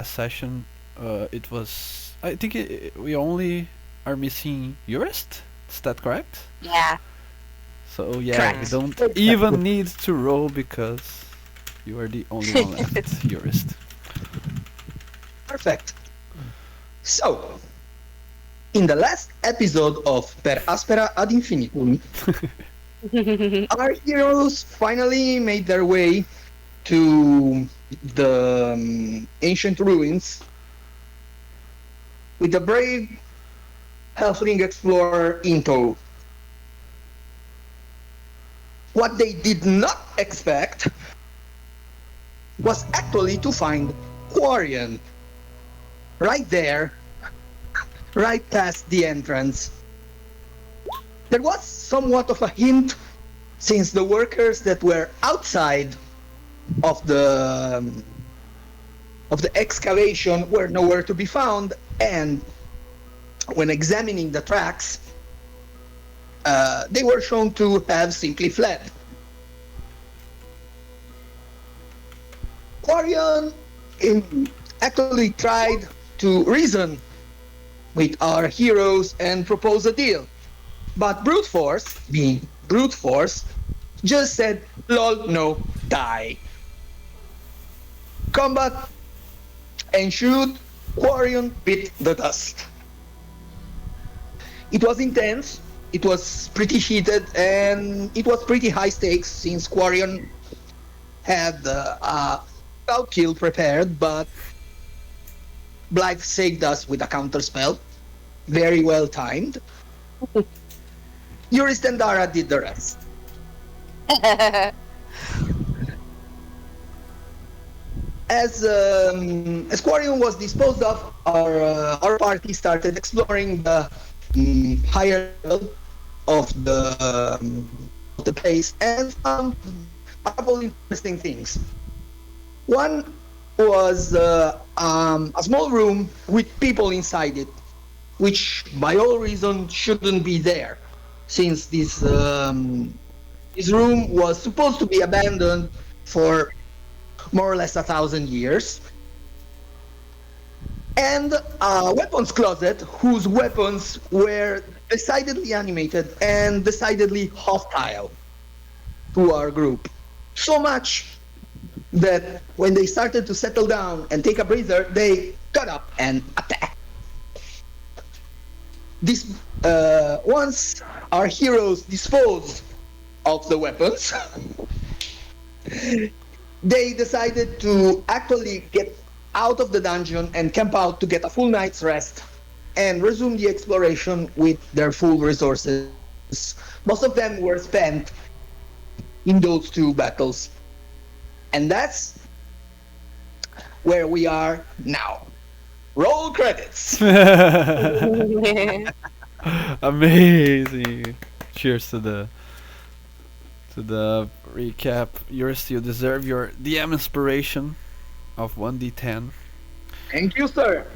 a session, it was. I think we only are missing Urist. Is that correct? Yeah. So yeah, we Correct. don't Exactly. even need to roll because you are the only one left, Urist. Perfect. So, in the last episode of Per Aspera ad Infinitum, our heroes finally made their way to the ancient ruins with the brave halfling explorer in tow. What they did not expect was actually to find Quarian right there, right past the entrance. There was somewhat of a hint since the workers that were outside of the excavation were nowhere to be found, and when examining the tracks, they were shown to have simply fled. Quarian actually tried to reason with our heroes and propose a deal, but brute force, being brute force, just said, "Lol, no, die." Combat ensued. Quarian bit the dust. It was intense, it was pretty heated, and it was pretty high stakes since Quarian had a scout kill prepared, but Blythe saved us with a counter spell. Very well timed. Urist and Dara did the rest. As Quarian was disposed of, our party started exploring the higher level of the place and found a couple interesting things. One was a small room with people inside it, which by all reason shouldn't be there, since this room was supposed to be abandoned for more or less 1,000 years, and a weapons closet whose weapons were decidedly animated and decidedly hostile to our group. So much that when they started to settle down and take a breather, they got up and attacked. This once our heroes disposed of the weapons, they decided to actually get out of the dungeon and camp out to get a full night's rest and resume the exploration with their full resources. Most of them were spent in those two battles. And that's where we are now. Roll credits. Amazing. Cheers to the recap. Yours, you deserve your DM inspiration of 1d10. Thank you, sir.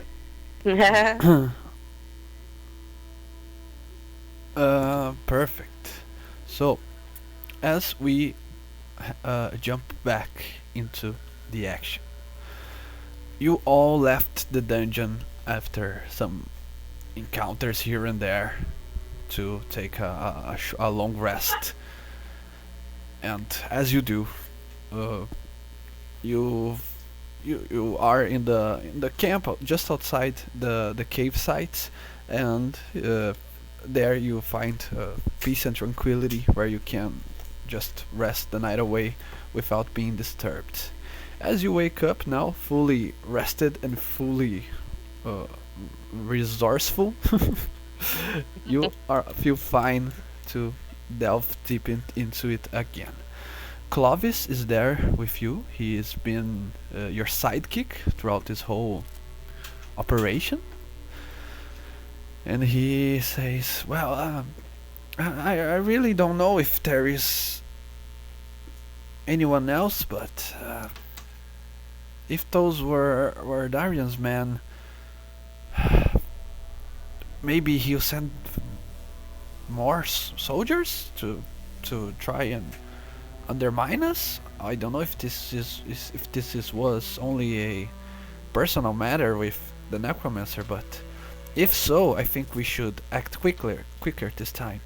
Perfect. So, as we jump back into the action, you all left the dungeon after some encounters here and there to take a long rest. And as you do, uh, you you are in the camp just outside the cave site, and there you find peace and tranquility where you can just rest the night away without being disturbed. As you wake up now, fully rested and fully uh, resourceful, you feel fine to delve deep into it again. Clovis is there with you. He has been your sidekick throughout this whole operation, and he says, "Well, I really don't know if there is anyone else, but if those were Darian's men, maybe he'll send more soldiers to try and undermine us. I don't know if this was only personal matter with the necromancer, but if so, I think we should act quicker this time.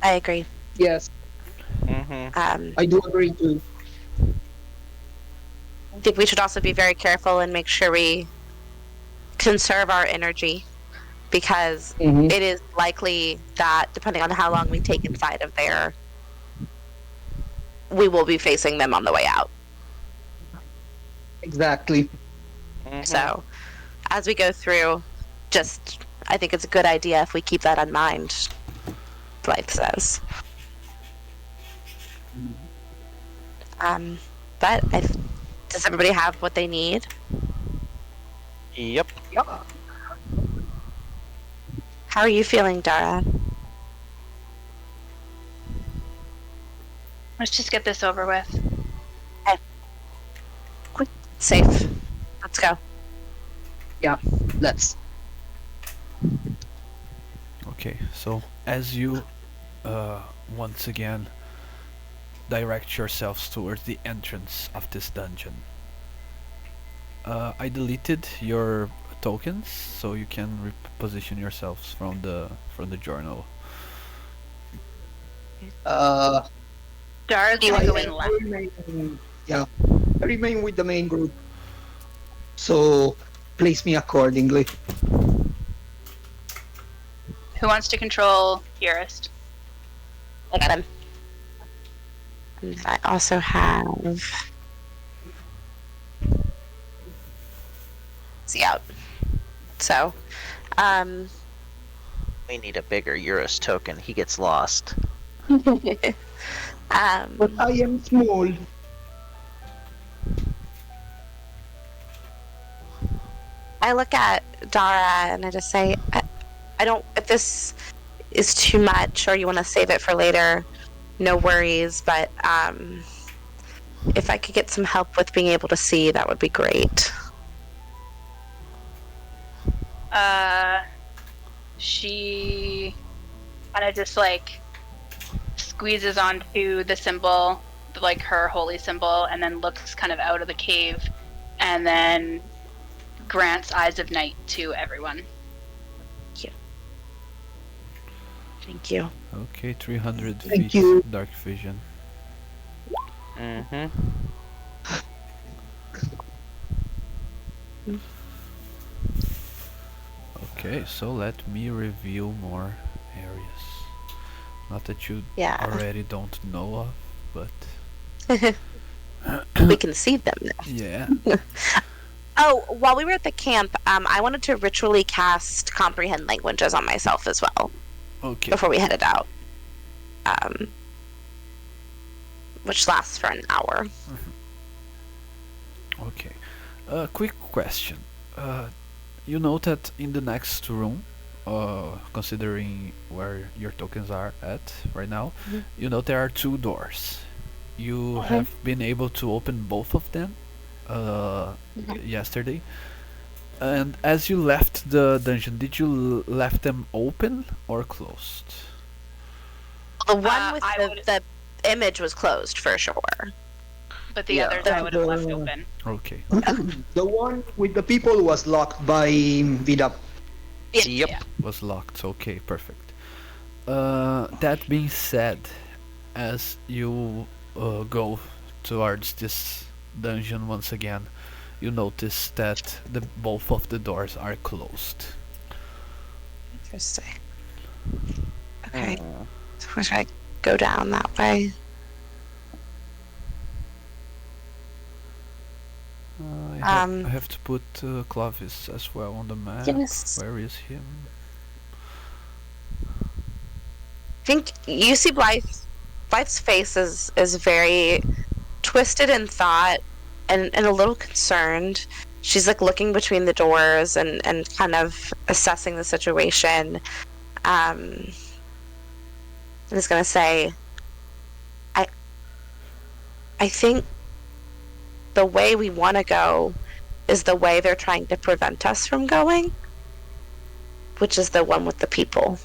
I agree. Yes, Um, I do agree too. I think we should also be very careful and make sure we conserve our energy because Mm-hmm. it is likely that depending on how long we take inside of there, we will be facing them on the way out. Exactly. So, as we go through, just I think it's a good idea if we keep that in mind. Blythe says. But does everybody have what they need? Yep. How are you feeling, Dara? Let's just get this over with. Safe. Let's go. Yeah, let's. Okay, so as you once again direct yourselves towards the entrance of this dungeon, I deleted your tokens so you can reposition yourselves from the journal. Dara's You gonna go want in I left. remain, yeah, I remain with the main group. So place me accordingly. Who wants to control Urist? I got him. And I also have. See out. So, We need a bigger Urus token. He gets lost. But I am small. I look at Dara and I just say, I don't. If this is too much or you want to save it for later, no worries. But if I could get some help with being able to see, that would be great. She kind of just like squeezes onto the symbol, like her holy symbol, and then looks kind of out of the cave, and then grants Eyes of Night to everyone. Thank you. Okay, 300 Thank feet you. dark vision. Okay, so let me reveal more areas. Not that you Yeah. already don't know of, but We can see them now. yeah. Oh, while we were at the camp, I wanted to ritually cast Comprehend Languages on myself as well Okay. before we headed out. Which lasts for an hour. Okay. Quick question. You know that in the next room, considering where your tokens are at right now, you know there are two doors. You have been able to open both of them yesterday. And as you left the dungeon, did you left them open or closed? The one with I would- the image was closed for sure. But the Yeah. others I would have left open. Okay. The one with the people was locked by Vida. Yep. Yeah. Was locked. Okay, perfect. That being said, as you go towards this dungeon once again, you notice that both of the doors are closed. Interesting. Okay. So should I go down that way? I have to put Clovis as well on the map. Yes. Where is him? I think you see Blythe's face is very twisted in thought and a little concerned. She's like looking between the doors and kind of assessing the situation. I'm just gonna say I think the way we want to go is the way they're trying to prevent us from going, which is the one with the people.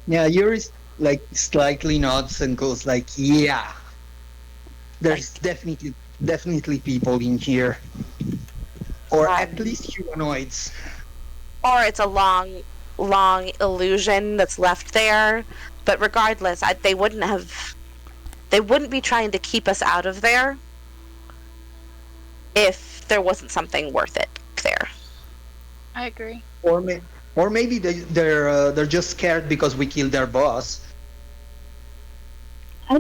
Yeah, Yuri like slightly nods and goes like, yeah. There's definitely people in here, or at least humanoids. or it's a long illusion that's left there. But regardless, they wouldn't be trying to keep us out of there if there wasn't something worth it there. I agree. Or maybe they're just scared because we killed their boss. I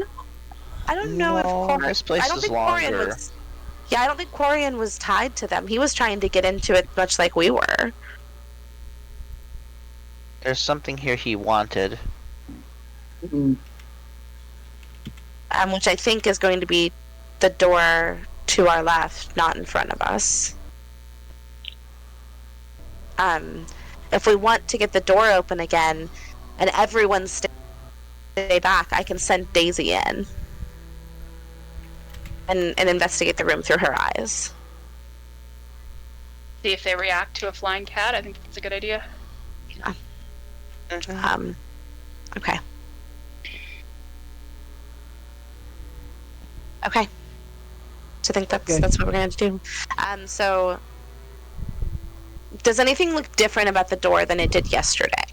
don't know if No, this place I don't is think Quarian longer. was. Yeah, I don't think Quarian was tied to them. He was trying to get into it much like we were. There's something here he wanted. Which I think is going to be the door to our left, not in front of us. If we want to get the door open again, and everyone stay back, I can send Daisy in and investigate the room through her eyes. See if they react to a flying cat. I think that's a good idea. Okay. Okay. So I think that's what we're going to do. So does anything look different about the door than it did yesterday?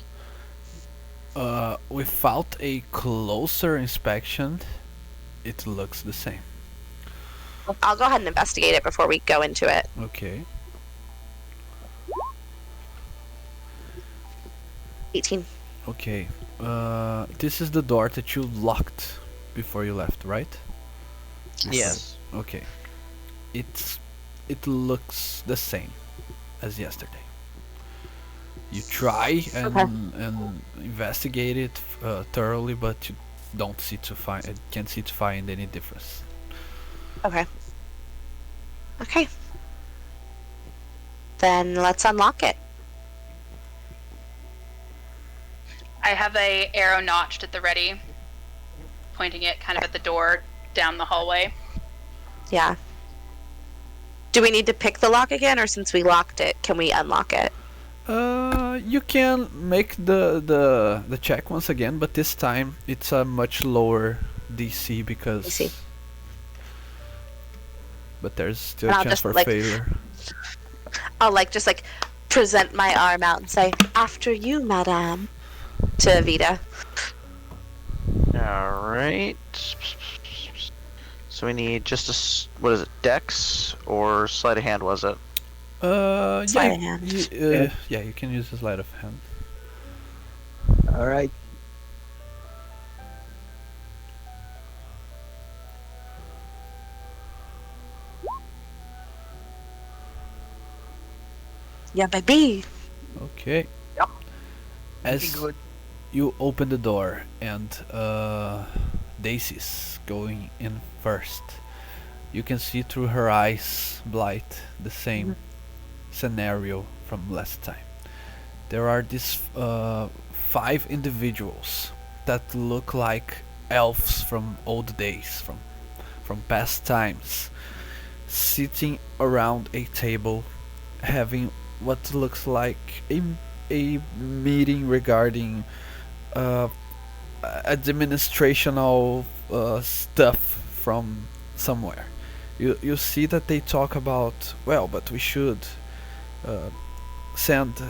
Without a closer inspection, it looks the same. I'll go ahead and investigate it before we go into it. Okay. 18. Okay. This is the door that you locked before you left, right? Yes. Okay. It looks the same as yesterday. You try and investigate it thoroughly, but you can't see to find any difference. Okay. Okay. Then let's unlock it. I have a arrow notched at the ready, pointing it kind of at the door down the hallway. Yeah. Do we need to pick the lock again, or since we locked it, can we unlock it? You can make the check once again, but this time it's a much lower DC because. I see. But there's still And a I'll chance just, for like, failure. I'll just present my arm out and say, "After you, madame," to Vida. Alright. So we need just what is it, dex or sleight of hand, was it? Sleight of hand. Yeah, you can use a sleight of hand. All right. Yeah, baby. Okay. Yep. As Good. you open the door and Daisy's going in first, you can see through her eyes, Blythe, the same scenario from last time. There are these 5 individuals that look like elves from old days, from past times, sitting around a table, having what looks like a meeting regarding administrational stuff from somewhere. You see that they talk about, well, but we should send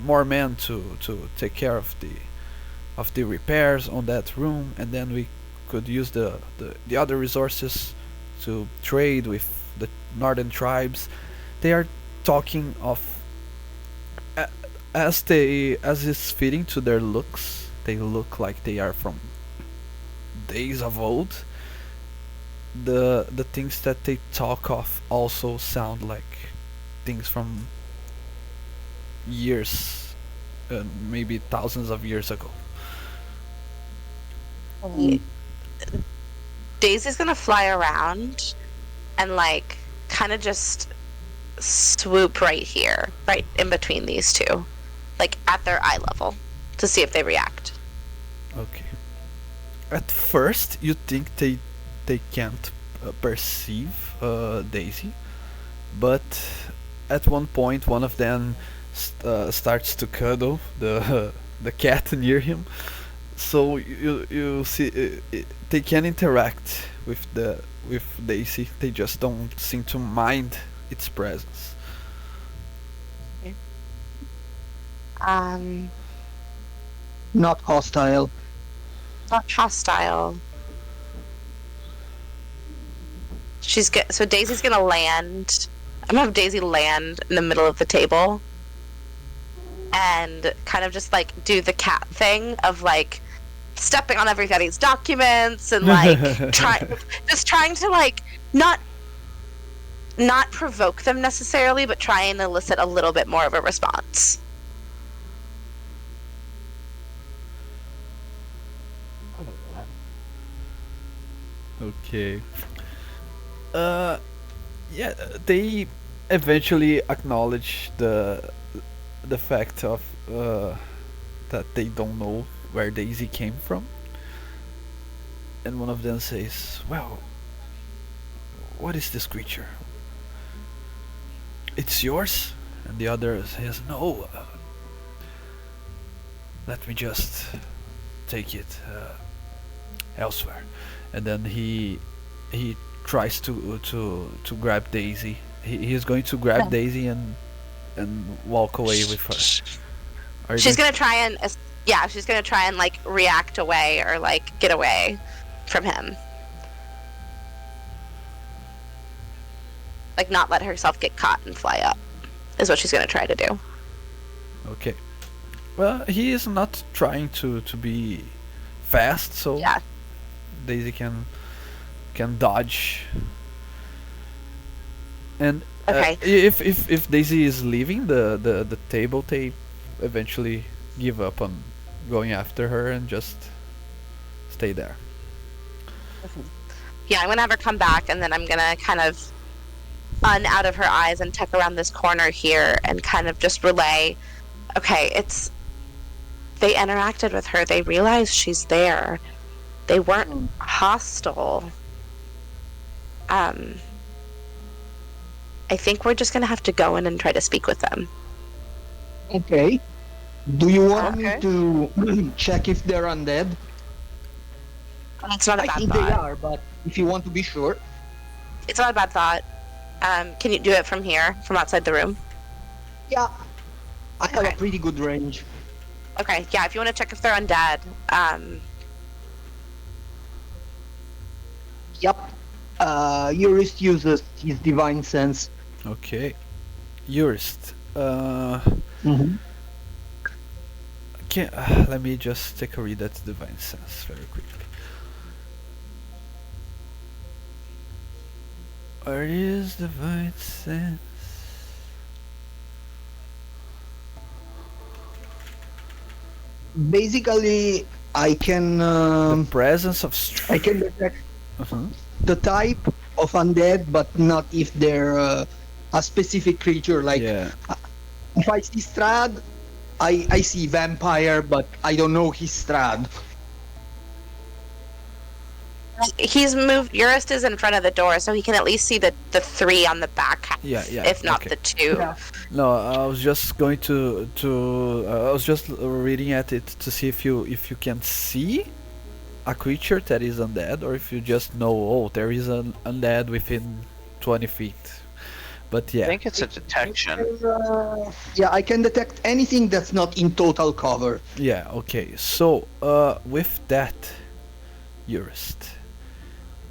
more men to take care of the repairs on that room, and then we could use the other resources to trade with the northern tribes. They are talking of as is fitting to their looks. They look like they are from days of old. The things that they talk of also sound like things from years, maybe thousands of years ago. Daisy's gonna fly around and kind of just swoop right here, right in between these two, at their eye level, to see if they react. Okay. At first, you think they can't perceive Daisy, but at one point, one of them starts to cuddle the cat near him. So you see they can interact with with Daisy. They just don't seem to mind its presence. Um, Not hostile. not hostile. So Daisy's gonna land. I'm gonna have Daisy land in the middle of the table, and kind of just like do the cat thing of like stepping on everybody's documents and like trying to like not provoke them necessarily, but try and elicit a little bit more of a response. Okay. Yeah, they eventually acknowledge the fact of that they don't know where Daisy came from, and one of them says, "Well, what is this creature? It's yours?" And the other says, "No. Let me just take it elsewhere." And then he tries to grab Daisy. He's going to grab Daisy and walk away with her. She's gonna try and she's gonna try and like react away or like get away from him, like not let herself get caught and fly up is what she's gonna try to do. Okay. Well, he is not trying to be fast, so Yeah. Daisy can dodge. And Okay. if Daisy is leaving the table, they eventually give up on going after her and just stay there. Yeah, I'm gonna have her come back, and then I'm gonna kind of out of her eyes and tuck around this corner here and kind of just relay. Okay, they interacted with her. They realized she's there. They weren't hostile. I think we're just gonna have to go in and try to speak with them. Okay. Do you want Okay. me to check if they're undead? It's not a I bad think they thought. are, but if you want to be sure. It's not a bad thought. Can you do it from here, from outside the room? Yeah. I have Okay. a pretty good range. Okay, yeah, if you want to check if they're undead. Yep. Urist uses his divine sense. Okay. Urist. Mm-hmm. Let me just take a read at Divine Sense very quickly. Where is Divine Sense? Basically, I can The presence of I can detect Uh-huh. the type of undead, but not if they're a specific creature. Like Yeah. if I see Strad, I see vampire, but I don't know his Strad. He's moved. Urist is in front of the door, so he can at least see the three on the back half, Yeah, if not okay. the two. Yeah. No, I was just going to I was just reading at it to see if you can see a creature that is undead, or if you just know, oh, there is an undead within 20 feet. But I yeah, think it's a detection. Yeah, I can detect anything that's not in total cover. yeah, okay. So, with that, Urist,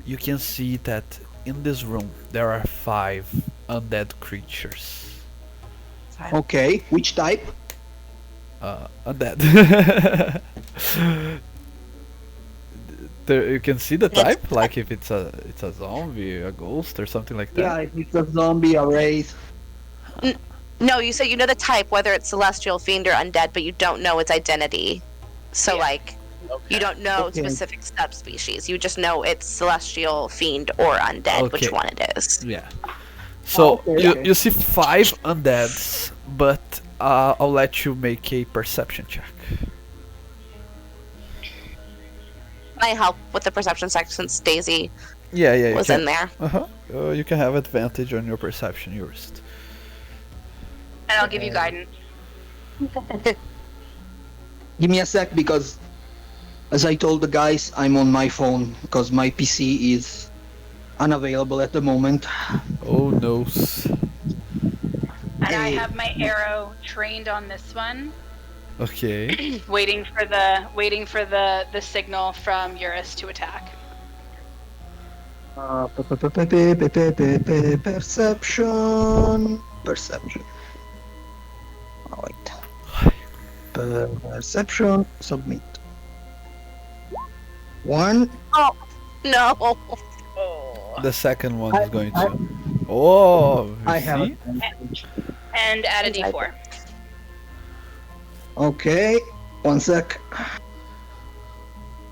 you can see that in this room there are 5 undead creatures. Okay, which type? Undead. There, you can see the type, like if it's a zombie, a ghost, or something like that. Yeah, if it's a zombie, a wraith. No, you say you know the type, whether it's celestial, fiend, or undead, but you don't know its identity. So, like, you don't know Okay. specific subspecies. You just know it's celestial, fiend, or undead, Okay. which one it is. Yeah. So okay, you okay. you see 5 undeads, but I'll let you make a perception check. Can I help with the perception check since Daisy Yeah, you was can. in there? You can have advantage on your perception, Urist. And I'll give you guidance. Give me a sec because, as I told the guys, I'm on my phone because my PC is unavailable at the moment. Oh no. And I Hey. have my arrow trained on this one, Okay. waiting for the signal from Urist to attack. Perception. Perception. Oh, wait. Perception. Submit. 1. Oh no. The second one is going to. Oh, you I have see? advantage. And add a d4. Okay. 1 sec.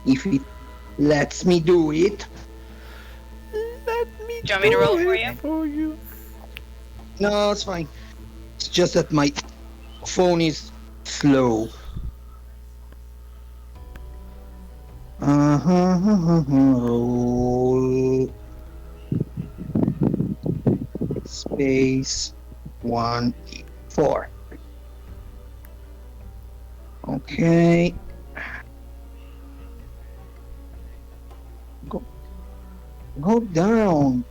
If it lets me do it. Let me Do you want me to roll it for do you? for you. No, it's fine. It's just that my phone is slow. Roll. Space 1 4. Okay. Go down.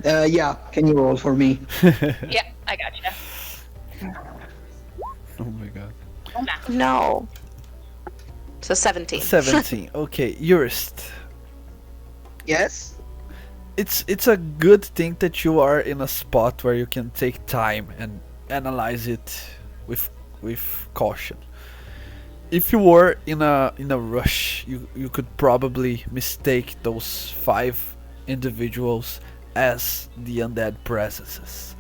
Yeah, can you roll for me? Yeah, I gotcha. Oh my god. No. So 17. 17. Okay, Urist. Yes? It's a good thing that you are in a spot where you can take time and analyze it with caution. If you were in a rush, you could probably mistake those 5 individuals as the undead presences.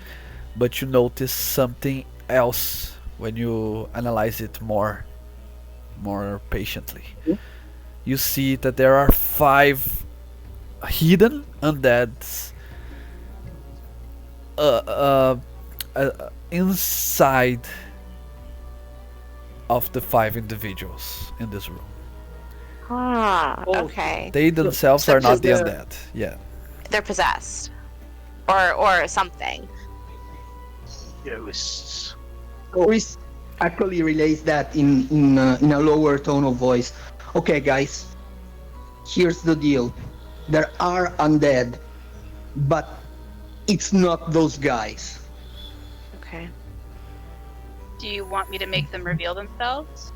But you notice something else when you analyze it more patiently. You see that there are 5 hidden undeads inside of the 5 individuals in this room. Ah, Oh. okay. They themselves So are not just the the- undead. Yeah. They're possessed. Or something. Ghosts. Urist actually relays that in a lower tone of voice. Okay, guys, here's the deal. There are undead, but it's not those guys. Okay. Do you want me to make them reveal themselves?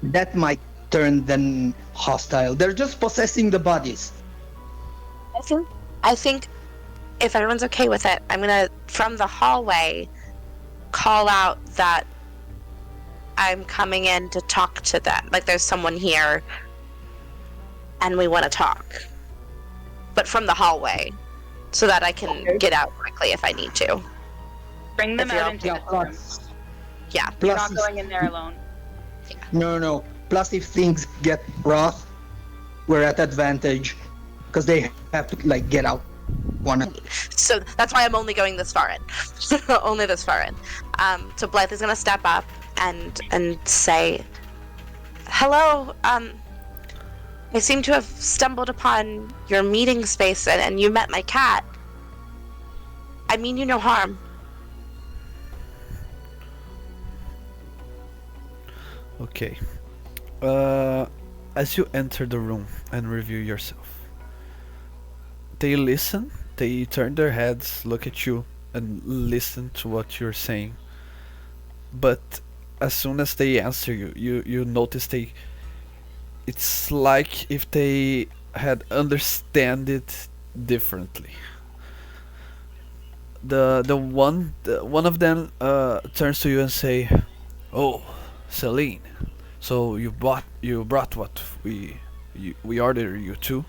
That might turn them hostile. They're just possessing the bodies. I think if everyone's okay with it, I'm gonna from the hallway call out that I'm coming in to talk to them. Like there's someone here and we want to talk. But from the hallway. So that I can Okay. get out quickly if I need to. Bring them If you're out into Yeah, this room. plus, Yeah. You're plus not going in there alone. no. Plus, if things get rough, we're at advantage because they have to like get out. So that's why I'm only going this far in. Only this far in. So Blythe is gonna step up and say, "Hello. I seem to have stumbled upon your meeting space, and you met my cat. I mean you no harm." Okay. As you enter the room and review yourself, they listen, they turn their heads, look at you, and listen to what you're saying. But as soon as they answer you notice it's like if they had understand it differently. One of them turns to you and say, "Oh, Celine, so you brought what we ordered you to?"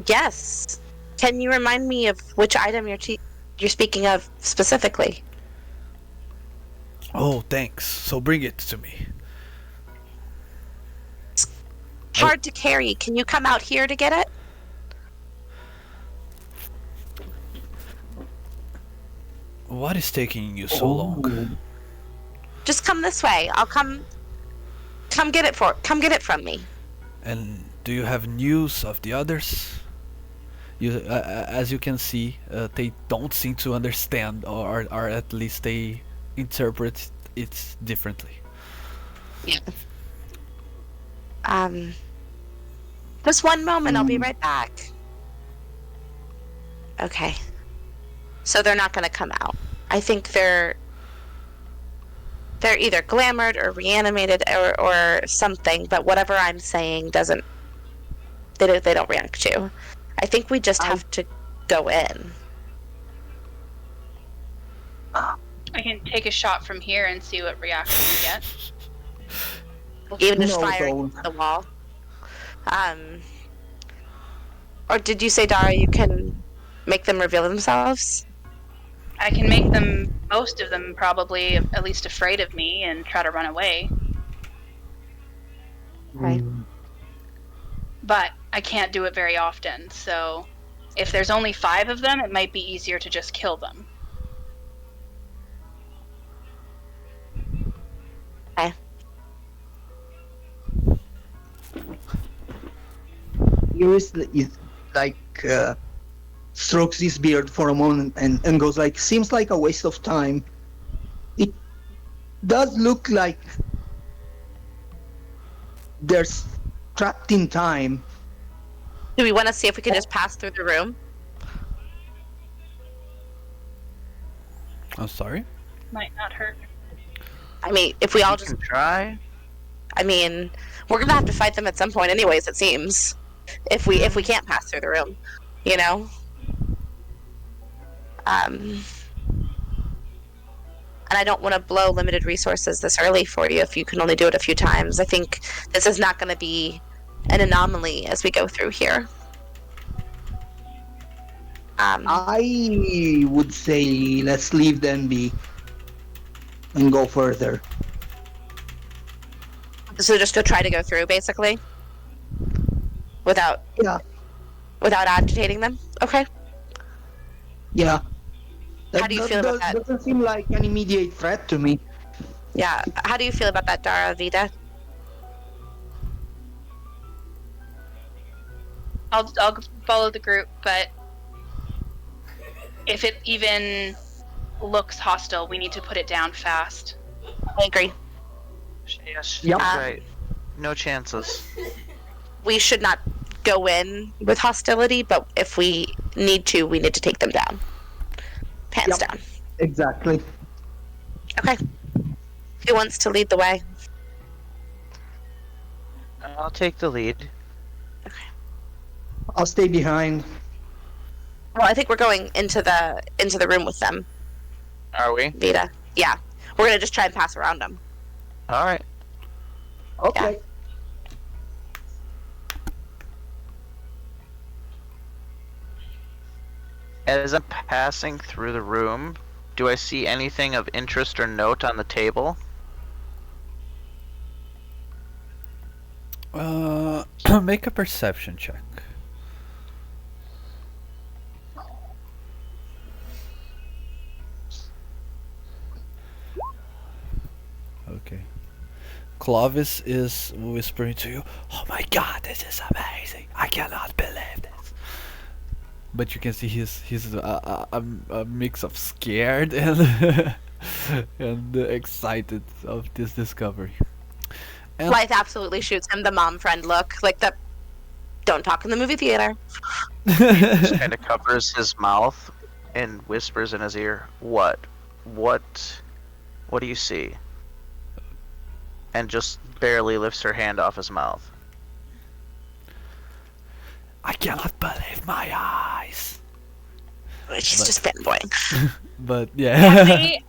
Yes. Can you remind me of which item you're speaking of specifically? "Oh, thanks. So bring it to me." Hard to carry. Can you come out here to get it? "What is taking you so long?" Just come this way. I'll come get it from me. "And do you have news of the others?" As you can see, they don't seem to understand, or at least they interpret it's differently. Yeah. Just one moment, I'll be right back. Okay. So they're not gonna come out. I think they're either glamored or reanimated or something, but whatever I'm saying doesn't they don't react to. I think we just have to go in. I can take a shot from here and see what reaction we get. Even just No, firing don't. at the wall. Or did you say, Dara, you can make them reveal themselves? I can make them, most of them probably, at least afraid of me and try to run away. Right. But I can't do it very often, so if there's only 5 of them, it might be easier to just kill them. Okay. Urist is like strokes his beard for a moment and goes like, seems like a waste of time. It does look like they're trapped in time. Do we want to see if we can just pass through the room? I'm sorry. Might not hurt. I mean, if we all You just... can try. I mean, we're gonna have to fight them at some point anyways, it seems. If we can't pass through the room, you know? And I don't want to blow limited resources this early for you if you can only do it a few times. I think this is not going to be an anomaly as we go through here. I would say let's leave them be and go further. So just go try to go through, basically? Without Yeah. agitating them? Okay. Yeah. How do you feel about that? Doesn't seem like an immediate threat to me. Yeah. How do you feel about that, Dara, Vida? I'll follow the group, but if it even looks hostile, we need to put it down fast. I agree. Yes. Yep. Right. No chances. We should not go in with hostility, but if we need to, we need to take them down. Hands Yep. down. Exactly. Okay. Who wants to lead the way? I'll take the lead. I'll stay behind. Well, I think we're going into the room with them, Are we? Vida. Yeah. We're gonna just try and pass around them. All right. Okay. As I'm passing through the room, do I see anything of interest or note on the table? Make a perception check. Okay. Clovis is whispering to you, "Oh my god, this is amazing! I cannot believe this." But you can see he's a mix of scared and and excited of this discovery. And Blythe absolutely shoots him the mom friend look, like the don't talk in the movie theater. Just kind of covers his mouth and whispers in his ear, "What? What do you see?" And just barely lifts her hand off his mouth. I cannot believe my eyes. She's But- just fanboying. But yeah,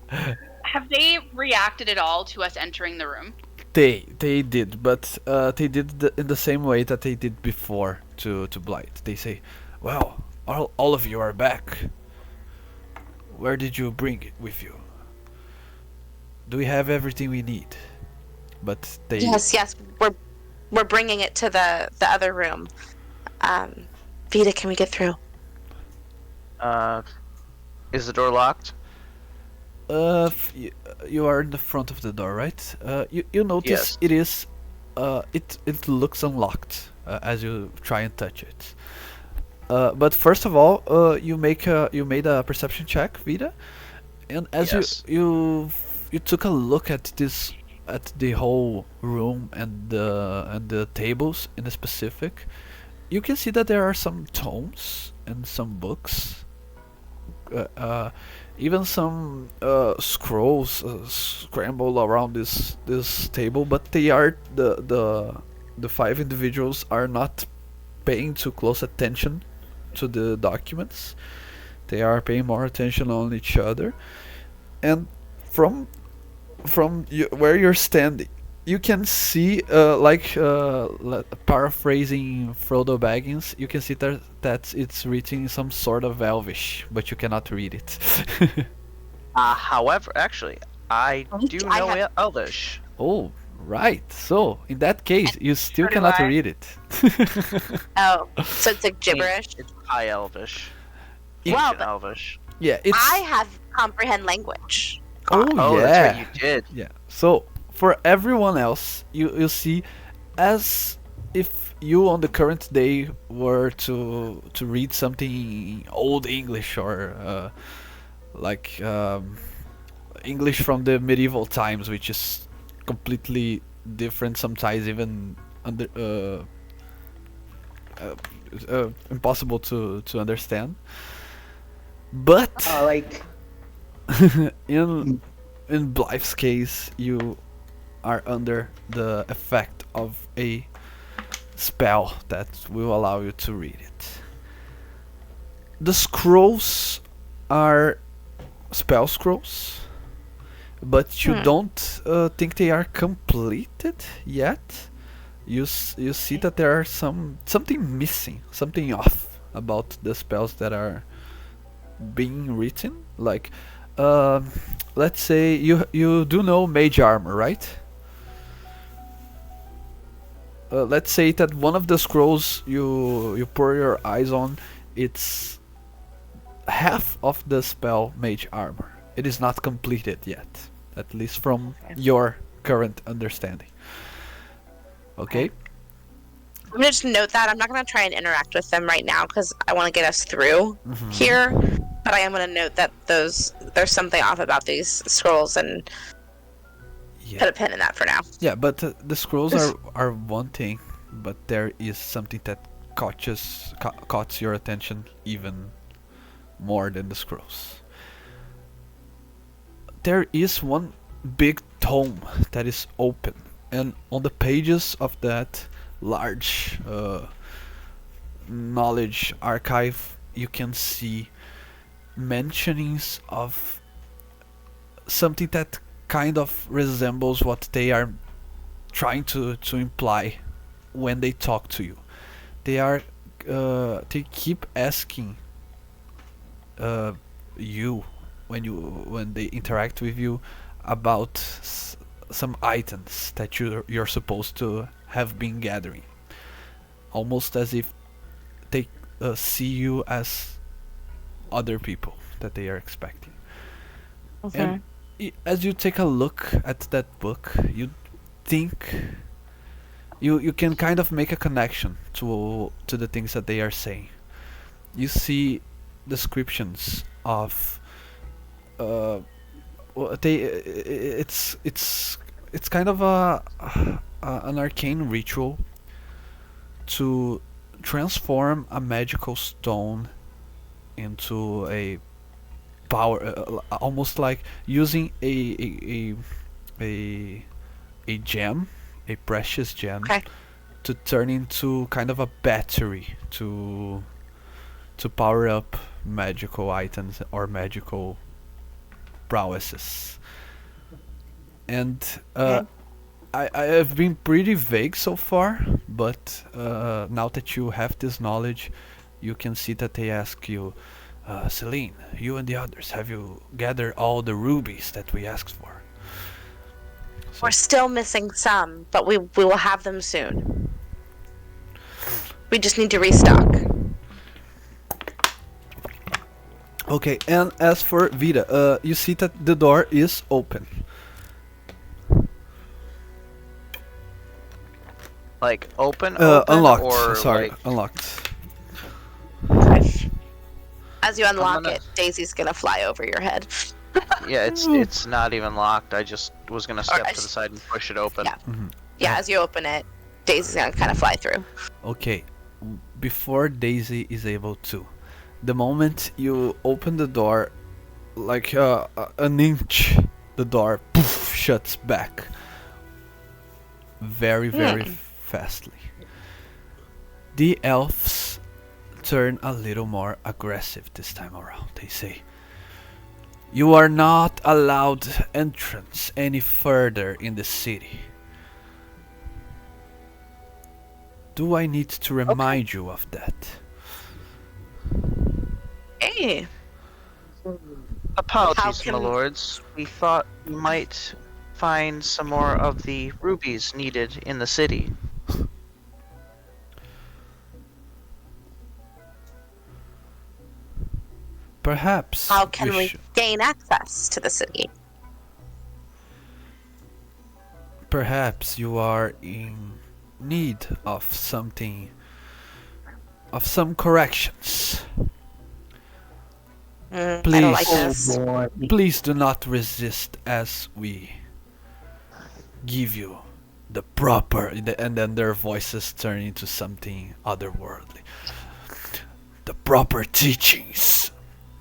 Have they reacted at all to us entering the room? they did, but they did in the same way that they did before to Blythe. They say, "Well, all of you are back. Where did you bring it with you? Do we have everything we need?" But they Yes, we're bringing it to the other room. Vida, can we get through? Is the door locked? You are in the front of the door, right? You notice Yes. it is it looks unlocked as you try and touch it. But first of all, you made a perception check, Vida, and as Yes. you you took a look at this, at the whole room and the tables in specific, you can see that there are some tomes and some books, uh, uh, even some scrolls scrambled around this table, but they are the five individuals are not paying too close attention to the documents. They are paying more attention on each other, and from where you're standing, you can see, paraphrasing Frodo Baggins, you can see that it's written in some sort of Elvish, but you cannot read it. However, actually, I do I know have- Elvish. Oh, right. So in that case, you still do cannot I. read it. Oh, so it's like gibberish. It's High Elvish. Well, Ancient but Elvish. Yeah, it's. I have comprehend language. Oh, Oh, yeah. that's right, you did. Yeah. So for everyone else, you see, as if you on the current day were to read something in Old English, or like English from the medieval times, which is completely different, sometimes even under impossible to understand. But Like in Blythe's case, you are under the effect of a spell that will allow you to read it. The scrolls are spell scrolls, but you don't think they are completed yet. You see that there are something missing, something off about the spells that are being written. Like, let's say you do know mage armor, right? Let's say that one of the scrolls you pour your eyes on, it's half of the spell mage armor. It is not completed yet, at least from your current understanding. Okay? I'm gonna just note that I'm not gonna try and interact with them right now because I want to get us through here. But I am gonna note that there's something off about these scrolls and Yeah. put a pin in that for now. Yeah, but the scrolls are one thing, but there is something that caught your attention even more than the scrolls. There is one big tome that is open, and on the pages of that large knowledge archive, you can see mentionings of something that kind of resembles what they are trying to imply when they talk to you. They keep asking you when they interact with you about some items that you're supposed to have been gathering, almost as if they see you as other people that they are expecting. And as you take a look at that book, you think you can kind of make a connection to the things that they are saying. You see descriptions of it's kind of an arcane ritual to transform a magical stone into a power, almost like using a gem, a precious gem, Okay. to turn into kind of a battery to power up magical items or magical prowesses. And I have been pretty vague so far, but now that you have this knowledge, you can see that they ask you, Celine, you and the others, have you gathered all the rubies that we asked for? So, We're still missing some, but we will have them soon. We just need to restock. okay, and as for Vida, you see that the door is open. Like open, Unlocked. or Sorry, like, unlocked. As you unlock gonna- it, Daisy's gonna fly over your head. Yeah, it's not even locked. I just was gonna step I to the s- side and push it open. Yeah. Yeah, as you open it, Daisy's gonna kind of fly through. Okay, before Daisy is able to, the moment you open the door, like an inch, the door poof, shuts back very, very fastly. The elves turn a little more aggressive this time around. They say, "You are not allowed entrance any further in the city." Do I need to remind you of that? Hey, Apologies, can- my lords. We thought we might find some more of the rubies needed in the city. Perhaps how can we should. gain access to the city? Perhaps you are in need of something, of some corrections. I don't like Please, this. please do not resist as we give you the proper. And then their voices turn into something otherworldly. The proper teachings.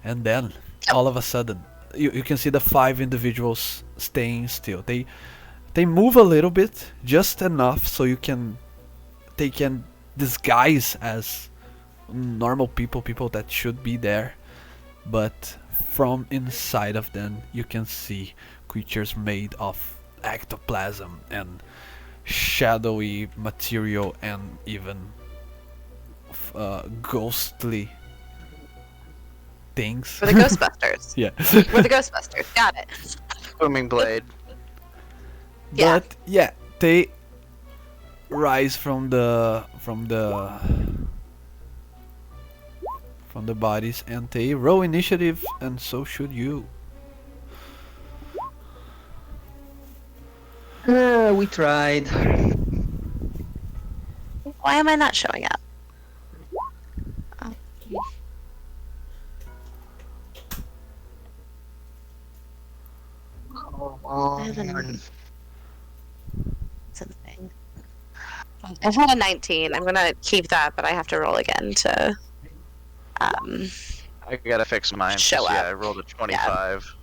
And then, all of a sudden, you can see the 5 individuals staying still. They move a little bit, just enough so they can disguise as normal people that should be there. But from inside of them, you can see creatures made of ectoplasm and shadowy material and even ghostly things. We're the Ghostbusters. Yeah. We're the Ghostbusters. Got it. Booming blade. Yeah. But yeah, they rise from the bodies and they roll initiative, and so should you. We tried. Why am I not showing up? Something. I've had a 19. I'm gonna keep that, but I have to roll again to I gotta fix mine. 'cause, Show yeah, up. I rolled a 25.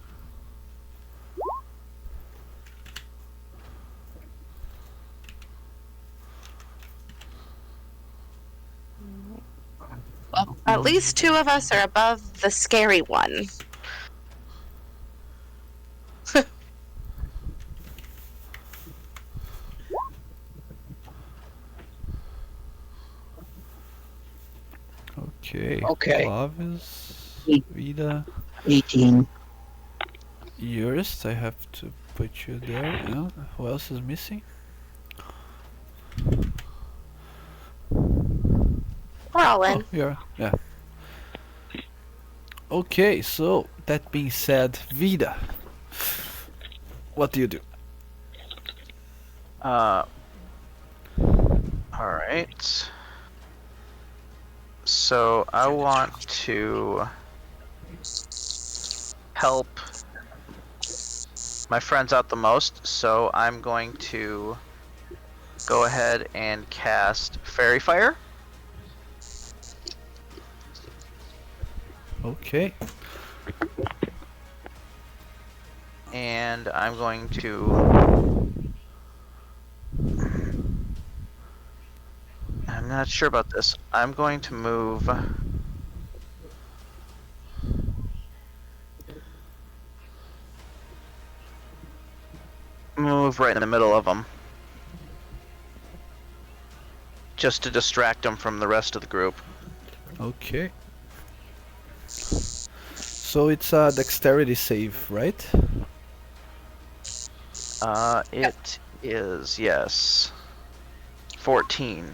well, at least 2 of us are above the scary one. Okay. Okay. Clavis, Eight. Vida, 18. Urist, I have to put you there. Yeah. Who else is missing? We're all in. Yeah. Okay, so that being said, Vida, what do you do? Alright. So I want to help my friends out the most, so I'm going to go ahead and cast Fairy Fire. Okay. And I'm going to... I'm not sure about this. I'm going to move... Move right in the middle of them. Just to distract them from the rest of the group. Okay. So it's a dexterity save, right? It is, yes. 14.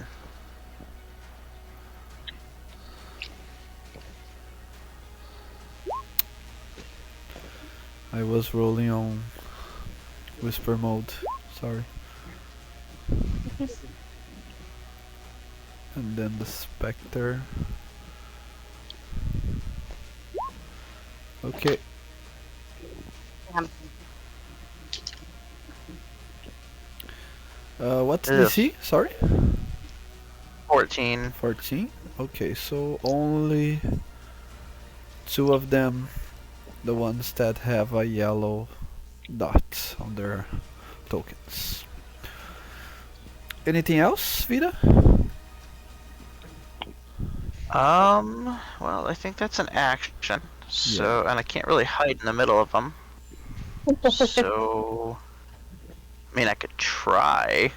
I was rolling on whisper mode. Sorry. And then the specter. Okay. What's Ugh. DC? Sorry? 14. 14? Okay, so only two of them, the ones that have a yellow dot on their tokens. Anything else, Vida? Well, I think that's an action. So, and I can't really hide in the middle of them. So, I mean, I could try.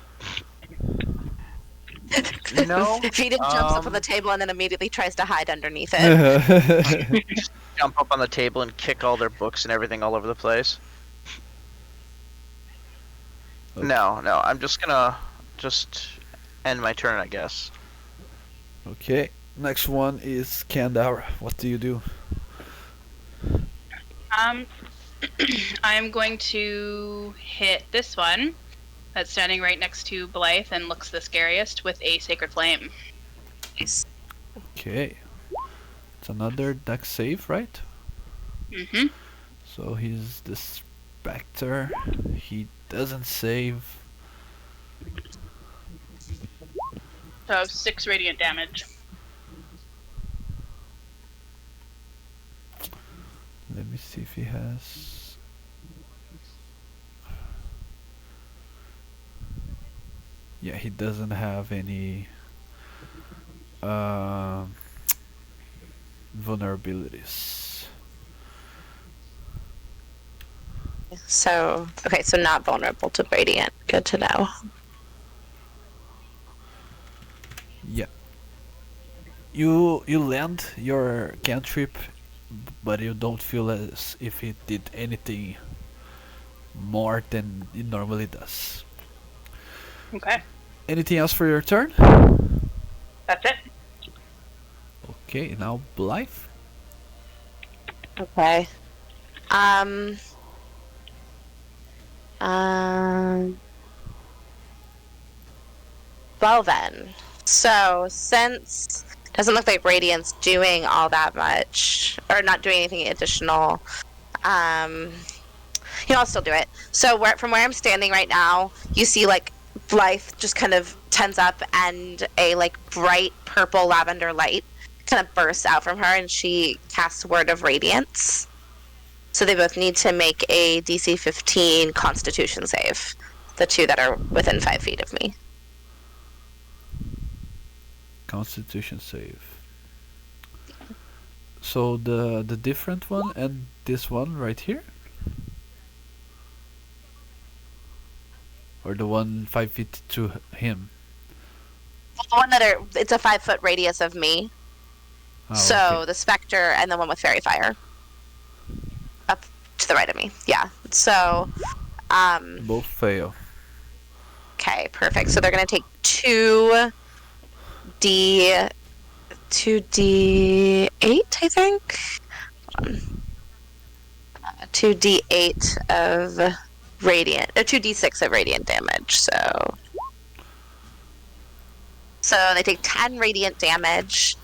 No. Vita jumps up on the table and then immediately tries to hide underneath it. Just jump up on the table and kick all their books and everything all over the place. Okay. No, I'm just gonna end my turn, I guess. Okay, next one is Chandara. What do you do? I'm going to hit this one that's standing right next to Blythe and looks the scariest with a Sacred Flame. Okay. It's another deck save, right? Mm-hmm. So he's the Spectre. He doesn't save. So 6 radiant damage. Let me see if he has. Yeah, he doesn't have any vulnerabilities. So, okay, so not vulnerable to radiant. Good to know. Yeah. You land your cantrip, but you don't feel as if it did anything more than it normally does. Okay, Anything else for your turn? that's it. Okay, now Blythe. Okay. Um. Well then. So since it doesn't look like Radiant's doing all that much, or not doing anything additional, I'll still do it. So from where I'm standing right now, you see like Blythe just kind of tens up, and a like bright purple lavender light kind of bursts out from her, and she casts Word of Radiance. So they both need to make a DC 15 Constitution save. The two that are within 5 feet of me. Constitution save. So the different one and this one right here? Or the one 5 feet to him? The one it's a 5 foot radius of me. Oh, So okay. the Spectre and the one with Fairy Fire. Up to the right of me. Yeah. So, Both fail. okay, perfect. So they're going to take 2d8, I think. 2d8 of radiant, or 2d6 of radiant damage. So they take 10 radiant damage,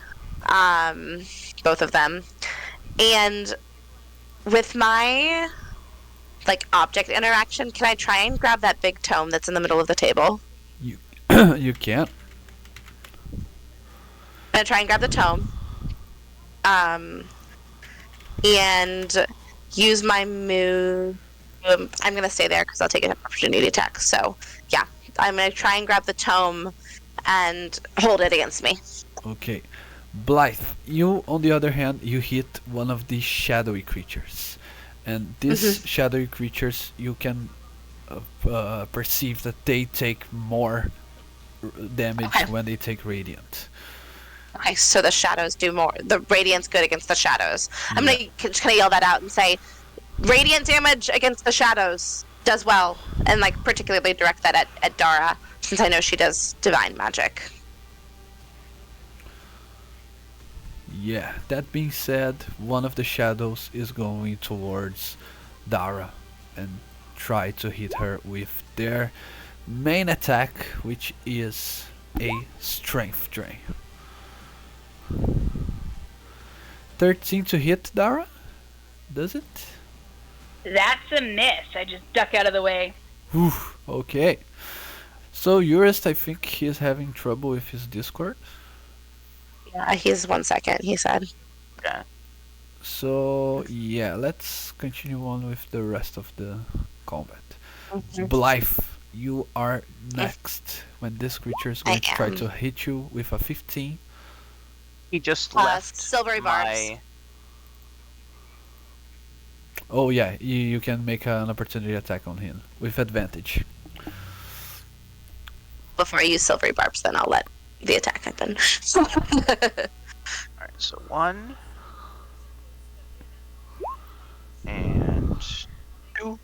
both of them. And with my like object interaction, can I try and grab that big tome that's in the middle of the table? You you can't. I'm gonna try and grab the tome, and use my move. I'm gonna stay there because I'll take an opportunity attack. So yeah, I'm gonna try and grab the tome and hold it against me. Okay. Blythe, you on the other hand, you hit one of these shadowy creatures. And these shadowy creatures, you can perceive that they take more damage when they take radiant. Okay, so the shadows do more. The radiant's good against the shadows. I'm gonna just kind of yell that out and say, radiant damage against the shadows does well, and like particularly direct that at Dara, since I know she does divine magic. Yeah, that being said, one of the shadows is going towards Dara and try to hit her with their main attack, which is a strength drain. 13 to hit Dara? Does it? That's a miss. I just duck out of the way. Whew, okay. So Urist, I think he is having trouble with his Discord. Yeah, he's 1 second, he said. Okay. So yeah, let's continue on with the rest of the combat. Mhm. Blythe, you are next. When this creature is I going to try am. to hit you with a 15. He just left silvery barbs. my. Oh yeah, you can make an opportunity attack on him with advantage. Before I use silvery barbs, then I'll let the attack happen. Alright, so 1. And 2.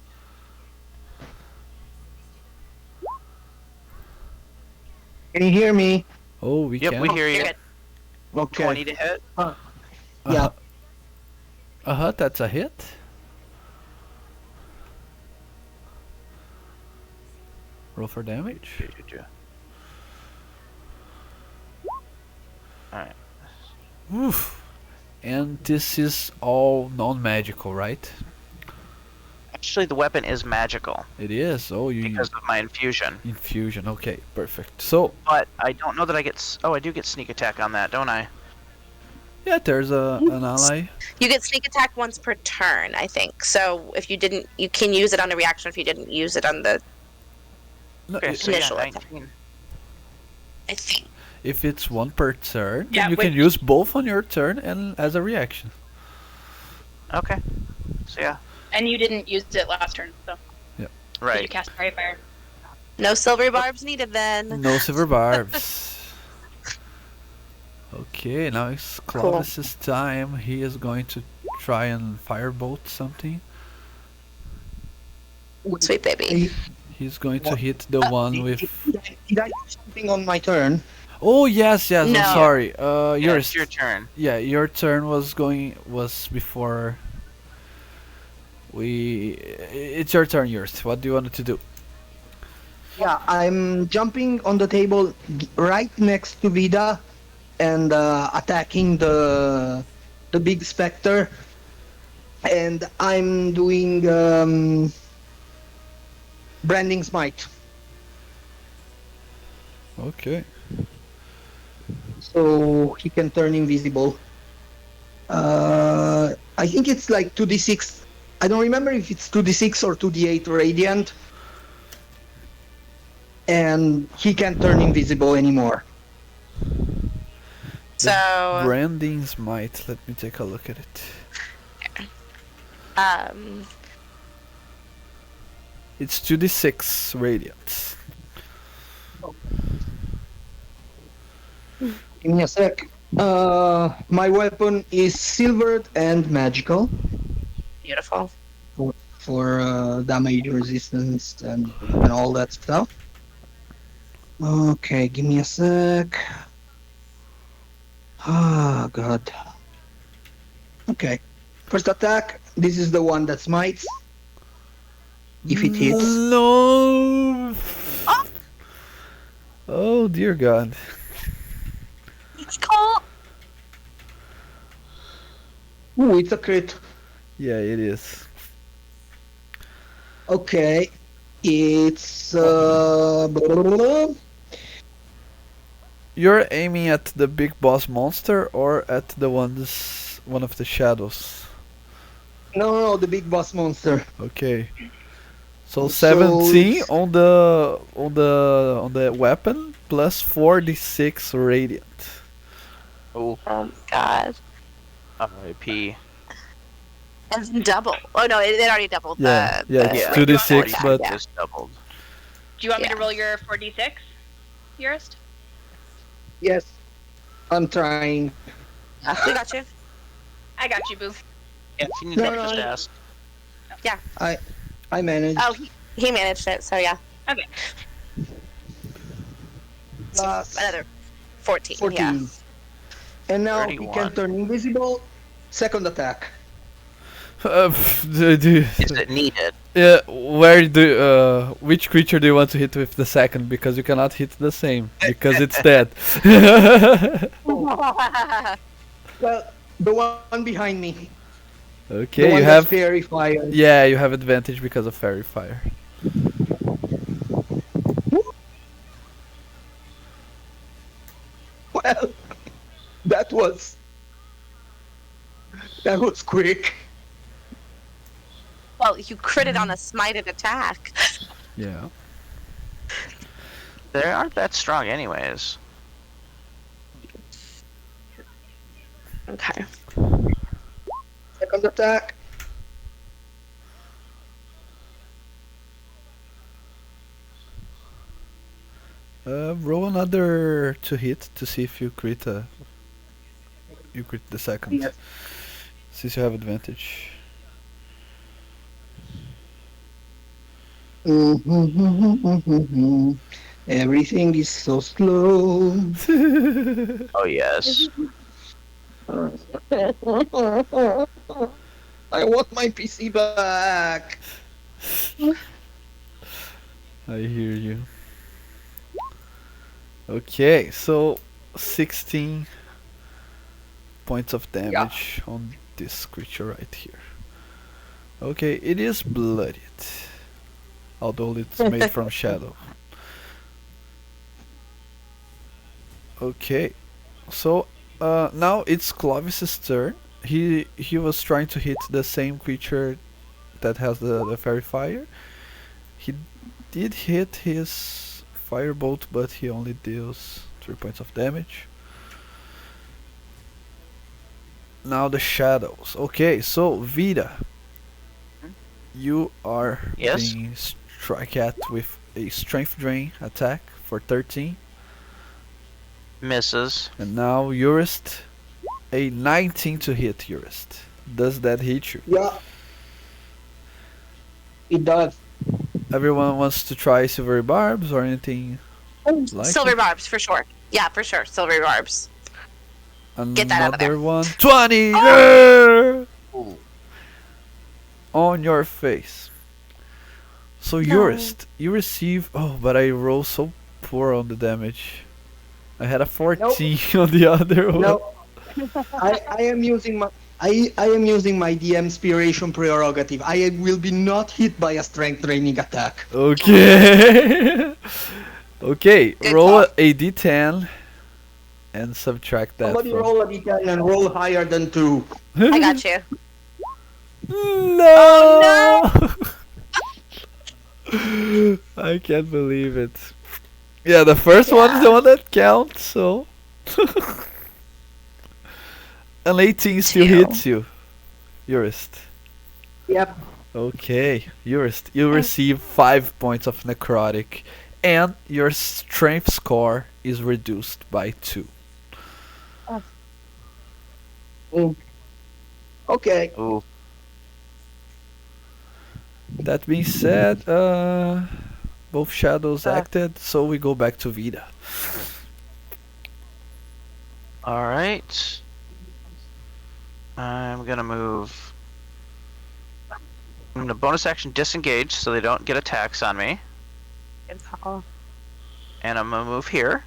Can you hear me? Oh, we Yep, can. we hear You're you. good. Okay. 20 to hit. Yeah. That's a hit. Roll for damage. Alright. Oof. And this is all non-magical, right? Actually, the weapon is magical It is. Oh, you because of my infusion. infusion. Okay, perfect. So But I don't know that I get. Oh, I do get sneak attack on that, don't I? yeah, there's an ally. You get sneak attack once per turn, I think. So if you didn't, you can use it on a reaction if you didn't use it on the. No, Okay, so yeah, Initial attack. 19. I think. if it's one per turn, Yeah, then you can wait. use both on your turn and as a reaction. Okay. So yeah. And you didn't use it last turn, so. Did you Right. cast Fairy Fire? No silvery barbs needed then. No silver barbs. Okay, now it's Claudus's time. He is going to try and firebolt something. Sweet baby. He's going to hit the one with. Did I do something on my turn? Oh yes, yes. No. I'm sorry. Yeah, Yours. it's your turn. Yeah, your turn was before. It's your turn, yours. What do you want to do? Yeah, I'm jumping on the table right next to Vida and attacking the big specter. And I'm doing branding smite. Okay. So he can turn invisible. I think it's like 2d6. I don't remember if it's 2d6 or 2d8 radiant. And he can't turn invisible anymore. So, Branding smite. Let me take a look at it. It's 2d6 radiant. Give me a sec. My weapon is silvered and magical beautiful. for damage resistance and all that stuff. Okay, give me a sec. Ah, God. Okay. First attack. This is the one that smites. If it hits. No. Oh dear God. It's cool. Ooh, it's a crit. Yeah, it is. Okay. It's blah, blah, blah, blah. You're aiming at the big boss monster or at the one of the shadows. No, the big boss monster. Okay. So So 17 it's- on the weapon plus 4d6 radiant. Oh, Oh God. R.I.P. And then double. Oh no, it already doubled. Yeah, the, yeah, the- it's Yeah. 2d6, Yeah, but yeah. Just doubled. Do you want me to Yeah. roll your 4d6, Urist? Yes. I'm trying. We got you. I got you, boo. Yeah, if you need No, help, no, just I- ask. I managed. Oh, he managed it. So yeah, Okay. Plus another 14. 14. Yeah. And now he 31. can turn invisible. Second attack. Is it needed? Yeah, which creature do you want to hit with the second? Because you cannot hit the same because it's dead. Well, the one behind me. The Okay, you one that's have fairy fire. yeah, you have advantage because of fairy fire. Well, that was that was quick. Well, you critted on a smited attack. Yeah. They aren't that strong, anyways. Okay. Second attack. Roll another to hit to see if you crit the second. Yes. Since you have advantage. Everything is so slow. Oh yes. I want my PC back. I hear you. Okay, so 16 points of damage on this creature right here. Okay, it is bloodied. Although it's made from shadow. Okay, so now it's Clovis's turn. He was trying to hit the same creature that has the fairy fire. He did hit his firebolt, but he only deals 3 points of damage. Now the shadows. Okay, so Vida, you are Yes. being struck at with a strength drain attack for 13. Misses. And now Urist, a 19 to hit Urist. Does that hit you? Yeah, it does. Everyone wants to try silvery barbs or anything like Silver it? barbs for sure. Yeah, for sure. Silver barbs. Get that out of there. Another one. 20! Yeah! On your face. So No. Urist, you receive... Oh, but I roll so poor on the damage. I had a 14 on the other one. No, I am using my I am using my DM inspiration prerogative. I will be not hit by a strength draining attack. Okay. Okay, Good roll call. a d10 and subtract that Somebody from... roll a d10 and roll higher than 2. I got you. No! I can't believe it. Yeah, the first one is the one that counts, so... An 18 still Two. hits you, Urist. Yep. Okay, Urist, you receive 5 points of necrotic, and your strength score is reduced by 2. Okay. Ooh. That being said, both shadows acted, so we go back to Vida. Alright. I'm gonna move. I'm gonna bonus action disengage so they don't get attacks on me. Good call. And I'm gonna move here.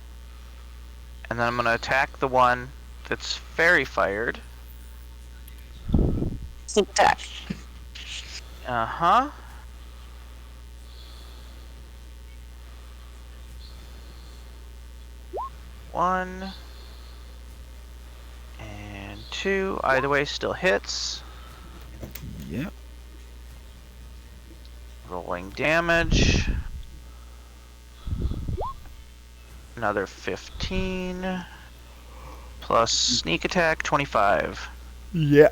And then I'm gonna attack the one that's fairy fired. Sneak attack. Uh-huh. One. And two. Either way still hits. Yep. Rolling damage. Another 15. Plus sneak attack, 25. Yeah.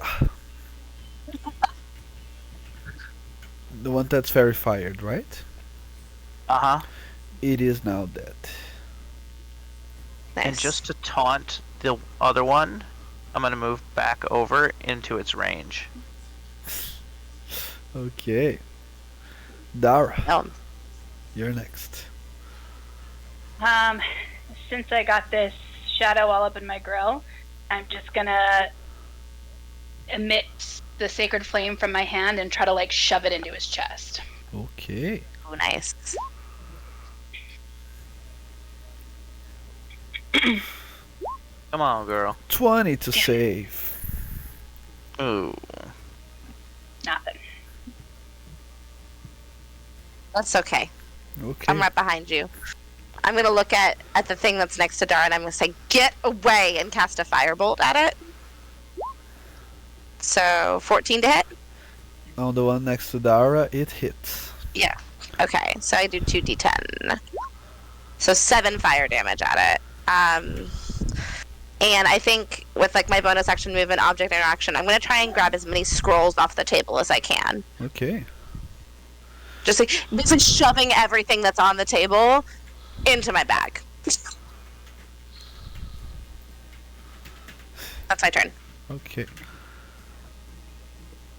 The one that's very fired, right? Uh-huh. It is now dead. Nice. And just to taunt the other one, I'm gonna move back over into its range. Okay. Dara, Oh, you're next. Since I got this shadow all up in my grill, I'm just gonna emit the sacred flame from my hand and try to like shove it into his chest. Okay. oh, nice. Come on, girl. 20 to save. Ooh. That's okay. Okay. I'm right behind you. I'm gonna look at the thing that's next to Dara, and I'm gonna say, "Get away!" and cast a firebolt at it. So 14 to hit. On the one next to Dara, it hits. Yeah. Okay. So I do 2d10. So 7 fire damage at it. And I think with like my bonus action movement, object interaction, I'm gonna try and grab as many scrolls off the table as I can. Okay. Just like basically shoving everything that's on the table into my bag. That's my turn. Okay.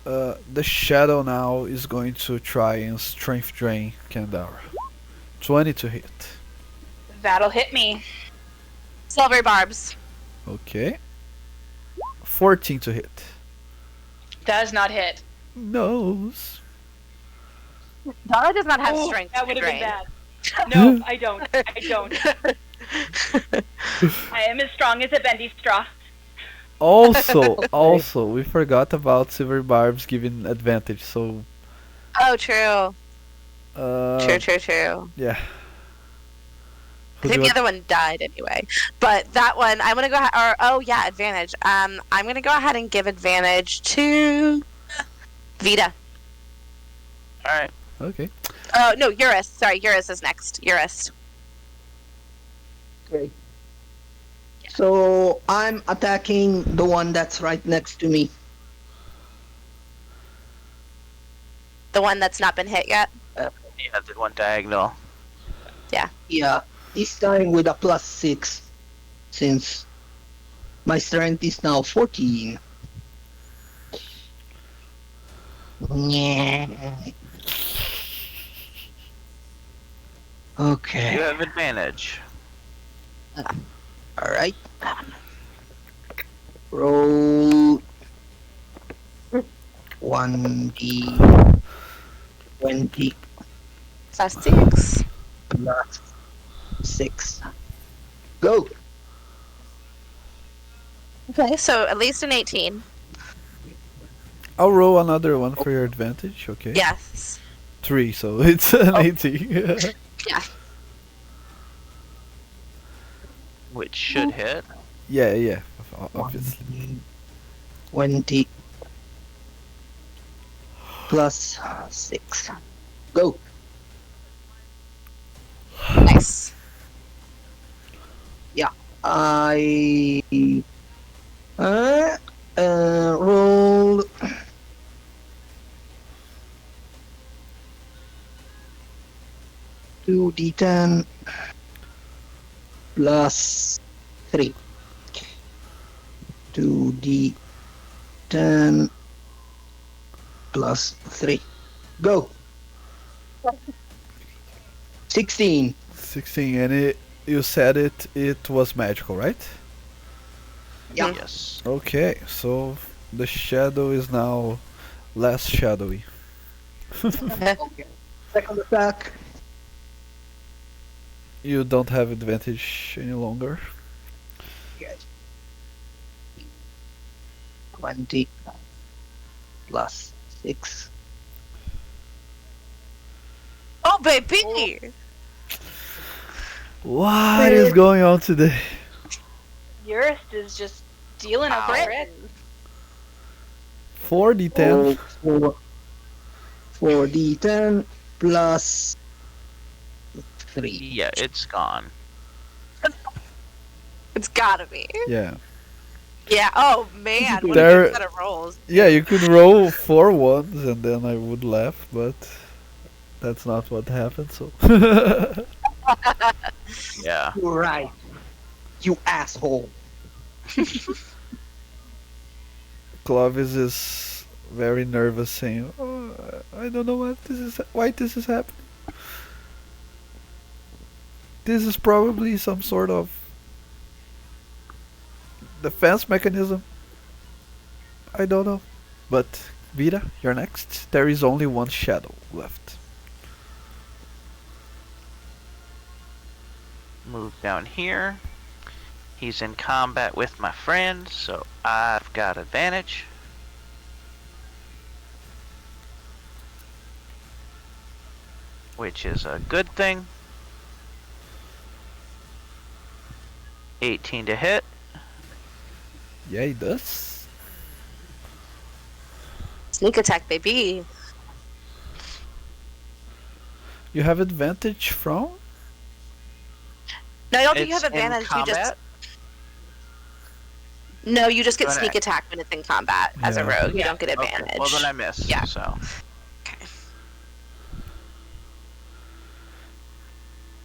The shadow now is going to try and strength drain Chandara. 20 to hit. That'll hit me. Silvery barbs. Okay. 14 to hit. Does not hit. Nose. Dara does not have Oh, strength. that to would have been drain. bad. No, I don't. I don't. I am as strong as a bendy straw. Also, we forgot about silver barbs giving advantage. So, Oh, true. uh, True. yeah. I think the other one died anyway. But that one, I'm gonna go ahead. Oh yeah, advantage. I'm gonna go ahead and give advantage to Vita. All right. Okay. Oh no, Urist. Sorry, Urist is next. Urist. Okay. So I'm attacking the one that's right next to me. The one that's not been hit yet. Yeah, the one diagonal. Yeah, this time with a +6, since my strength is now 14. Yeah. Okay. You have advantage. All right. Roll 1d20 Plus 6. plus 6. Go. Okay, so at least an 18. I'll roll another one for your advantage. Okay. Yes. 3, so it's an 18. Yeah. Which should hit. yeah, obviously. 20 plus 6. Go. Nice. I roll 2d10 plus 3. 2d10 plus 3. Go. 16. 16, and you said it was magical, right? Yeah. Yes. Okay, so the shadow is now less shadowy. Second attack. You don't have advantage any longer. Yes. 20 plus 6. Oh baby. What is going on today? Urist is just dealing a crit. 4d10. 4d10 plus 3. Yeah, it's gone. It's gotta be. Yeah. Yeah. Oh man. What There- a set of rolls. Yeah, you could roll 4 ones and then I would laugh, but that's not what happened, so. Yeah. You're right. You asshole. Clovis is very nervous, saying, "Oh, I don't know why this is happening. This is probably some sort of defense mechanism. I don't know." But Vita, you're next. There is only one shadow left. Move down here. He's in combat with my friend, so I've got advantage. which is a good thing. 18 to hit. Yeah, he does. Sneak attack, baby. You have advantage from? No, I don't think you It's have in advantage. You just combat. no, you just get Then sneak attack when it's in combat as a Yeah. rogue. You Yeah. don't get Okay. advantage. Well, then I miss. Yeah. So Okay.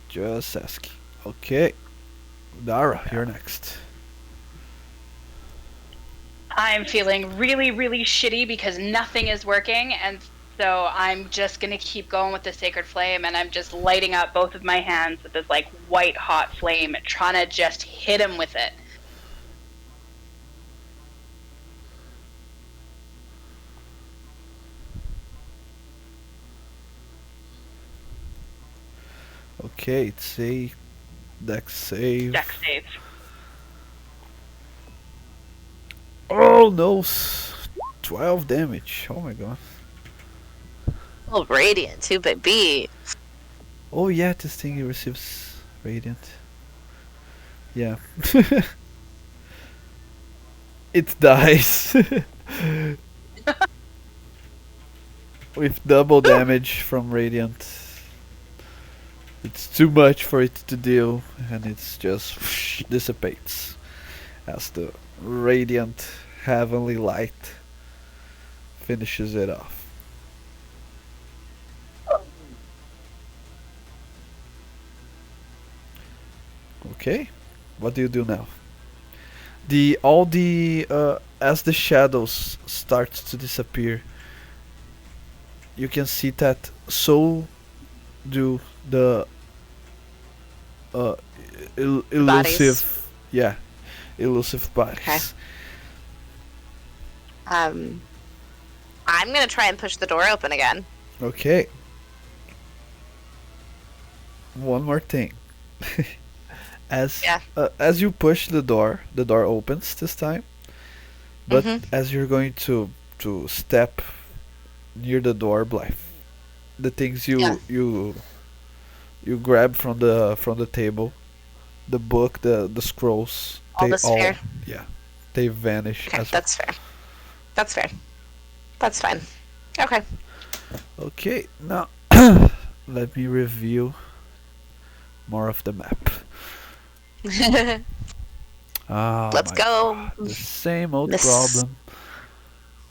Just asking. Okay. Dara, you're next. I'm feeling really, really shitty because nothing is working, and so I'm just gonna keep going with the sacred flame, and I'm just lighting up both of my hands with this like white hot flame, trying to just hit him with it. Okay, it's a dex save. Dex save. Oh no! 12 damage. Oh my god. Oh, radiant too, baby. Oh yeah, this thing receives radiant. Yeah. It dies. With double damage from radiant. It's too much for it to deal, and it's just dissipates as the radiant heavenly light finishes it off. Okay, what do you do now? As the shadows start to disappear, you can see that so do the uh, elusive, yeah, elusive bodies. Okay. I'm gonna try and push the door open again. Okay. One more thing. Yeah. As you push the door opens this time. But Mhm. as you're going to step near the door, Blythe, the things Yeah. you grab from the table, the book, the scrolls, All the sphere. yeah, they vanish Okay, as well. that's fair. That's fair. That's fine. Okay. Okay, now let me review more of the map. Ah, Let's my go. God, the same old Miss- problem.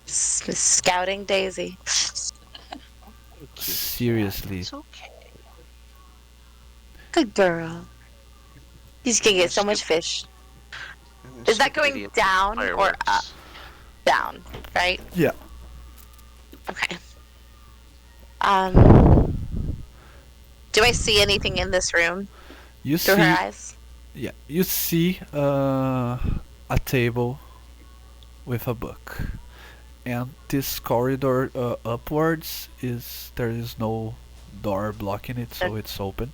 Miss Scouting Daisy. Seriously. it's okay. Good girl. He's gonna get so much fish. Is that going Stupidity down or fireworks. up? Down, right? Yeah. Okay. Um. Do I see anything in this room You through see, her eyes? yeah, you see a table with a book, and this corridor upwards there is no door blocking it, so it's open.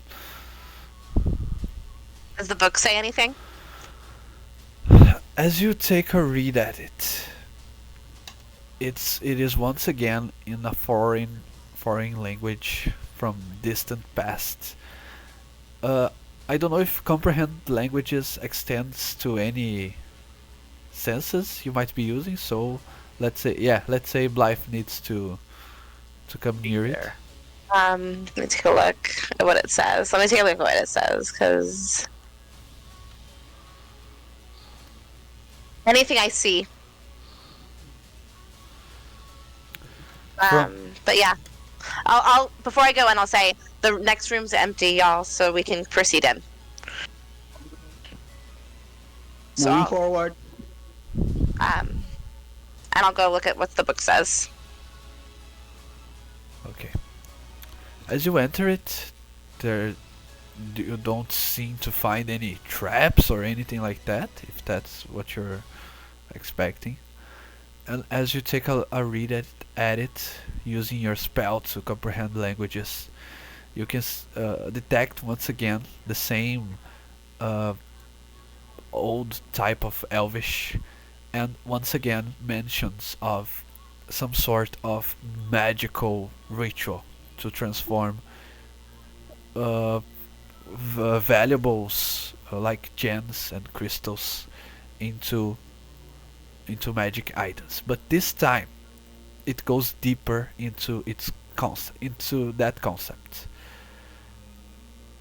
Does the book say anything? As you take a read at it, it is once again in a foreign language from distant past. I don't know if comprehend languages extends to any senses you might be using. So let's say Blythe needs to come near it. There. Let me take a look at what it says. Let me take a look at what it says, because anything I see. But yeah, I'll before I go in, I'll say the next room's empty, y'all, so we can proceed in. So Moving I'll, forward. and I'll go look at what the book says. Okay. As you enter it, you don't seem to find any traps or anything like that, if that's what you're expecting. And as you take a read at it, using your spell to comprehend languages, you can detect once again the same old type of Elvish, and once again mentions of some sort of magical ritual to transform uh, valuables like gems and crystals into magic items. But this time it goes deeper into into that concept.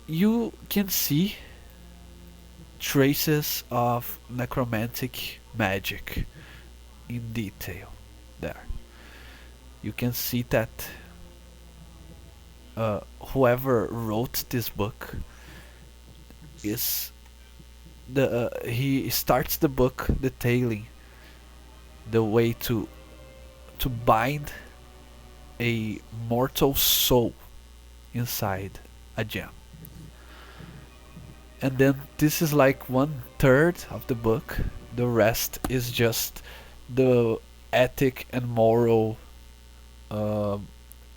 You can see traces of necromantic magic in detail there. You can see that whoever wrote this book is he starts the book detailing the way to bind a mortal soul inside a gem. And then this is like 1/3 of the book. The rest is just the ethic and moral um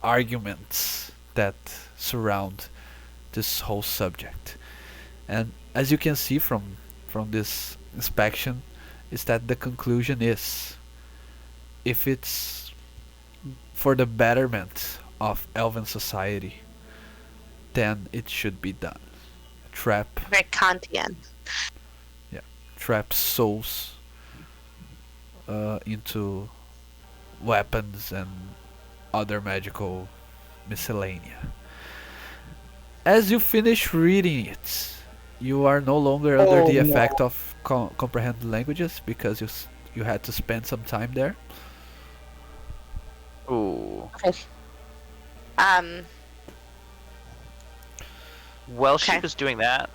arguments that surround this whole subject. And as you can see from this inspection, is that the conclusion is, if it's for the betterment of elven society, then it should be done. Trap, Very Kantian. yeah, trap souls into weapons and other magical miscellanea. As you finish reading it, you are no longer under the no. effect of comprehend languages because you had to spend some time there. Ooh. Okay. Um. While she Okay. was doing that,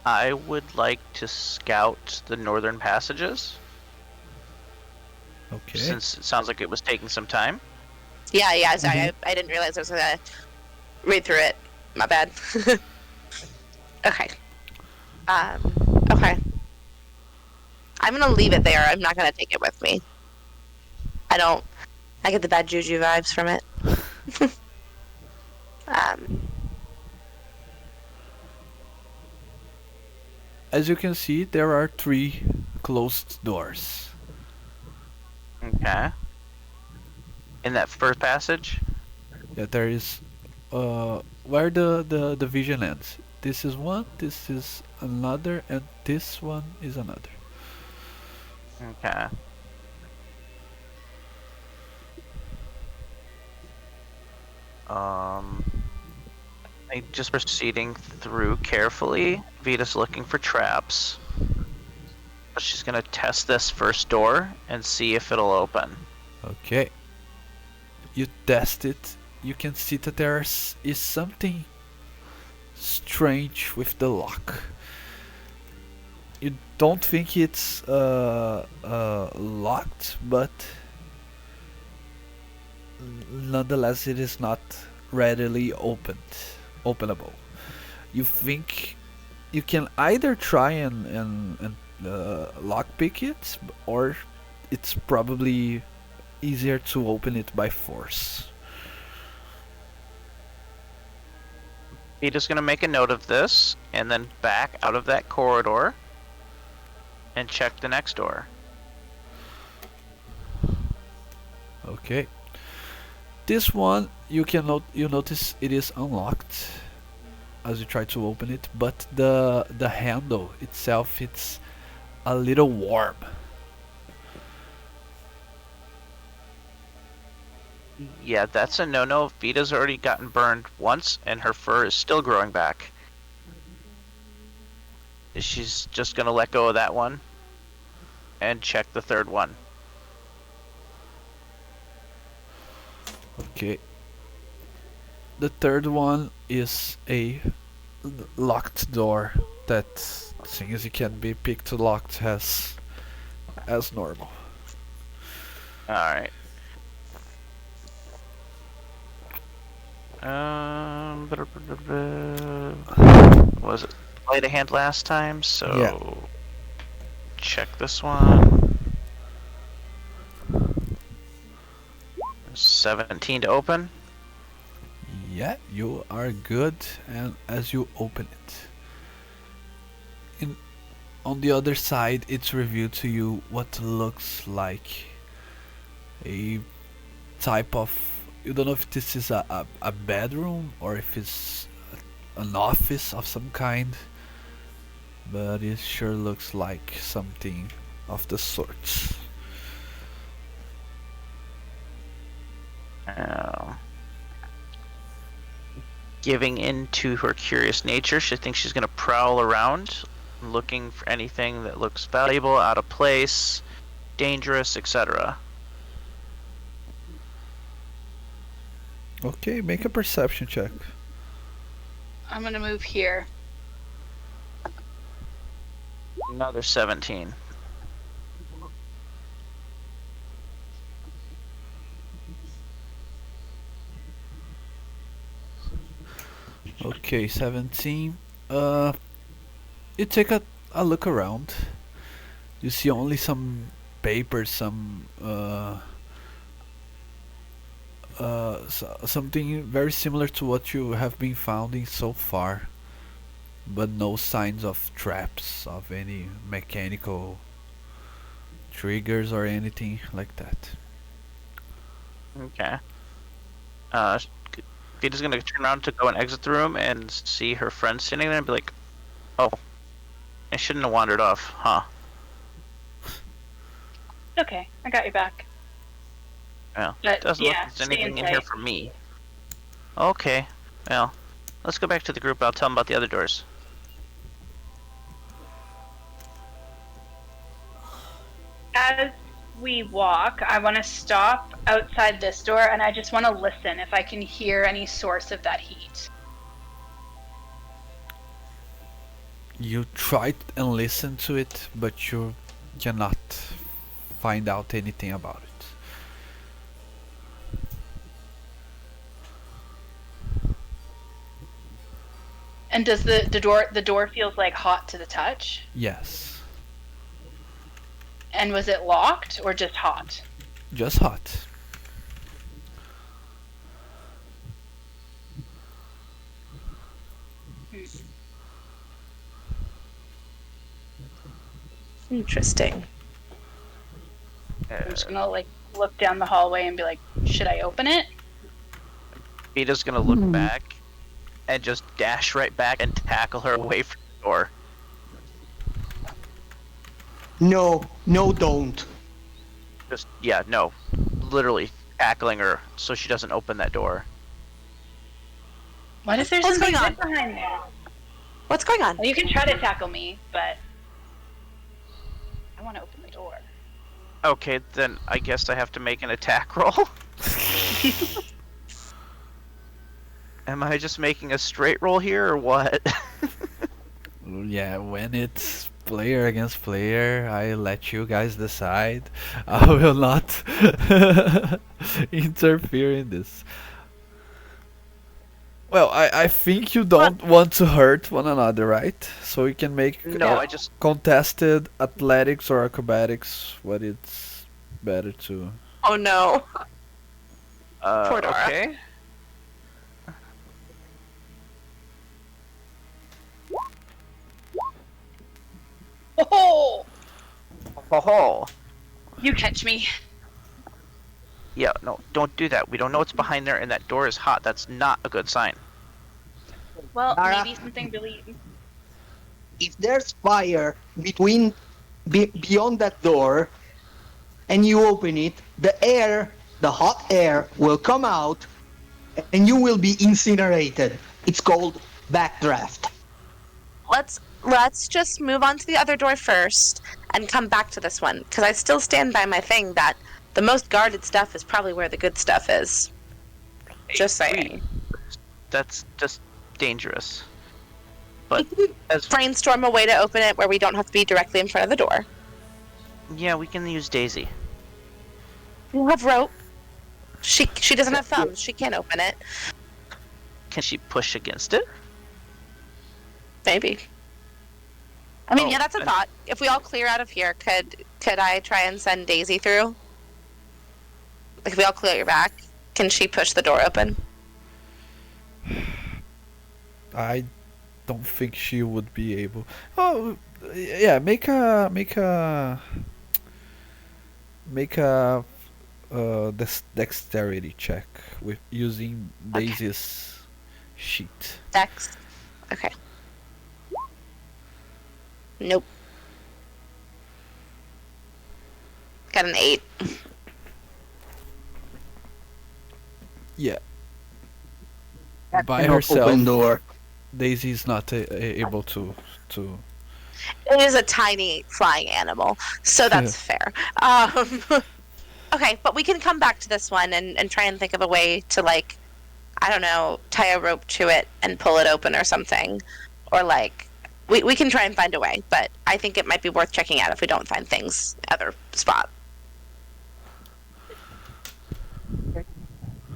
I would like to scout the northern passages, Okay. since it sounds like it was taking some time. Yeah. Yeah. Sorry, I didn't realize I was gonna read through it. My bad. Okay. Okay. I'm gonna leave it there. I'm not gonna take it with me. I get the bad juju vibes from it. um. As you can see, there are 3 closed doors. Okay. In that first passage? Yeah, there is where the vision ends. This is one, this is another, and this one is another. Okay. Just proceeding through carefully. Vita's looking for traps. But she's gonna test this first door and see if it'll open. Okay. You test it. You can see that there is something strange with the lock. You don't think it's locked, but nonetheless it is not readily openable. You think you can either try and lockpick it, or it's probably easier to open it by force. Vita's gonna make a note of this and then back out of that corridor and check the next door. Okay. This one you notice it is unlocked as you try to open it, but the handle itself, it's a little warm. Yeah, that's a no-no. Vita's already gotten burned once and her fur is still growing back. She's just gonna let go of that one and check the third one. Okay. The third one is a locked door that, seeing as it can be picked locked as normal. Alright. Was it light a hand last time? So Yeah. check this one. 17 to open. Yeah, you are good, and as you open it, on the other side, it's revealed to you what looks like a type of, you don't know if this is a bedroom or if it's an office of some kind, but it sure looks like something of the sorts. Uh, Giving in to her curious nature, she thinks she's going to prowl around, looking for anything that looks valuable, out of place, dangerous, etc. Okay, make a perception check. I'm gonna move here. Another 17. Okay, 17. You take a look around. You see only some papers, something very similar to what you have been finding so far, but no signs of traps, of any mechanical triggers or anything like that. Okay. Uh, Vita's gonna turn around to go and exit the room and see her friend sitting there and be like, "Oh, I shouldn't have wandered off, huh?" Okay, I got your back. Well, But, doesn't look yeah, like there's stay anything in in here sight. for me. Okay. Well, let's go back to the group. I'll tell them about the other doors. As we walk, I want to stop outside this door and I just want to listen if I can hear any source of that heat. You try and listen to it, but you cannot find out anything about it. And does the door feels like hot to the touch? Yes, And was it locked or just hot? just hot. Interesting. I'm just gonna like look down the hallway and be like, should I open it? Vita's gonna look back and just dash right back and tackle her away from the door. No, no, don't. Just, yeah, no. Literally tackling her so she doesn't open that door. What if there's What's something going on? good behind there? What's going on? Well, you can try to tackle me, but I want to open the door. Okay, then I guess I have to make an attack roll. Am I just making a straight roll here or what? Yeah, when it's player against player, I let you guys decide. I will not interfere in this. Well, I think you don't want to hurt one another, right? So you can make No, I just contested athletics or acrobatics, what it's better to. Oh no. Poor Dora. okay. Oh! Oh, You catch me. yeah, no, don't do that. We don't know what's behind there, and that door is hot. That's not a good sign. Well, Dara. maybe something really. If there's fire beyond that door, and you open it, the hot air will come out, and you will be incinerated. It's called backdraft. Let's just move on to the other door first and come back to this one, because I still stand by my thing that the most guarded stuff is probably where the good stuff is. Just saying. That's just dangerous. But as Brainstorm a way to open it where we don't have to be directly in front of the door. yeah, we can use Daisy. You have rope. She doesn't have thumbs. She can't open it. Can she push against it? Maybe. I mean, Oh, yeah, that's a and- thought. If we all clear out of here, could I try and send Daisy through? Like, if we all clear back, can she push the door open? I don't think she would be able. Oh, yeah, make a dexterity check with using Okay. Daisy's sheet. Dex. Okay. Nope. Got an 8. Yeah, That by cannot open herself, door. Daisy's not able to. It is a tiny flying animal, so that's fair. Um, okay, but we can come back to this one and try and think of a way to, like, I don't know, tie a rope to it and pull it open or something. Or, like, we can try and find a way, but I think it might be worth checking out if we don't find things other spot.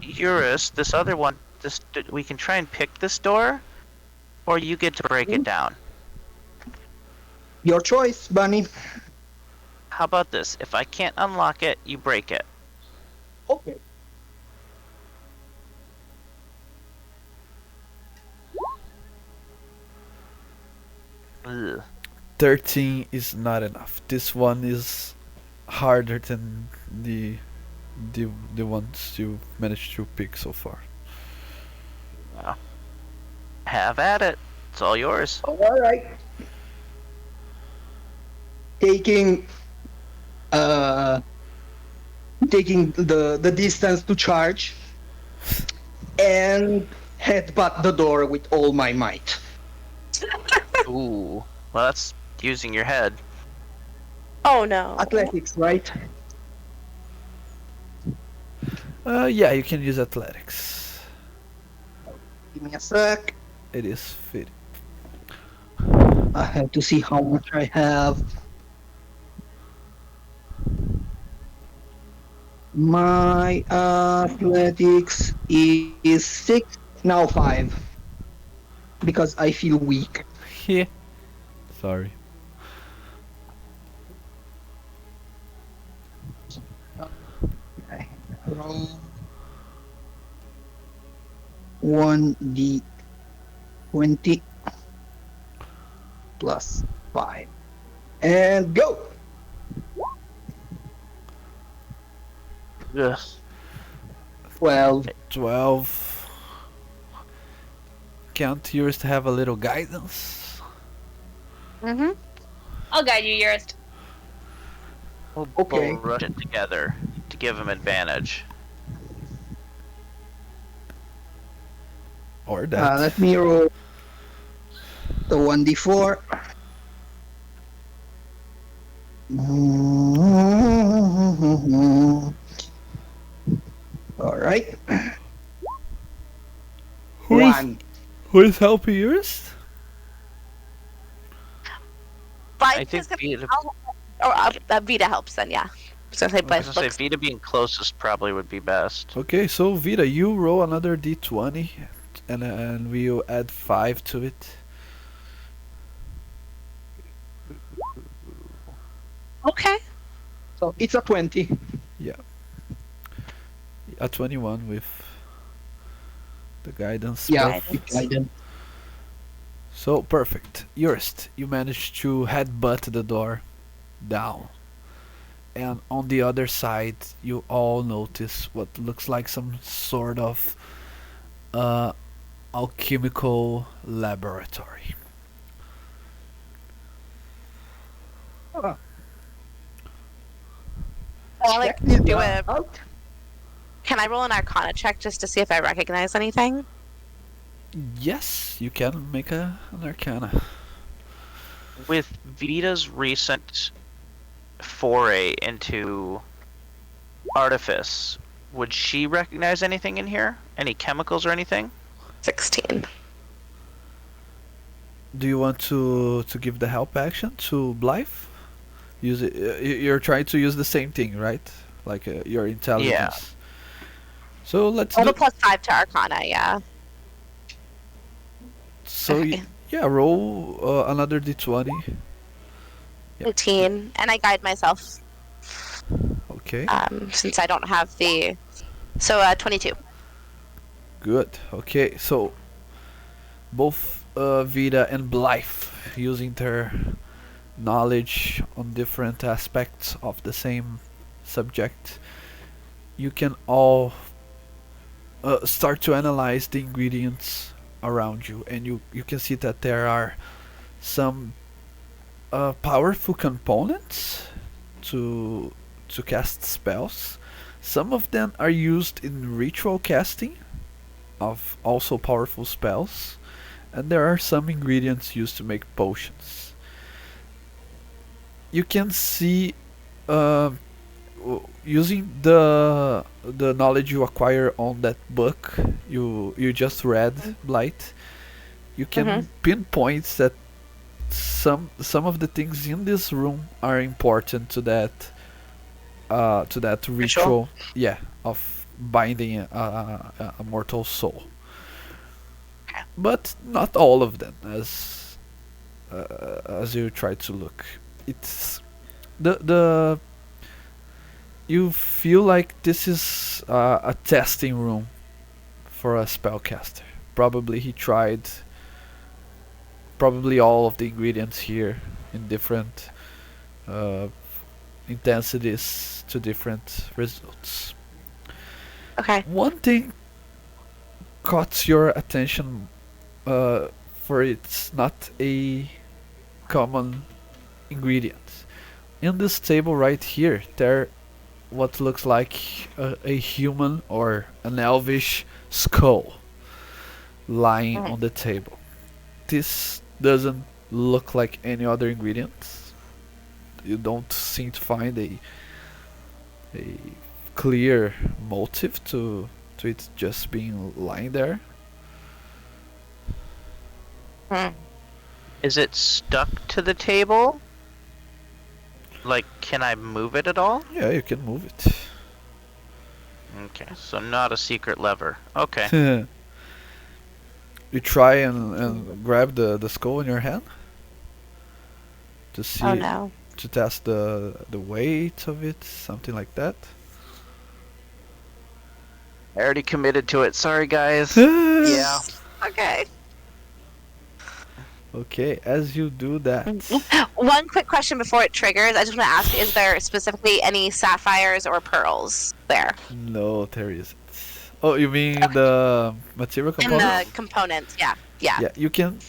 Urist, this other one, we can try and pick this door, or you get to break it down. Your choice, Bunny. How about this? If I can't unlock it, you break it. Okay. Ugh. 13 is not enough. This one is harder than the ones you managed to pick so far. Have at it. It's all yours. All right. Taking the distance to charge and headbutt the door with all my might. Ooh. Well, that's using your head. Oh no. Athletics, right? Yeah, you can use athletics. Give me a sec. It is fit. I have to see how much I have. My athletics is 6, now 5. Because I feel weak. Yeah. Sorry. Okay. Roll 1d20 plus 5. And go! Ugh. 12. 12. Can't yours have a little guidance? Mm-hmm. I'll guide you, Urist. Okay. We'll rush it together to give him advantage. Or that. Let me roll the 1d4. All right. Who is- 1. Who is helping yours? Blythe I think is gonna Vita, or Vita helps then, yeah. I was gonna say I Blythe was gonna looks. say Vita being closest probably would be best. Okay, so Vita, you roll another d20, and we'll add 5 to it. Okay. So it's a 20. A 21 with the guidance. Yeah, Perfect. I did. So perfect. Urist, you managed to headbutt the door down. And on the other side, you all notice what looks like some sort of alchemical laboratory. I like Check it do a. out. Can I roll an Arcana check just to see if I recognize anything? Yes, you can make an arcana. With Vita's recent foray into artifice, would she recognize anything in here? Any chemicals or anything? 16. Do you want to give the help action to Blythe? Use it. You're trying to use the same thing, right? Like your intelligence. So let's Roll do. a +5 to Arcana, yeah. So Okay. yeah, roll another d20. Yep. 18, and I guide myself Okay. since I don't have the. So 22. Good. Okay. So both Vida and Blythe, using their knowledge on different aspects of the same subject, you can all start to analyze the ingredients around you, and you can see that there are some powerful components to cast spells. Some of them are used in ritual casting of also powerful spells, and there are some ingredients used to make potions. You can see using the knowledge you acquire on that book you just read, Blythe. You can pinpoint that some of the things in this room are important to that ritual, yeah, of binding a mortal soul. But not all of them, as you try to look. It's the you feel like this is a testing room for a spellcaster. Probably he tried probably all of the ingredients here in different uh, intensities to different results. Okay. One thing caught your attention, for it's not a common ingredient. In this table right here, there what looks like a human or an elvish skull lying on the table. This doesn't look like any other ingredients. You don't seem to find a clear motive to it just being lying there. Is it stuck to the table? Like, can I move it at all? Yeah, you can move it. Okay, so not a secret lever. Okay. You try and grab the skull in your hand to see, Oh no. to test the weight of it, something like that. I already committed to it. Sorry, guys. Yeah. Okay. Okay, as you do that, One quick question before it triggers. I just want to ask: is there specifically any sapphires or pearls there no, there isn't. Oh, you mean the material in components? the components? Yeah. Yeah. Yeah,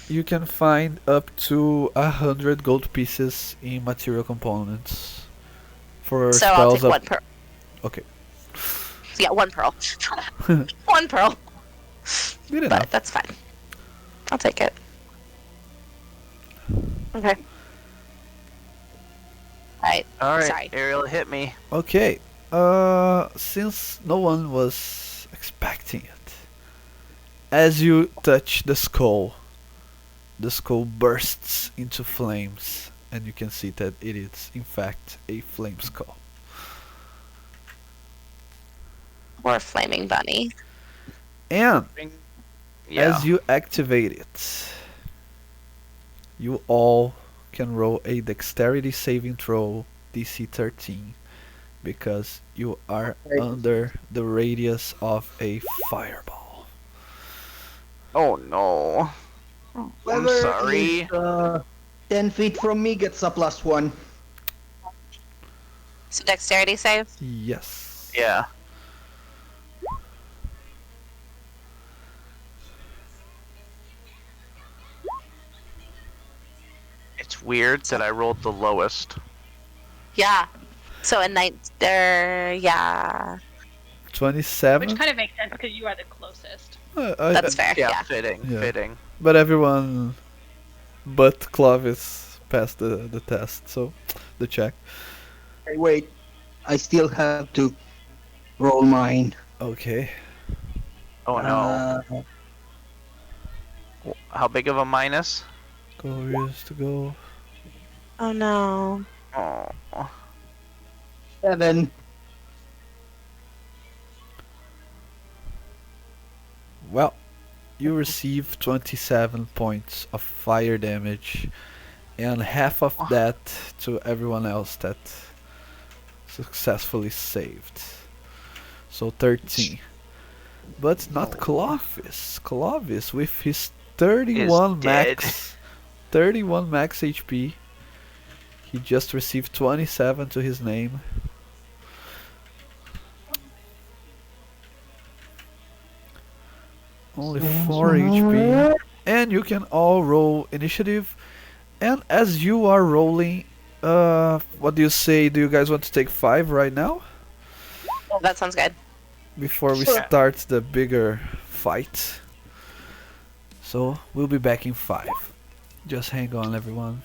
you can find up to 100 gold pieces in material components for So I'll take spells up. one pearl. Okay, Yeah, one pearl. One pearl. good But enough. that's fine. I'll take it. Okay. Alright. All right, Sorry. Ariel, hit me. Okay, since no one was expecting it, as you touch the skull bursts into flames, and you can see that it is in fact a flame skull. Or flaming bunny. And Yeah. as you activate it, you all can roll a dexterity saving throw DC 13 because you are under the radius of a fireball. Oh no. I'm Whoever sorry. is 10 feet from me gets a +1. So dexterity save? Yes. Yeah. It's weird that I rolled the lowest. Yeah. So a night there, yeah. 27. Which kind of makes sense because you are the closest. That's fair. Yeah, Yeah. fitting, Yeah. fitting. But everyone but Clovis passed the test, so the check. Hey, wait, I still have to roll mine. Okay. Oh no. Uh, How big of a minus? Go Urist to go. Oh no. Oh. 7. Well, you receive 27 points of fire damage, and half of that to everyone else that successfully saved. So 13. But not Clovis. Clovis with his 31 dead. max 31 max HP. He just received 27 to his name. Only 4 HP. And you can all roll initiative. And as you are rolling, what do you say? Do you guys want to take 5 right now? Oh, that sounds good. Before we Sure. start the bigger fight. So, we'll be back in 5. Just hang on, everyone.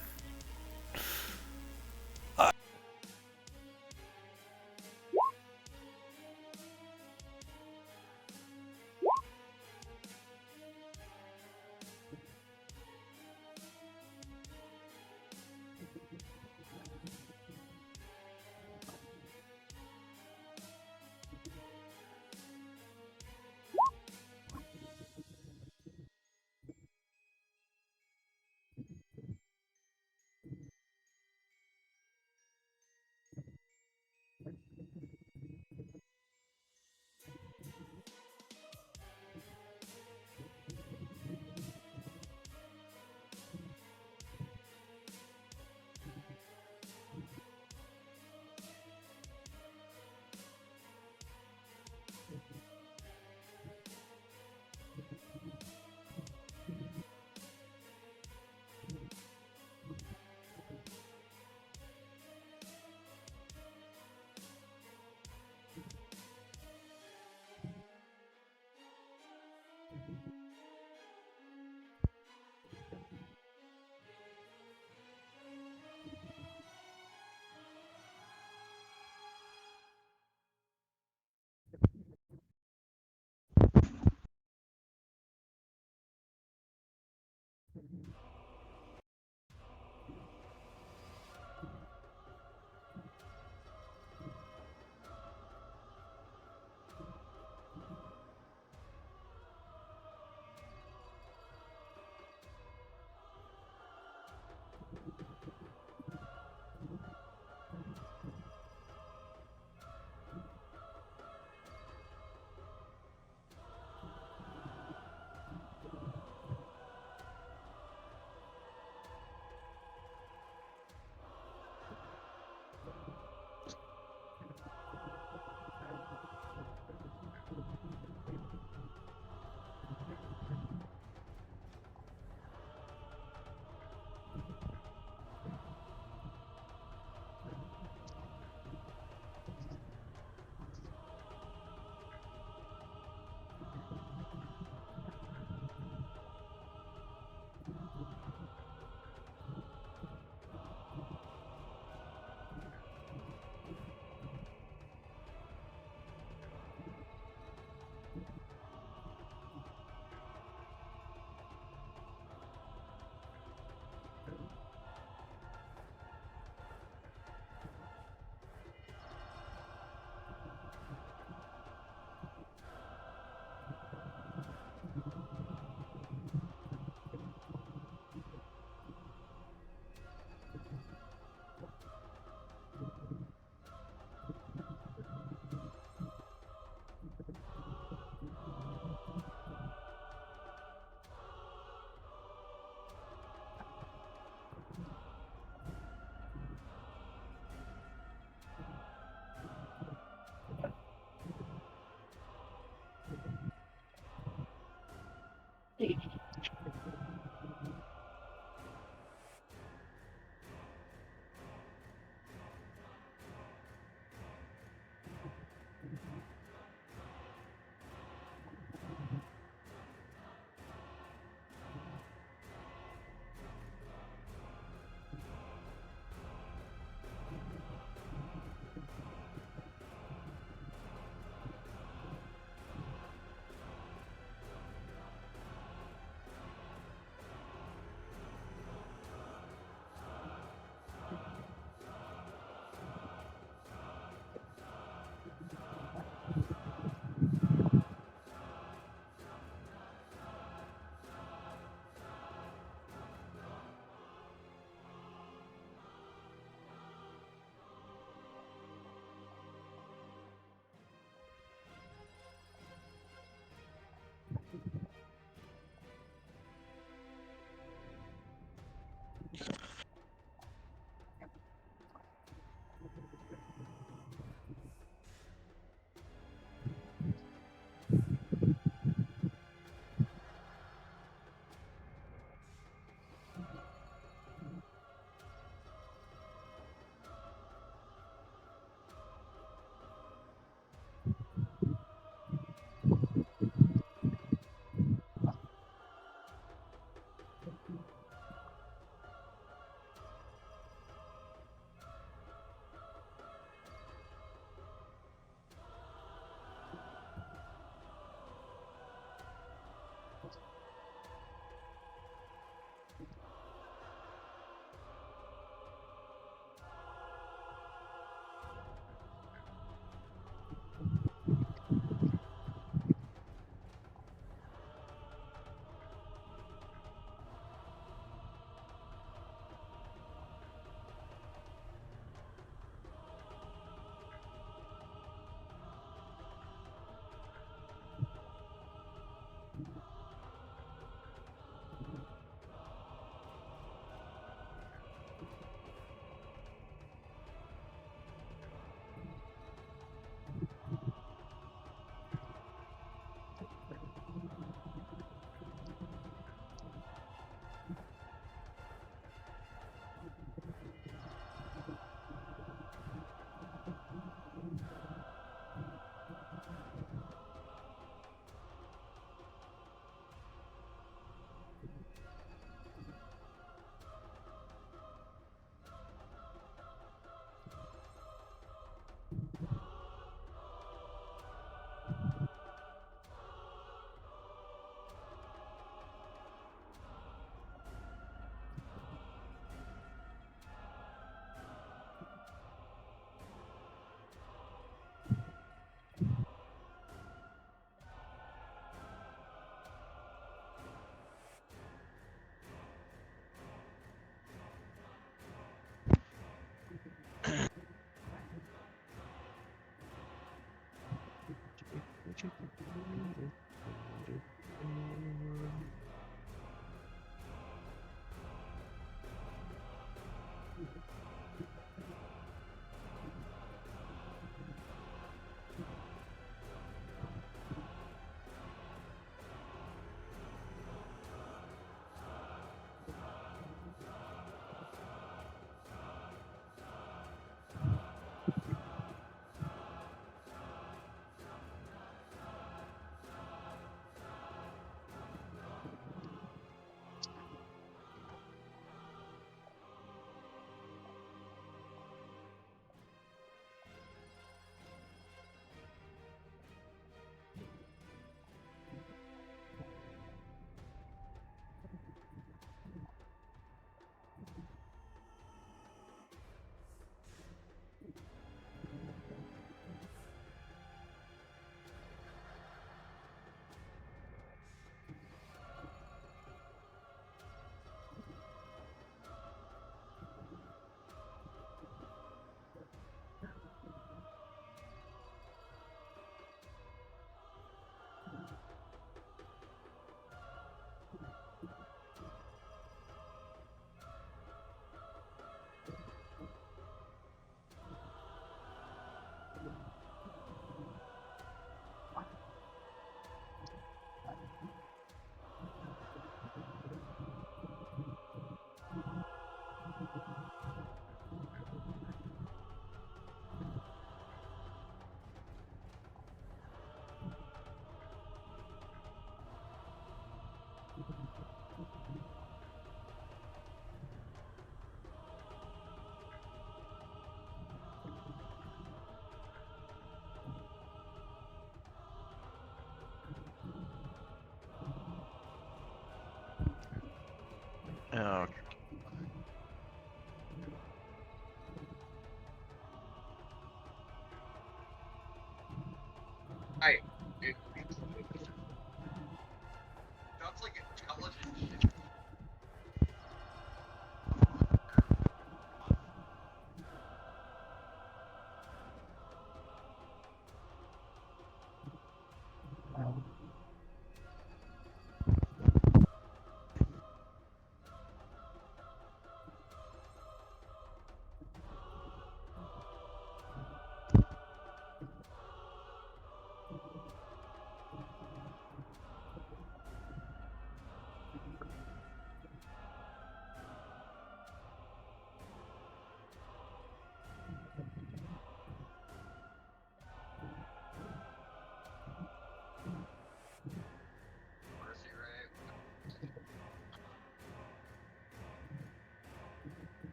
That's like intelligent shit.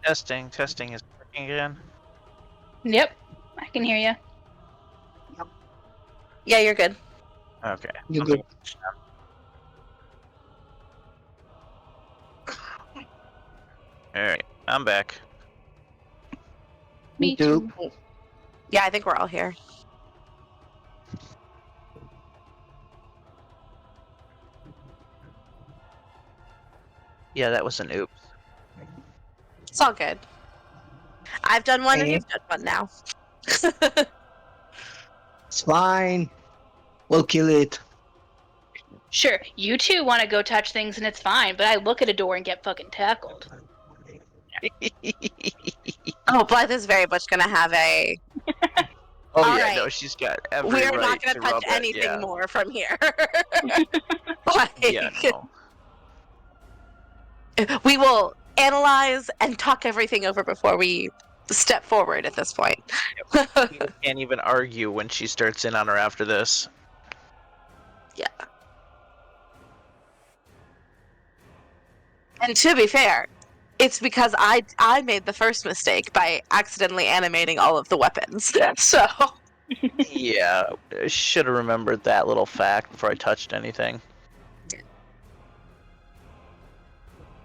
Testing is working again. Yep, I can hear you. Yeah, you're good. Okay. You good? Alright, I'm back. Me too. Yeah, I think we're all here. Yeah, that was an oops. It's all good. I've done one and Hey. you've done one now. It's fine. We'll kill it. Sure, you two want to go touch things and it's fine, but I look at a door and get fucking tackled. Oh, Blythe is very much gonna have a. Oh All yeah, right. no, she's got every We are right not gonna to touch rub it. anything Yeah. more from here. Like, Yeah, no. we will analyze and talk everything over before we step forward at this point. We can't even argue when she starts in on her after this. Yeah. And to be fair, it's because I made the first mistake by accidentally animating all of the weapons. So Yeah, should have remembered that little fact before I touched anything.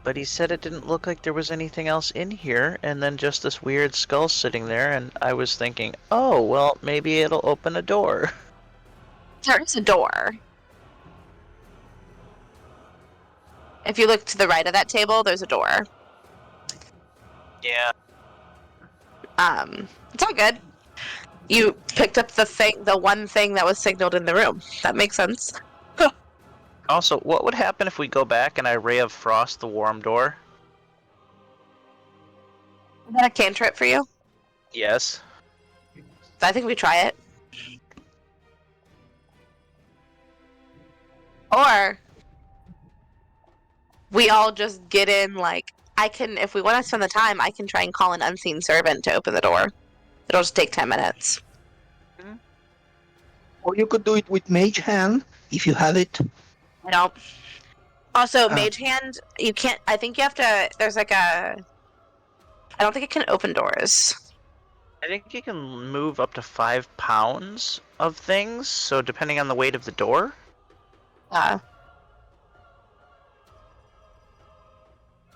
But he said it didn't look like there was anything else in here, and then just this weird skull sitting there, and I was thinking, oh, well, maybe it'll open a door. there is a door. If you look to the right of that table, there's a door. Yeah. It's all good. You picked up the one thing that was signaled in the room. That makes sense. Also, what would happen if we go back and I Ray of Frost the warm door? Is that a cantrip for you? Yes. I think we try it. Or we all just get in. Like, I can, if we want to spend the time, I can try and call an unseen servant to open the door. It'll just take 10 minutes. Or you could do it with Mage Hand if you have it. I don't. Also, Ah. Mage Hand, you can't. I think you have to. There's like a. I don't think it can open doors. I think you can move up to 5 pounds of things, so depending on the weight of the door.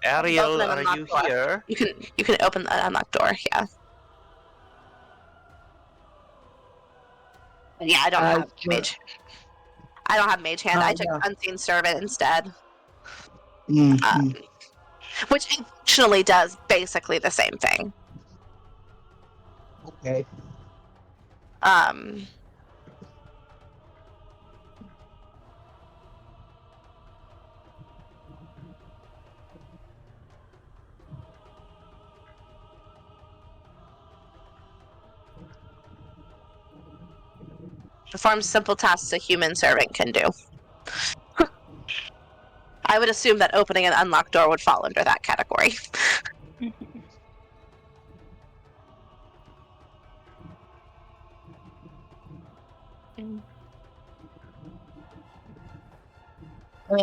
Ariel, Open an are unlocked you door. here? You can open the unlocked door. Yeah. And yeah, I don't have mage. I don't have mage hand. I took unseen servant instead, which functionally does basically the same thing. Okay. Performs simple tasks a human servant can do. I would assume that opening an unlocked door would fall under that category.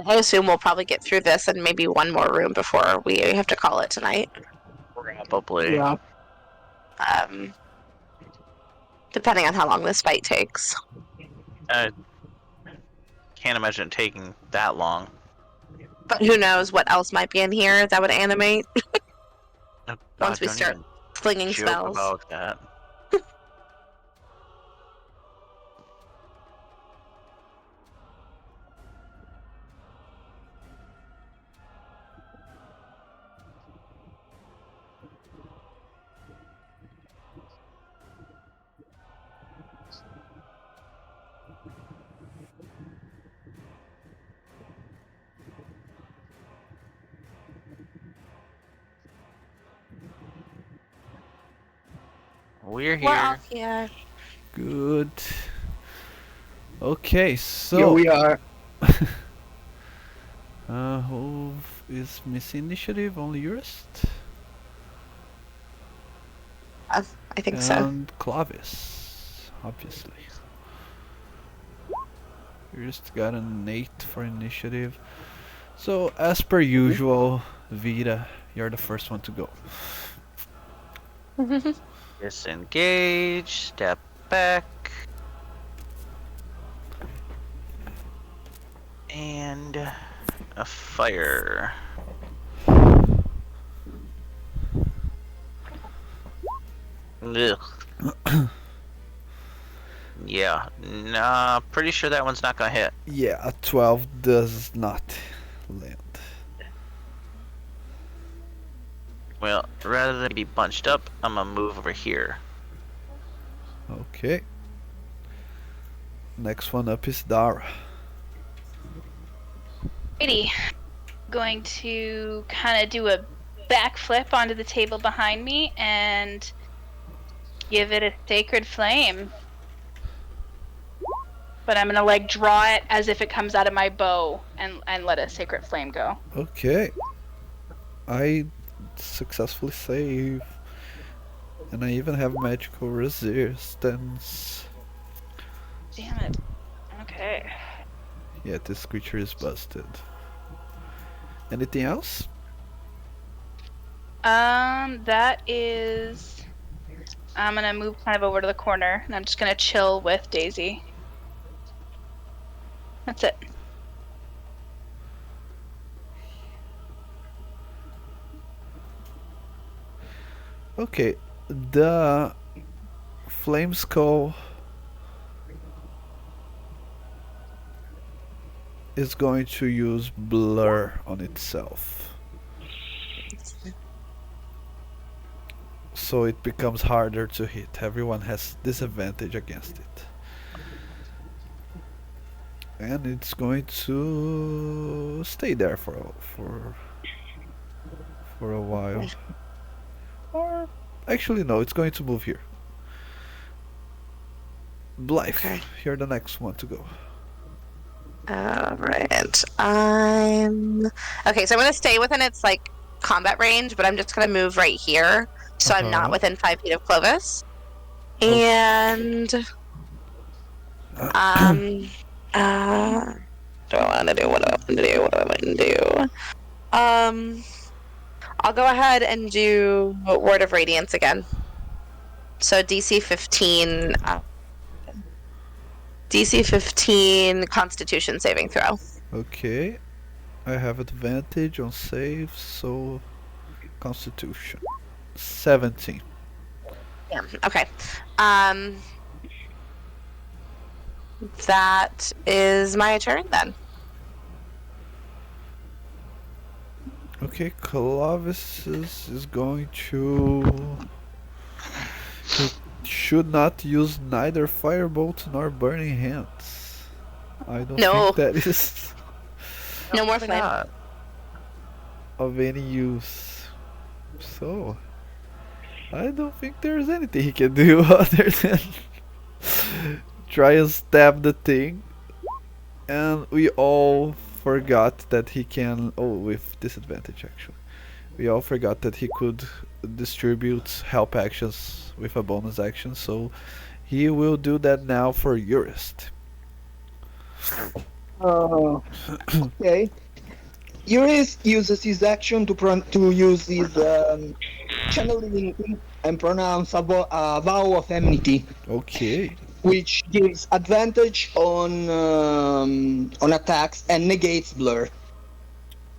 I assume we'll probably get through this and maybe one more room before we have to call it tonight. Probably. Yeah. Depending on how long this fight takes. Can't imagine it taking that long. But who knows what else might be in here that would animate Oh, once we don't start even slinging joke spells. about that. We're here. We're all here. Good. Okay, so Here we are. who is missing initiative? Only Urist I think so. and Clavis, obviously. Urist got an 8 for initiative. So as per usual, Vita, you're the first one to go. Disengage, step back. And a fire. Ugh. Yeah, nah, pretty sure that one's not gonna hit. Yeah, a 12 does not land. Well, rather than be bunched up, I'm gonna move over here. Okay. Next one up is Dara. Alrighty. Going to kind of do a backflip onto the table behind me and give it a sacred flame. But I'm gonna like draw it as if it comes out of my bow and let a sacred flame go. Okay. I successfully save. And I even have magical resistance. Damn it. Okay. Yeah, this creature is busted. Anything else? That is. I'm gonna move kind of over to the corner and I'm just gonna chill with Daisy. That's it. Okay, the flame skull is going to use blur on itself. So it becomes harder to hit. Everyone has disadvantage against it. And it's going to stay there for a while. Or actually no, it's going to move here. Blythe, Okay. you're the next one to go. All right. I'm okay. So I'm gonna stay within its like combat range, but I'm just gonna move right here, so I'm not Uh-huh. within 5 feet of Clovis. Oh. And um, uh, what do I want to do? What do I want to do? What do I want to do? Um, I'll go ahead and do Word of Radiance again. So DC 15. DC 15 Constitution saving throw. Okay. I have advantage on saves, so Constitution 17. Yeah. Okay. Um, that is my turn then. Okay, Clovis is going to. He should not use neither firebolt nor burning hands. I don't No. think that is No more Probably flame. not. of any use. So, I don't think there's anything he can do other than try and stab the thing. And we all forgot that he can. Oh, with disadvantage actually. We all forgot that he could distribute help actions with a bonus action, so he will do that now for Urist. Okay. Urist uses his action to use his channel divinity and pronounce a vow of enmity, Okay. which gives advantage on attacks and negates blur.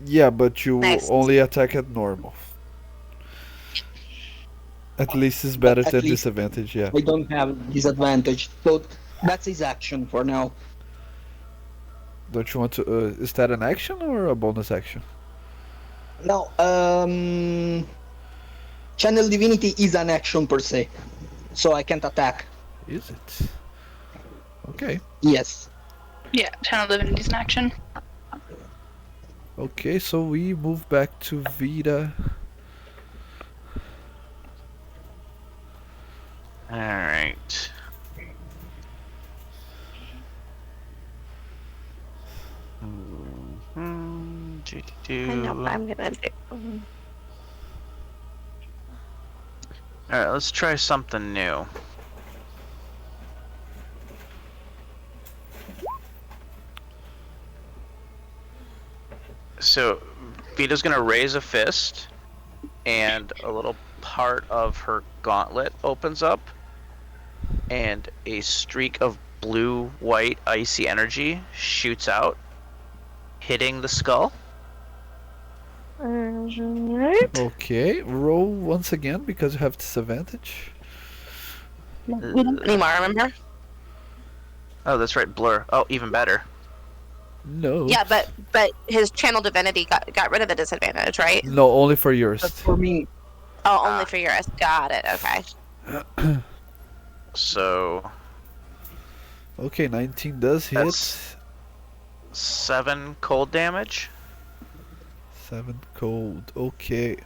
Yeah, but you Nice. only attack at normal. At least it's But better at than least disadvantage, yeah. I don't have disadvantage, so that's his action for now. Don't you want to. Is that an action or a bonus action? Now, channel divinity is an action per se, so I can't attack. Is it? Okay. Yes. Yeah, Channel Divinity's an action. Okay, so we move back to Vita. Alright. I know what I'm gonna do. Alright, let's try something new. So, Vita's gonna raise a fist, and a little part of her gauntlet opens up, and a streak of blue, white, icy energy shoots out, hitting the skull. Alright. Okay, roll once again because you have disadvantage. We don't anymore, remember? Oh, that's right, blur. Oh, even better. No. Yeah, but his channel divinity got rid of the disadvantage, right? No, only for That's Urist. for me. Oh, only for yours. Got it. Okay. So, Okay, 19 does hit. That's- 7 cold damage. 7 cold. Okay.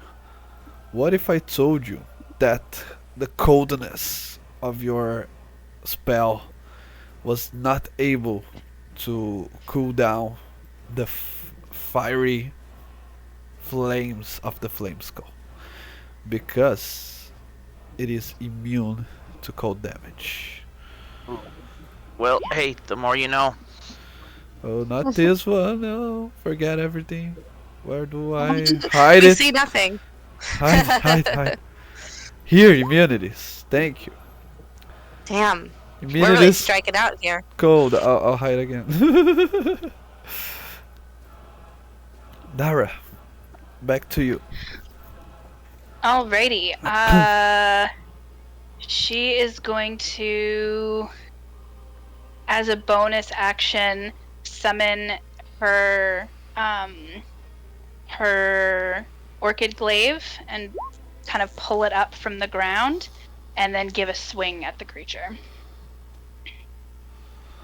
What if I told you that the coldness of your spell was not able to cool down the fiery flames of the flame skull? Because it is immune to cold damage. Well, hey, the more you know. Oh, not this one. No, forget everything. Where do I hide We it? see nothing. Hide. Here, immunities. Thank you. Damn. We're really Immunities striking out here. cold. I'll hide again. Dara, back to you. Alrighty. She is going to, as a bonus action, summon her her orchid glaive and kind of pull it up from the ground, and then give a swing at the creature.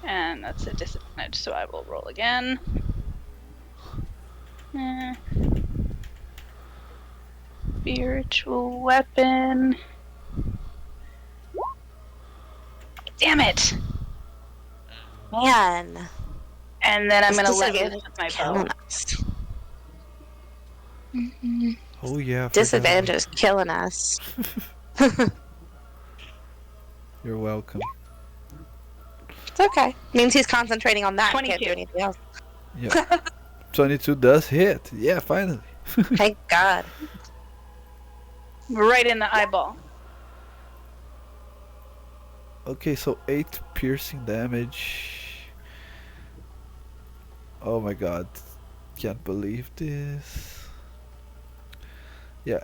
And that's a disadvantage, so I will roll again. Spiritual weapon. Damn it! Man. And then I'm This gonna let loose disadvantage with my is bow. killing us. Oh yeah, I forgot Disadvantage about- is killing us. You're welcome. It's okay. Means he's concentrating on that. Can't 22. do anything else. Yeah. 22 does hit. Yeah, finally. Thank God. Right in the eyeball. Okay, so 8 piercing damage. Oh my god. Can't believe this. Yeah.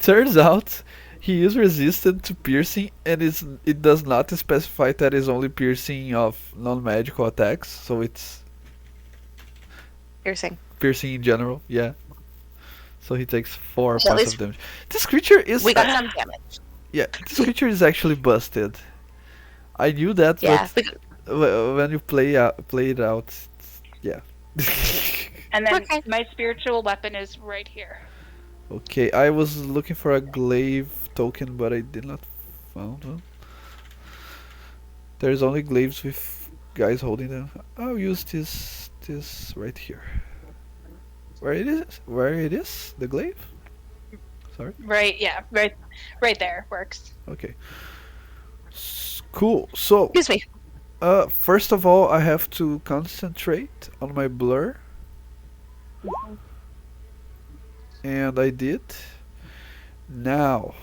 Turns out he is resistant to piercing and it does not specify that it's only piercing of non-magical attacks, so it's Piercing. piercing in general, yeah. So he takes 4 At points least of damage. This creature is we got some damage. yeah, this creature is actually busted. I knew that, Yeah. but when you play it out, yeah. And then Okay. my spiritual weapon is right here. Okay, I was looking for a glaive token, but I did not found one. There's only glaives with guys holding them. I'll use this right here. Where it is? Where it is? The glaive? Sorry. Right, yeah, right there works. Okay. Cool. So, Excuse me. first of all, I have to concentrate on my blur. And I did. Now,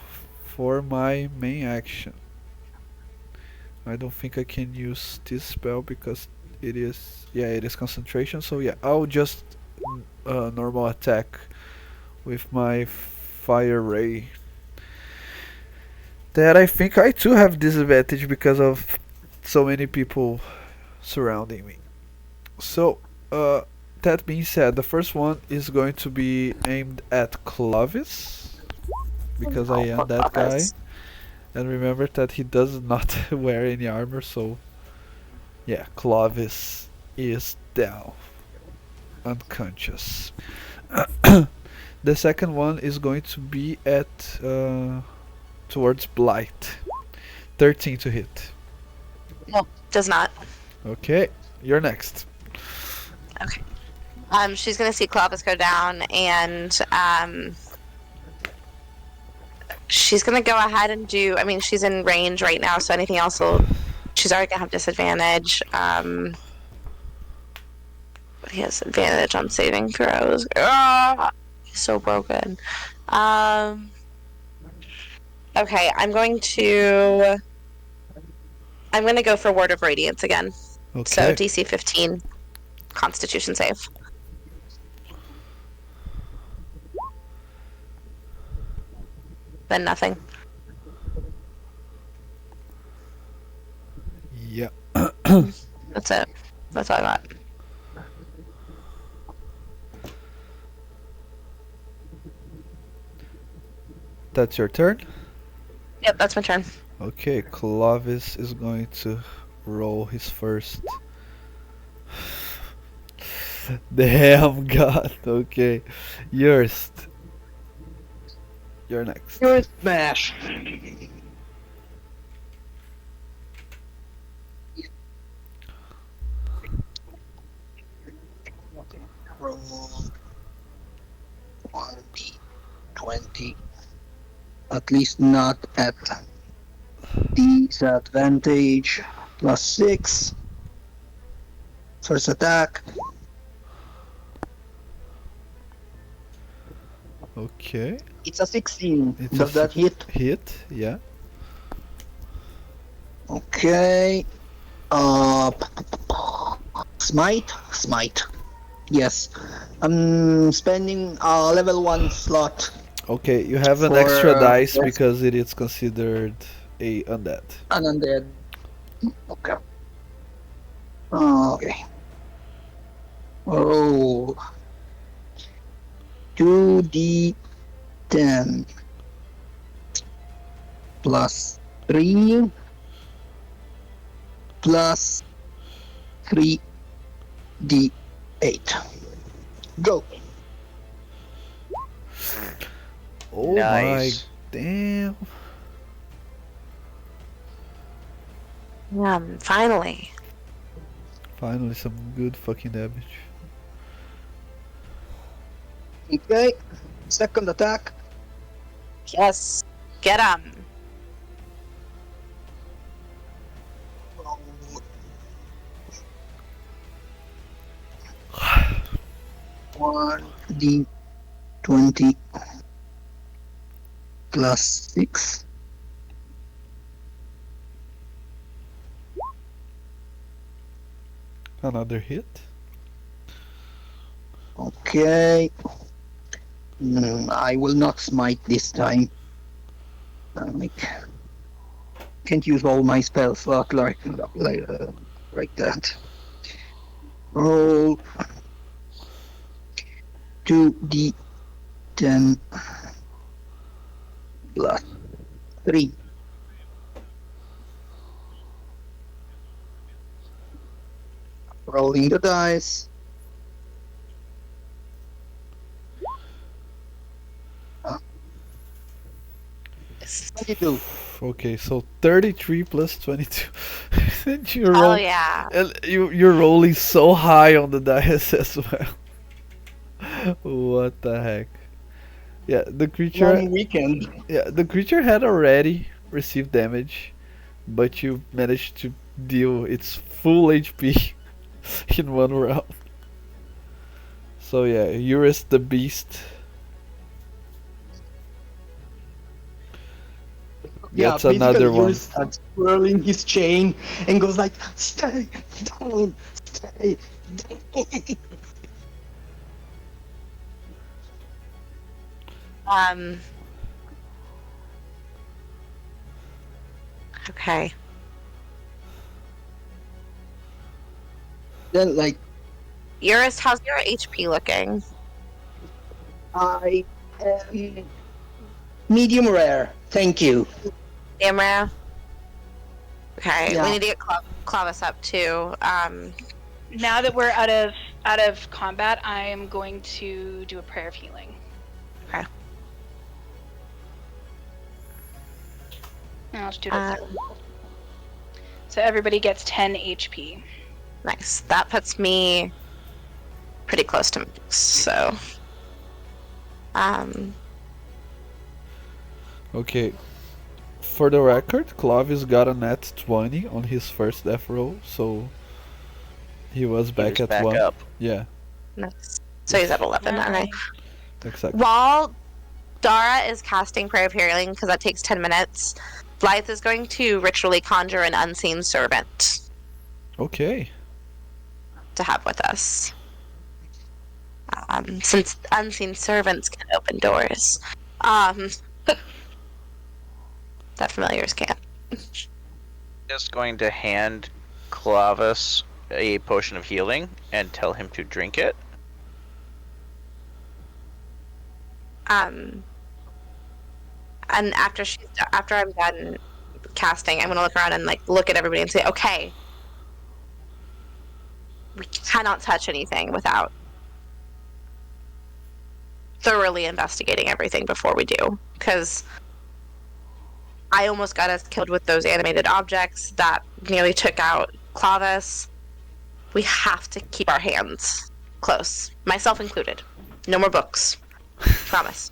for my main action. I don't think I can use this spell because it is concentration. So yeah, I'll just normal attack with my fire ray. That I think I too have disadvantage because of so many people surrounding me. So that being said, the first one is going to be aimed at Clovis because I am that guy. And remember that he does not wear any armor, so yeah, Clovis is down, unconscious. The second one is going to be at towards Blythe. 13 to hit. No, does not. Okay, you're next. Okay. She's gonna see Clovis go down, and she's gonna go ahead and do. I mean, she's in range right now, so anything else will. She's already gonna have disadvantage. He has advantage on saving throws. Ah, he's so broken. Okay, I'm gonna go for Word of Radiance again. Okay. So DC 15, Constitution save. Then nothing. Yeah. That's it. That's all I got. That's your turn. Yep, that's my turn. Okay, Clovis is going to roll his first. Damn God. Okay, Urist. You're next. Your smash. Roll 1d20. At least not at disadvantage. +6. First attack. Okay. It's a 16. It's Does a that hit? Hit, yeah. Okay. Smite. Yes. I'm spending a level 1 slot. Okay, you have an For, extra dice yes. because it is considered a undead. An undead. Okay. Okay. Roll 2d10 +3 +3d8. Go. Oh Nice. my damn. Finally. Finally, some good fucking damage. Okay. Second attack. Yes. Get him. One D20 plus 6. Another hit. Okay. I will not smite this time. Can't use all my spell slot like that. Roll 2d10 plus 3. Rolling the dice. Yes. 22. Okay, so 33 plus 22. And you Oh roll, yeah. and you're rolling so high on the dice as well. What the heck? Yeah, the creature. Long weekend. Yeah, the creature had already received damage, but you managed to deal its full HP in one round. So yeah, Urist the beast Yeah, gets basically another Yuri one. starts twirling his chain and goes like, stay down, stay down. Okay. Then like, Urist, how's your HP looking? I am medium rare, thank you. Amra? Okay, Yeah. we need to get Clavis up too. Now that we're out of combat, I am going to do a prayer of healing. Okay. And I'll just do it at 7. So everybody gets 10 HP. Nice. That puts me pretty close to max, so. Okay. For the record, Clovis got a net 20 on his first death roll, so he was back at 1. up. Yeah, Nice. So he's at 11. Okay. Nice. exactly. While Dara is casting Prayer of Healing, because that takes 10 minutes, Blythe is going to ritually conjure an unseen servant Okay. to have with us. Since unseen servants can open doors. That familiars can't. Just going to hand Clavis a potion of healing and tell him to drink it. And after I'm done casting, I'm gonna look around and like look at everybody and say, okay, we cannot touch anything without thoroughly investigating everything before we do, because I almost got us killed with those animated objects that nearly took out Clavis. We have to keep our hands close, myself included. No more books. Promise.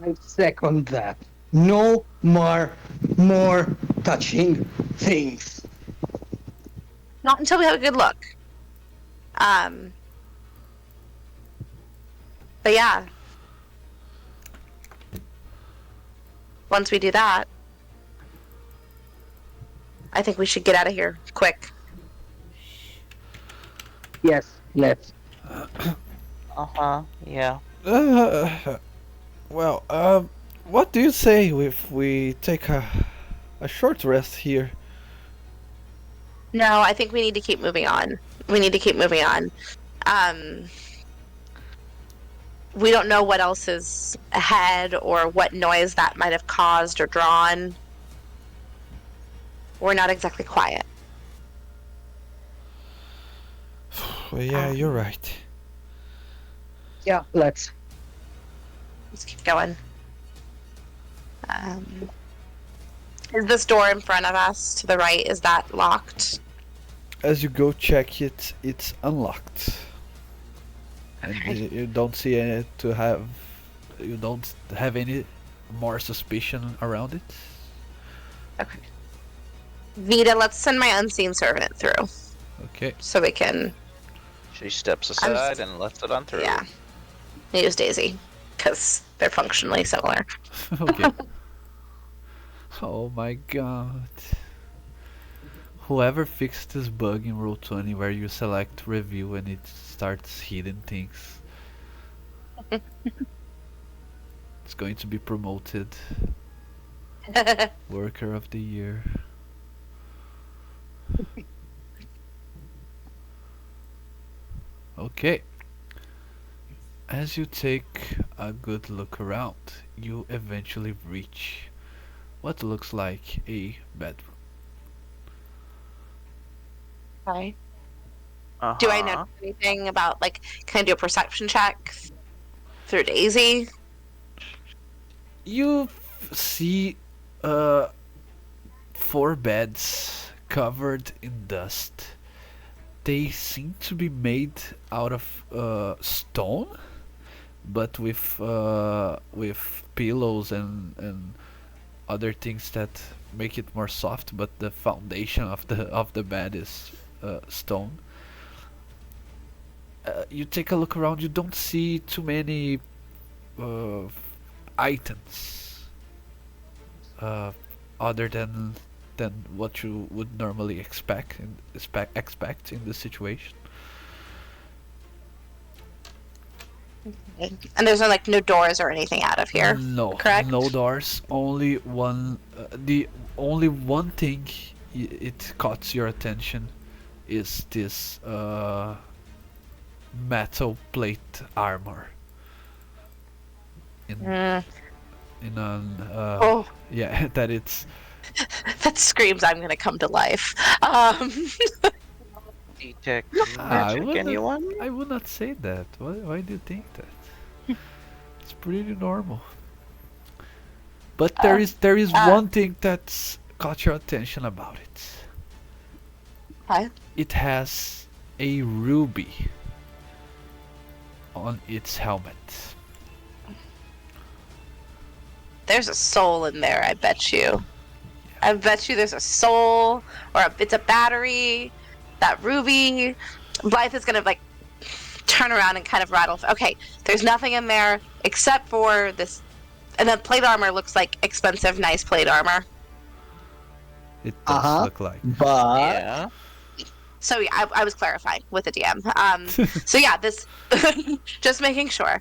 I second that. No more touching things. Not until we have a good look. But yeah. Once we do that, I think we should get out of here quick. Yes, let's. Yeah. Well, what do you say if we take a short rest here? No, I think we need to keep moving on. We don't know what else is ahead or what noise that might have caused or drawn. We're not exactly quiet. Well, yeah, you're right. Yeah, let's. Let's keep going. Is this door in front of us to the right, is that locked? as you go check it, it's unlocked, and Okay. you don't see any to have. You don't have any more suspicion around it. Okay. Vita, let's send my unseen servant through Okay. so we can. She steps I'm aside and lets it on through. Yeah. Use Daisy because they're functionally similar. Okay. Oh my god. Whoever fixed this bug in Roll20 where you select review and it starts hiding things, it's going to be promoted Worker of the Year. Okay. As you take a good look around, you eventually reach what looks like a bedroom. Okay. Uh-huh. Do I know anything about, like, can I do a perception check through Daisy? You see 4 beds covered in dust. They seem to be made out of stone, but with pillows and other things that make it more soft. But the foundation of the bed is stone. You take a look around. You don't see too many uh, items other than what you would normally expect in this situation. And there's no, like, no doors or anything out of here, No, correct? no doors. Only one. The only one thing it caught your attention is this metal plate armor in Mm. in an Oh, yeah that it's that screams I'm gonna come to life. Detect I magic, would anyone? I would not say that. Why do you think that? It's pretty normal. But there is uh, one thing that's caught your attention about it. okay. It has a ruby on its helmet. There's a soul in there, I bet you. I bet you there's a soul, or it's a battery. That ruby. Blythe is gonna, like, turn around and kind of rattle. Okay, there's nothing in there except for this. And the plate armor looks like expensive, nice plate armor. It does Uh-huh. look like. But Yeah. So yeah, I was clarifying with the DM. So yeah, this just making sure.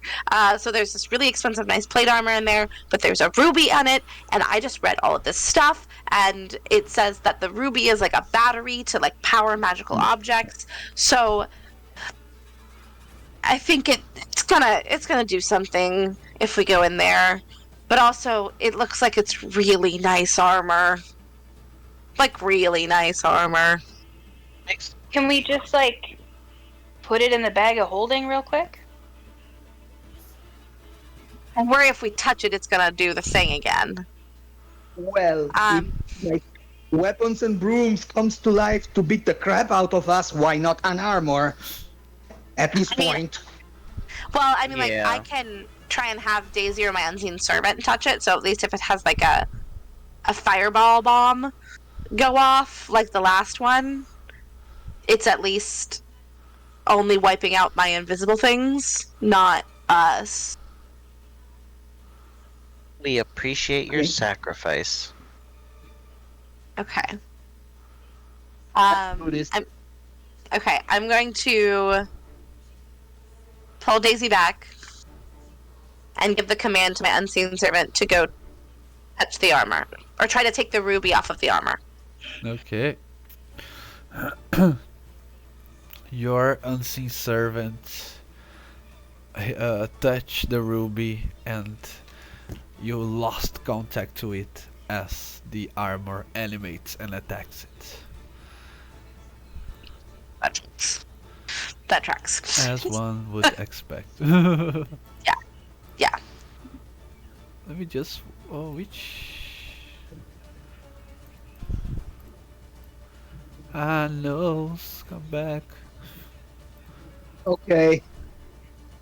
So there's this really expensive, nice plate armor in there, but there's a ruby on it, and I just read all of this stuff, and it says that the ruby is like a battery to, like, power magical objects. So I think it's gonna do something if we go in there. But also, it looks like it's really nice armor, like really nice armor. Can we just like put it in the bag of holding real quick? I worry if we touch it, it's gonna do the thing again. well, Um, if like weapons and brooms comes to life to beat the crap out of us, why not an armor? At this I mean, point. Well, I mean, like, Yeah. I can try and have Daisy or my unseen servant touch it, so at least if it has, like, a fireball bomb go off, like the last one, it's at least only wiping out my invisible things, not us. We appreciate your Okay. sacrifice. Okay. Urist. I'm going to pull Daisy back and give the command to my unseen servant to go touch the armor, or try to take the ruby off of the armor. Okay. Your unseen servant touched the ruby and you lost contact to it as the armor animates and attacks it. That tracks. As one would expect. Let Yeah. me just... Oh, which... Ah, no. Come back. Okay.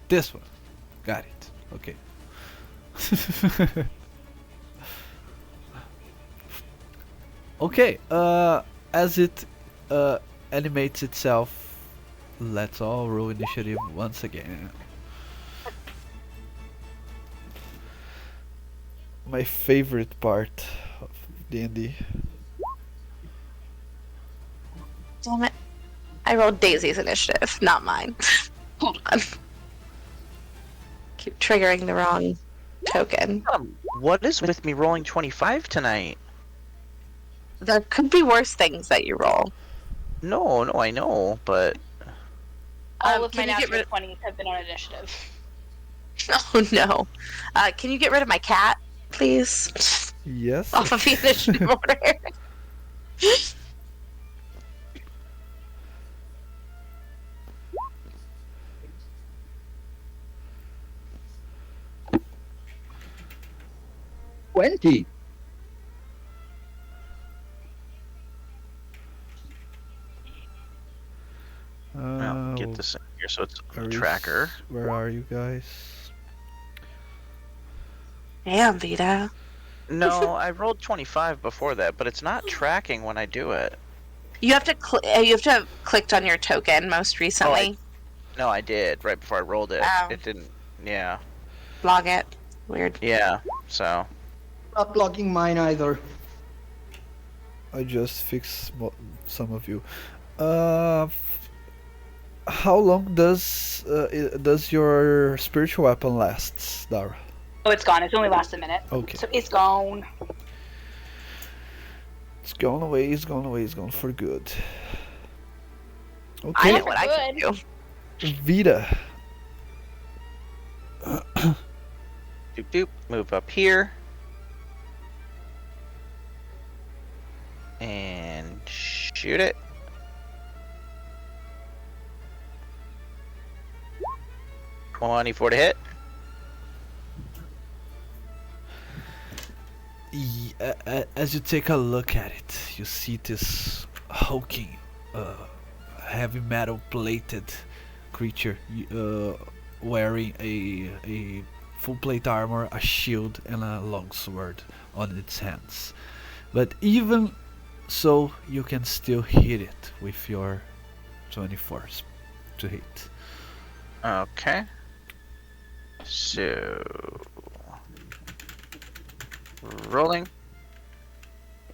This one. Got it. Okay. Okay. As it uh animates itself, let's all roll initiative once again. My favorite part of D&D. Damn it. I rolled Daisy's initiative, not mine. Hold on. Keep triggering the wrong token. What is with me rolling 25 tonight? There could be worse things that you roll. No, I know, but All of my Can you get natural rid 20s have been on initiative. Oh no. Can you get rid of my cat, please? Yes. Off of the initiative order. 20. I'll get We'll this in here so it's a Urist, tracker. Where are you guys? Damn, Vita. No, I rolled 25 before that, but it's not tracking when I do it. You have to have clicked on your token most recently. No, I did right before I rolled it. Oh. It didn't. Yeah. Log it. Weird. Yeah. So. Not logging mine either. I just fixed some of you. How long does your spiritual weapon lasts, Dara? Oh, it's gone. It's only lasted a minute. Okay. So it's gone. It's gone away, it's gone away, it's gone for good. I Okay, know what I can do. Vita. Doop doop. Move up here. And shoot it. $24 to hit. As you take a look at it, you see this hulking, heavy metal plated creature wearing a full plate armor, a shield, and a longsword on its hands. But even so, you can still hit it with your 24s to hit. Okay. So. Rolling.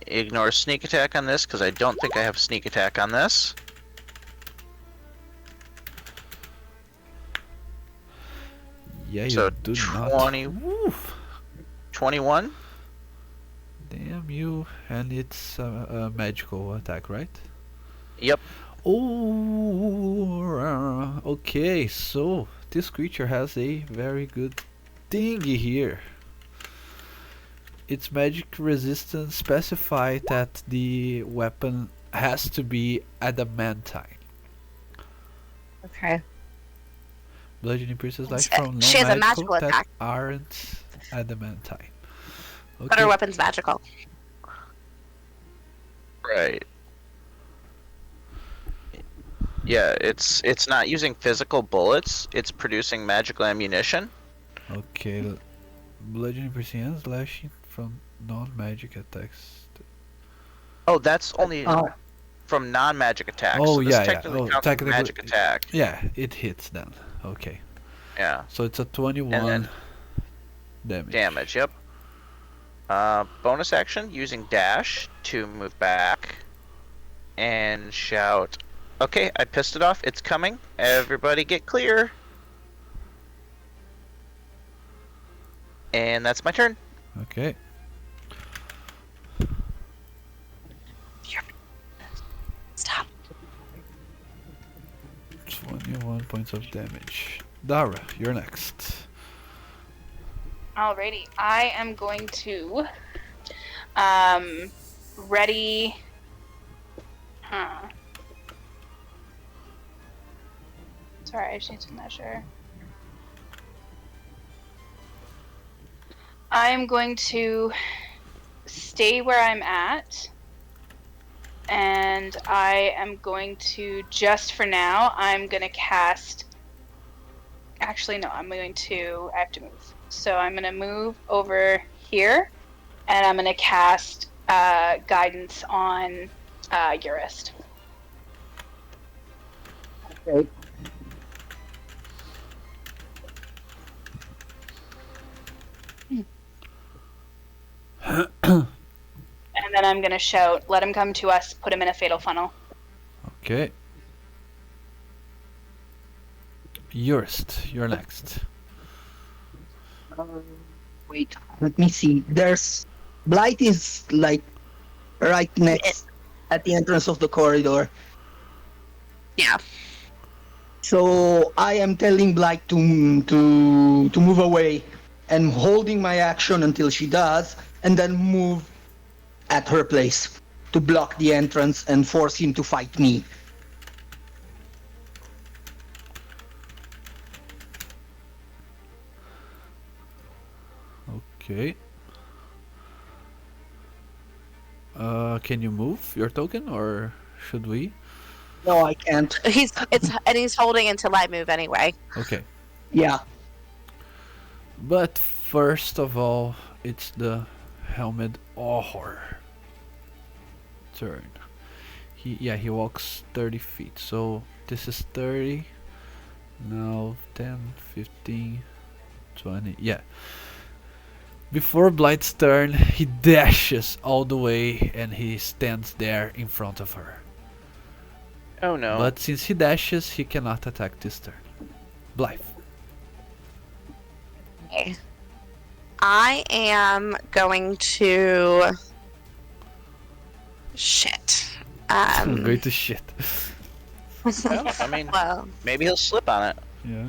Ignore sneak attack on this because I don't think I have sneak attack on this. Yeah, you So do 20 not. Woof. 21. Damn you, and it's a magical attack, right? Yep. Oh, okay, so this creature has a very good thingy here. Its magic resistance specifies that the weapon has to be adamantine. Okay. Bludgeoning pierces like She from has a non-magical magical that attack. aren't adamantine. But Okay. her weapon's magical. Right. Yeah, it's not using physical bullets. It's producing magical ammunition. Okay. Bludgeoning piercing slashing from non-magic attacks. Oh, that's only from non-magic attacks. Oh, so this yeah, yeah. technically Oh, counts as a technically- magic attack. Yeah, it hits then. Okay. Yeah. So it's a 21 And damage. Damage. Yep. Bonus action using dash to move back and shout. Okay, I pissed it off. It's coming. Everybody get clear. And that's my turn. Okay. Stop. 21 points of damage. Dara, you're next. Alrighty, I am going to ready. Sorry, I just need to measure. I am going to stay where I'm at And I am going to, just for now, I'm going to cast. Actually, no, I have to move. So I'm going to move over here, and I'm going to cast guidance on Urist. Okay. And then I'm going to shout, let him come to us, put him in a fatal funnel. Okay. Urist, you're next. Wait, let me see. There's Blythe is like right next at the entrance of the corridor. Yeah. So I am telling Blythe to move away and holding my action until she does, and then move at her place to block the entrance and force him to fight me. Okay. Can you move your token, or should we? No, I can't. He's holding until I move anyway. Okay. Yeah. But first of all, it's the helmet horror turn. He walks 30 feet. So this is 30. Now 10, 15, 20. Yeah. Before Blythe's turn, he dashes all the way and he stands there in front of her. Oh no. But since he dashes, he cannot attack this turn. Blythe. Okay. I am going to. Shit. I'm going to shit. Well, I mean, Well, maybe he'll slip on it. Yeah.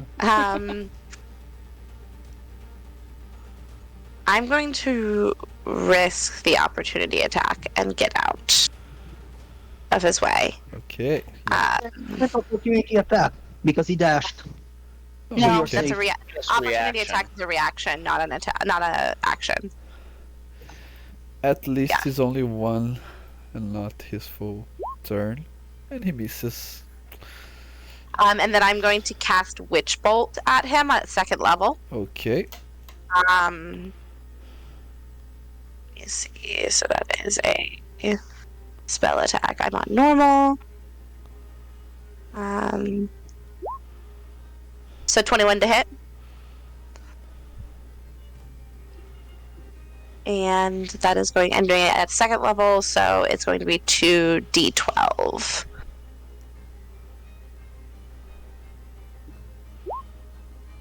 I'm going to risk the opportunity attack and get out of his way. Okay. Opportunity attack because he dashed. No, okay. that's a Just opportunity reaction. attack is a reaction, not an attack, not an action. At least Yeah. it's only one and not his full turn. And he misses. And then I'm going to cast Witch Bolt at him at second level. Okay. Let me see. So that is a spell attack. I'm on normal. So 21 to hit. And that is going, I'm doing it at second level, so it's going to be 2d12.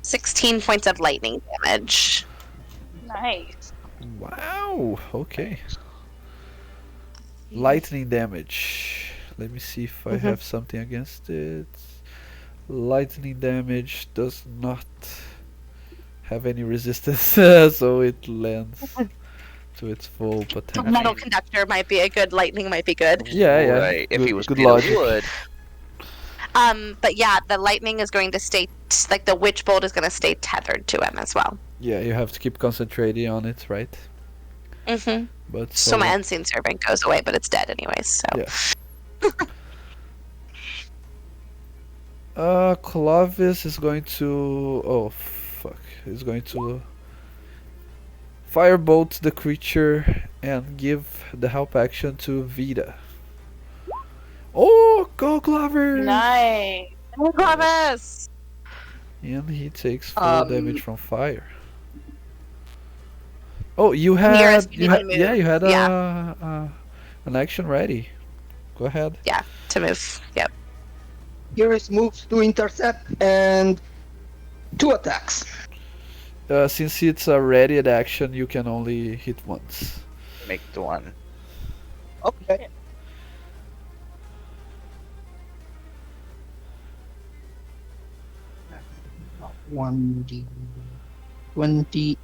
$16 points of lightning damage. Nice. Wow. Okay. Lightning damage. Let me see if I have something against it. Lightning damage does not have any resistance, so it lands to its full potential. Metal conductor might be a good, lightning might be good. Yeah. Right. If he was good made of logic. wood. But yeah, the lightning is going to stay, like the witch bolt is going to stay tethered to him as well. Yeah, you have to keep concentrating on it, right? Mm-hmm. But So my unseen servant goes away, but it's dead anyways, so. Yeah. Clovis is going to... Oh, fuck. He's going to firebolt the creature and give the help action to Vida. Oh, go Clovis! Nice. Clovis! And he takes full damage from fire. Oh, you Nearest had... you can move. You had Yeah. an action ready. Go ahead. Yeah, to move. Yep. Urist moves to intercept and 2 attacks. Since it's a ready action, you can only hit once. Make the one. Okay. One D20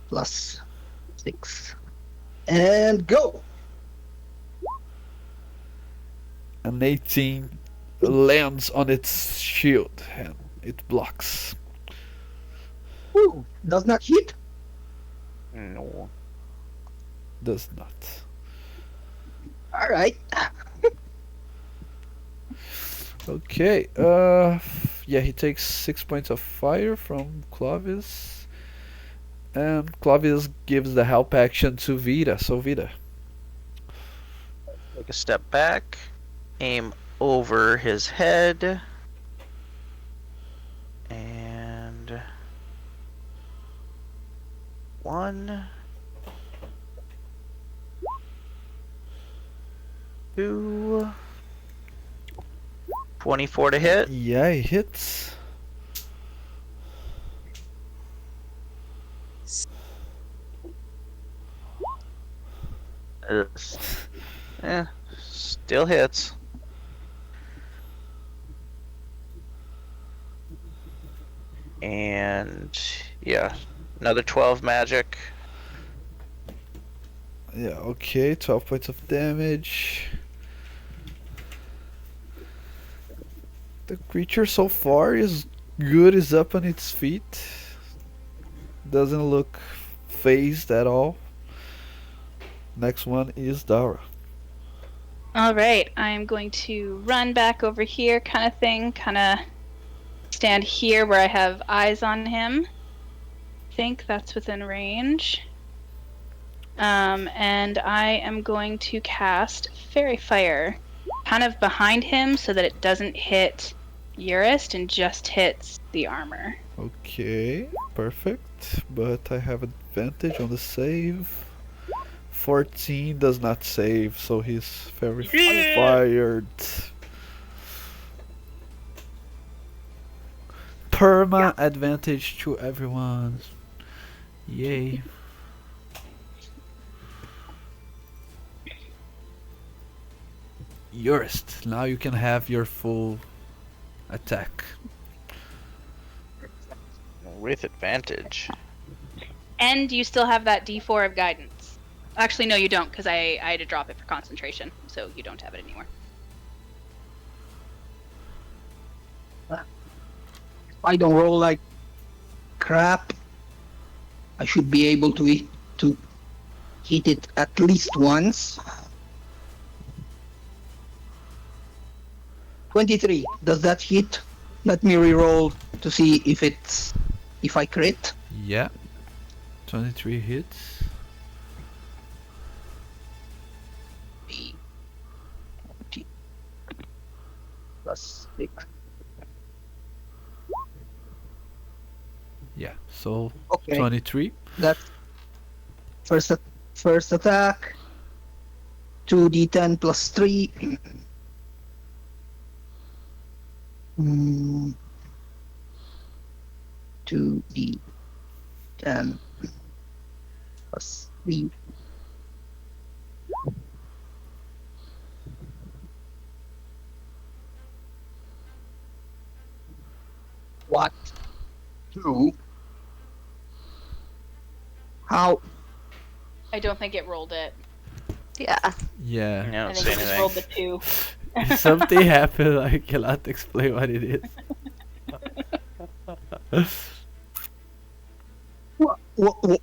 plus 6 and go. An 18 lands on its shield and it blocks. Woo, does not hit. No. Does not. All right. Okay. Yeah, he takes 6 points of fire from Clovis, and Clovis gives the help action to Vita. So Vita. Take a step back, aim over his head, and 1, 2, 24 to hit. Yeah, he hits. Eh, still hits. And yeah, another 12 magic. Yeah, okay, 12 points of damage. The creature so far is good, is up on its feet. Doesn't look phased at all. Next one is Dara. All right, I'm going to run back over here, kind of thing, kind of stand here where I have eyes on him. Think that's within range. And I am going to cast Fairy Fire, kind of behind him so that it doesn't hit Urist and just hits the armor. Okay, perfect. But I have advantage on the save. 14 does not save, so he's very fired. Perma advantage to everyone. Yay. Urist, now you can have your full attack. With advantage. And you still have that D4 of guidance. Actually, no, you don't, because I had to drop it for concentration, so you don't have it anymore. If I don't roll like crap, I should be able to hit it at least once. 23. Does that hit? Let me re-roll to see if I crit. Yeah. 23 hits. 20 plus 6. Yeah, so Okay. 23. That's first attack. 2d10 plus 3. 2d10 plus 3. What? 2? How? I don't think it rolled it. Yeah. Yeah. I don't I see think it just anything. rolled the 2. Something happened, I cannot explain what it is.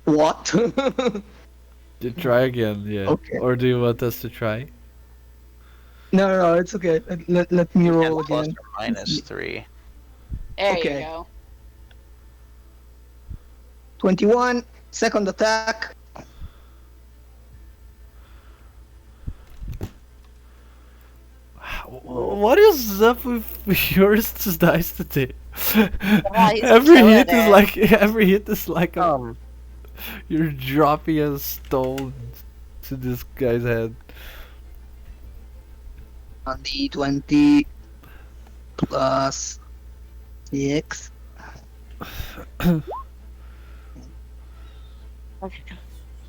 What? You try again, yeah. Okay. Or do you want us to try? No, it's okay. Let me roll 10 plus again. or minus 3. There Okay. you go. 21, second attack. What is up with yours dice today? he's every killing hit is it. like every hit is like Um, you're dropping a stone to this guy's head. On the 20 plus 6.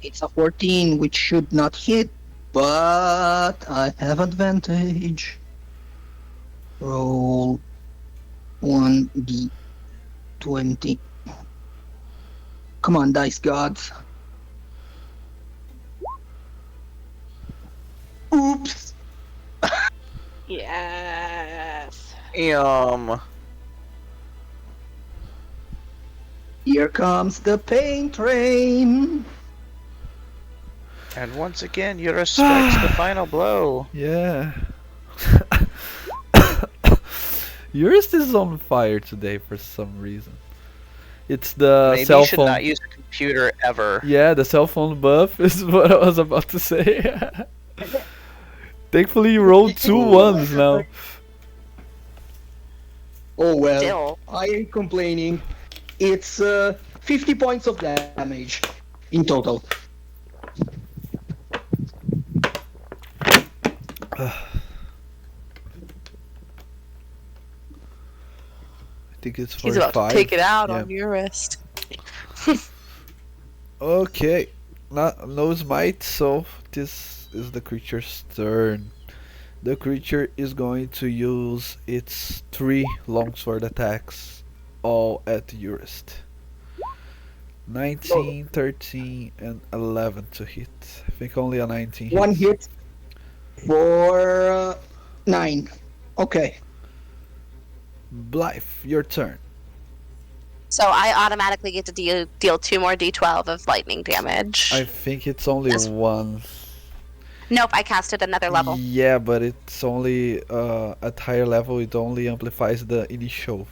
It's a 14, which should not hit, but I have advantage. Roll 1d20. Come on, dice gods. Oops. Yes. Here comes the pain train. And once again, Urist strikes the final blow. Yeah. Yours is on fire today for some reason. It's the Maybe you cell should not phone. use a computer ever. Yeah, the cell phone buff is what I was about to say. Thankfully, you rolled two ones now. Oh well, Still. I ain't complaining. It's 50 points of damage in total. I think it's He's about to 45. take it out Yeah. on your wrist. Okay, no smite, so this is the creature's turn. The creature is going to use its three longsword attacks, all at Urist. 19, 13, and 11 to hit. I think only a 19 hits. One hit for 9. Okay. Blythe, your turn. So I automatically get to deal 2 more d12 of lightning damage. I think it's only Yes. one. Nope, I casted another level. Yeah, but it's only at higher level. It only amplifies the initial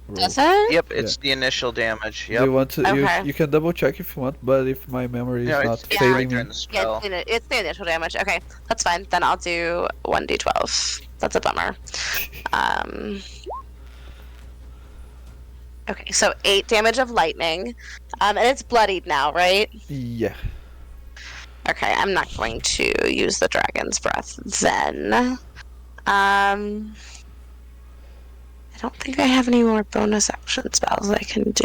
roll. Does it? Yep, it's the initial damage. Do you Yep. want to? Okay. You can double check if you want, but if my memory is No, not it's failing right me, during the Yeah, spell. it's the initial damage. Okay, that's fine. Then I'll do 1d12. That's a bummer. Okay, so 8 damage of lightning. And it's bloodied now, right? yeah. Okay, I'm not going to use the dragon's breath then. I don't think I have any more bonus action spells I can do.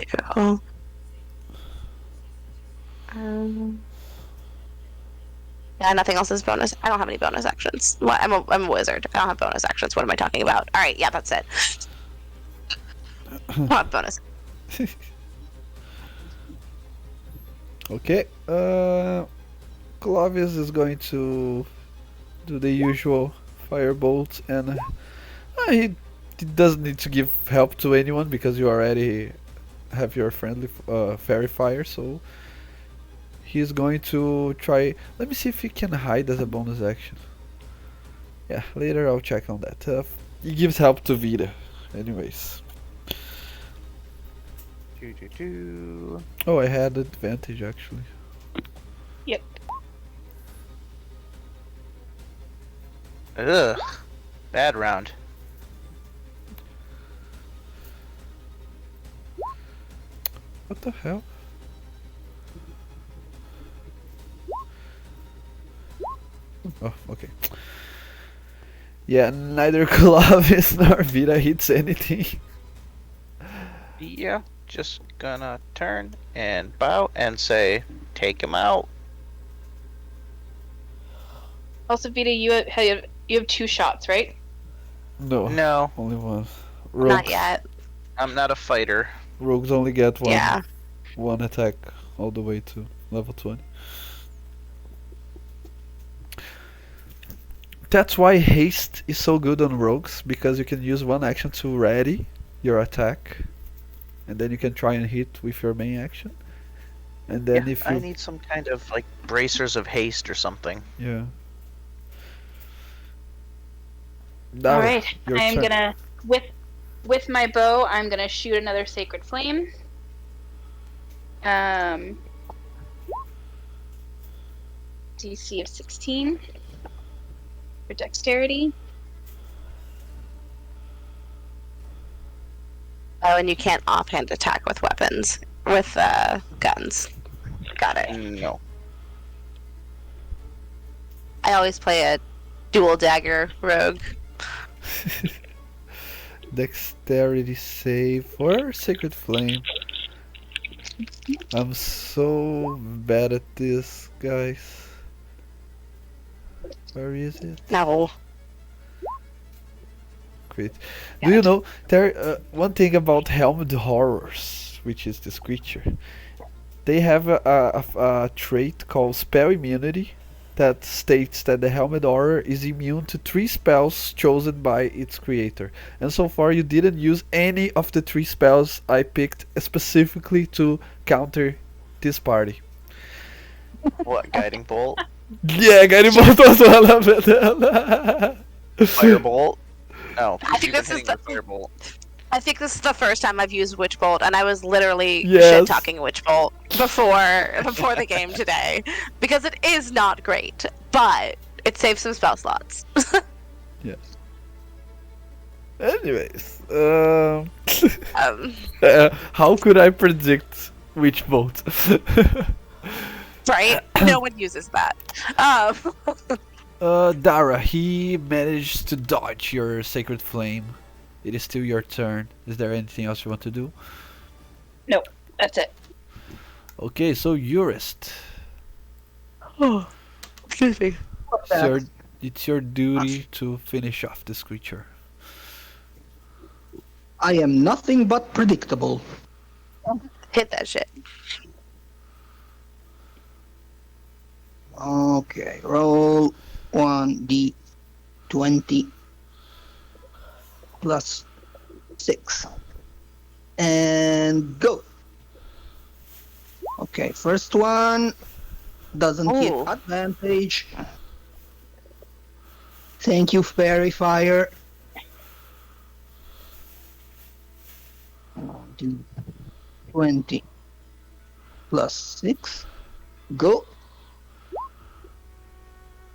Yeah, nothing else is bonus. I don't have any bonus actions. Well, I'm a wizard. I don't have bonus actions. What am I talking about? All right, yeah, that's it. What bonus? Okay. Clovis is going to do the usual firebolt, and he doesn't need to give help to anyone because you already have your friendly fairy fire. So he's going to try. Let me see if he can hide as a bonus action. Yeah, later I'll check on that. He gives help to Vita, anyways. Doo-doo-doo. Oh, I had advantage actually. Yep. Ugh. Bad round. What the hell? Oh, okay. Yeah, neither Clovis nor Vita hits anything. Yeah, just gonna turn and bow and say, take him out. Also, Vita, you have 2 shots, right? No, No, only one. Not yet. I'm not a fighter. Rogues only get Yeah. one attack all the way to level 20. That's why haste is so good on rogues, because you can use one action to ready your attack, and then you can try and hit with your main action. And then Yeah, if I you need some kind of like bracers of haste or something. yeah. All Now, right, your I am turn. gonna with my bow. I'm gonna shoot another sacred flame. DC of 16 for dexterity. Oh, and you can't offhand attack with weapons, with guns. Got it. No. I always play a dual dagger rogue. Dexterity save for Sacred Flame. I'm so bad at this, guys. Where is it? No. Great. Do you know there one thing about helmed horrors, which is this creature? They have a trait called spell immunity that states that the helmed horror is immune to 3 spells chosen by its creator. And so far you didn't use any of the 3 spells I picked specifically to counter this party. What, guiding bolt? Yeah, guiding bolt was one of it. Firebolt? No, I because think you've been this is hitting the. with firebolt. I think this is the first time I've used Witch Bolt, and I was literally Yes. shit talking Witch Bolt before the game today because it is not great, but it saves some spell slots. Yes. Anyways, Um, how could I predict which bolt? right? No one uses that. Dara, he managed to dodge your sacred flame. It is still your turn. Is there anything else you want to do? Nope, that's it. Okay, so Urist. Excuse me. It's your duty to finish off this creature. I am nothing but predictable. Hit that shit. Okay, roll 1d20 plus 6. And go. Okay, first one doesn't hit Ooh. advantage. Thank you, Fairy Fire. 20 plus 6. Go.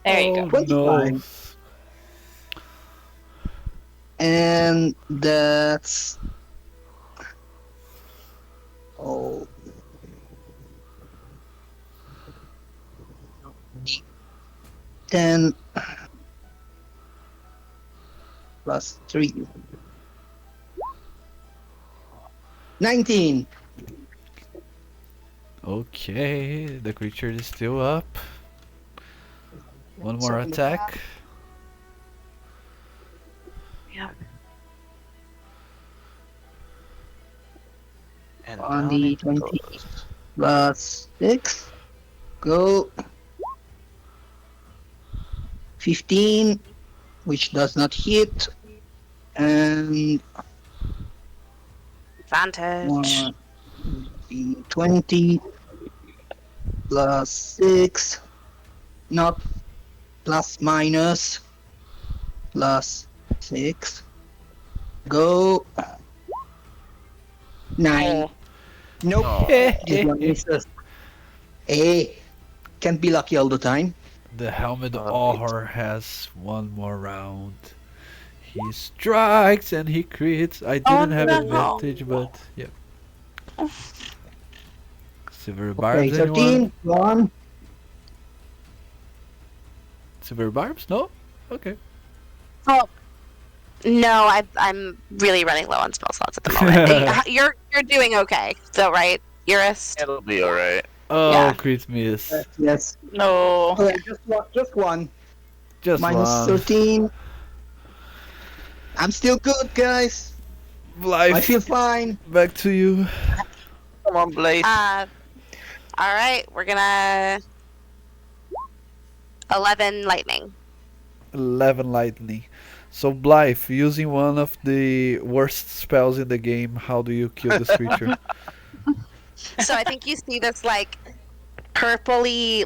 There you go. 25. And that's oh 10 plus 3 19. Okay, the creature is still up. One more Second attack. Yeah. And On down the it 20 goes. plus 6. Go. 15, which does not hit. And Advantage. 20 plus 6. Not plus minus. Plus 6. Go. 9. Nope. Oh. This one misses. Hey, can't be lucky all the time. The helmet Oh, Ahor has one more round. He strikes and he crits. I didn't have no. advantage, but yeah. Silver Okay, barbs, anyone? 13. 1. Silver barbs? No? Okay. Oh. No, I'm really running low on spell slots at the moment. you're doing okay, though, right, Urist? It'll be alright. Oh, Yeah. crit miss. Yes. No. Okay, just one. Just Minus one. 13. I'm still good, guys. I Blythe, feel fine. back to you. Come on, Blythe. All right, we're gonna 11 lightning. 11 lightning. So Blythe, using one of the worst spells in the game, how do you kill this creature? So I think you see this purpley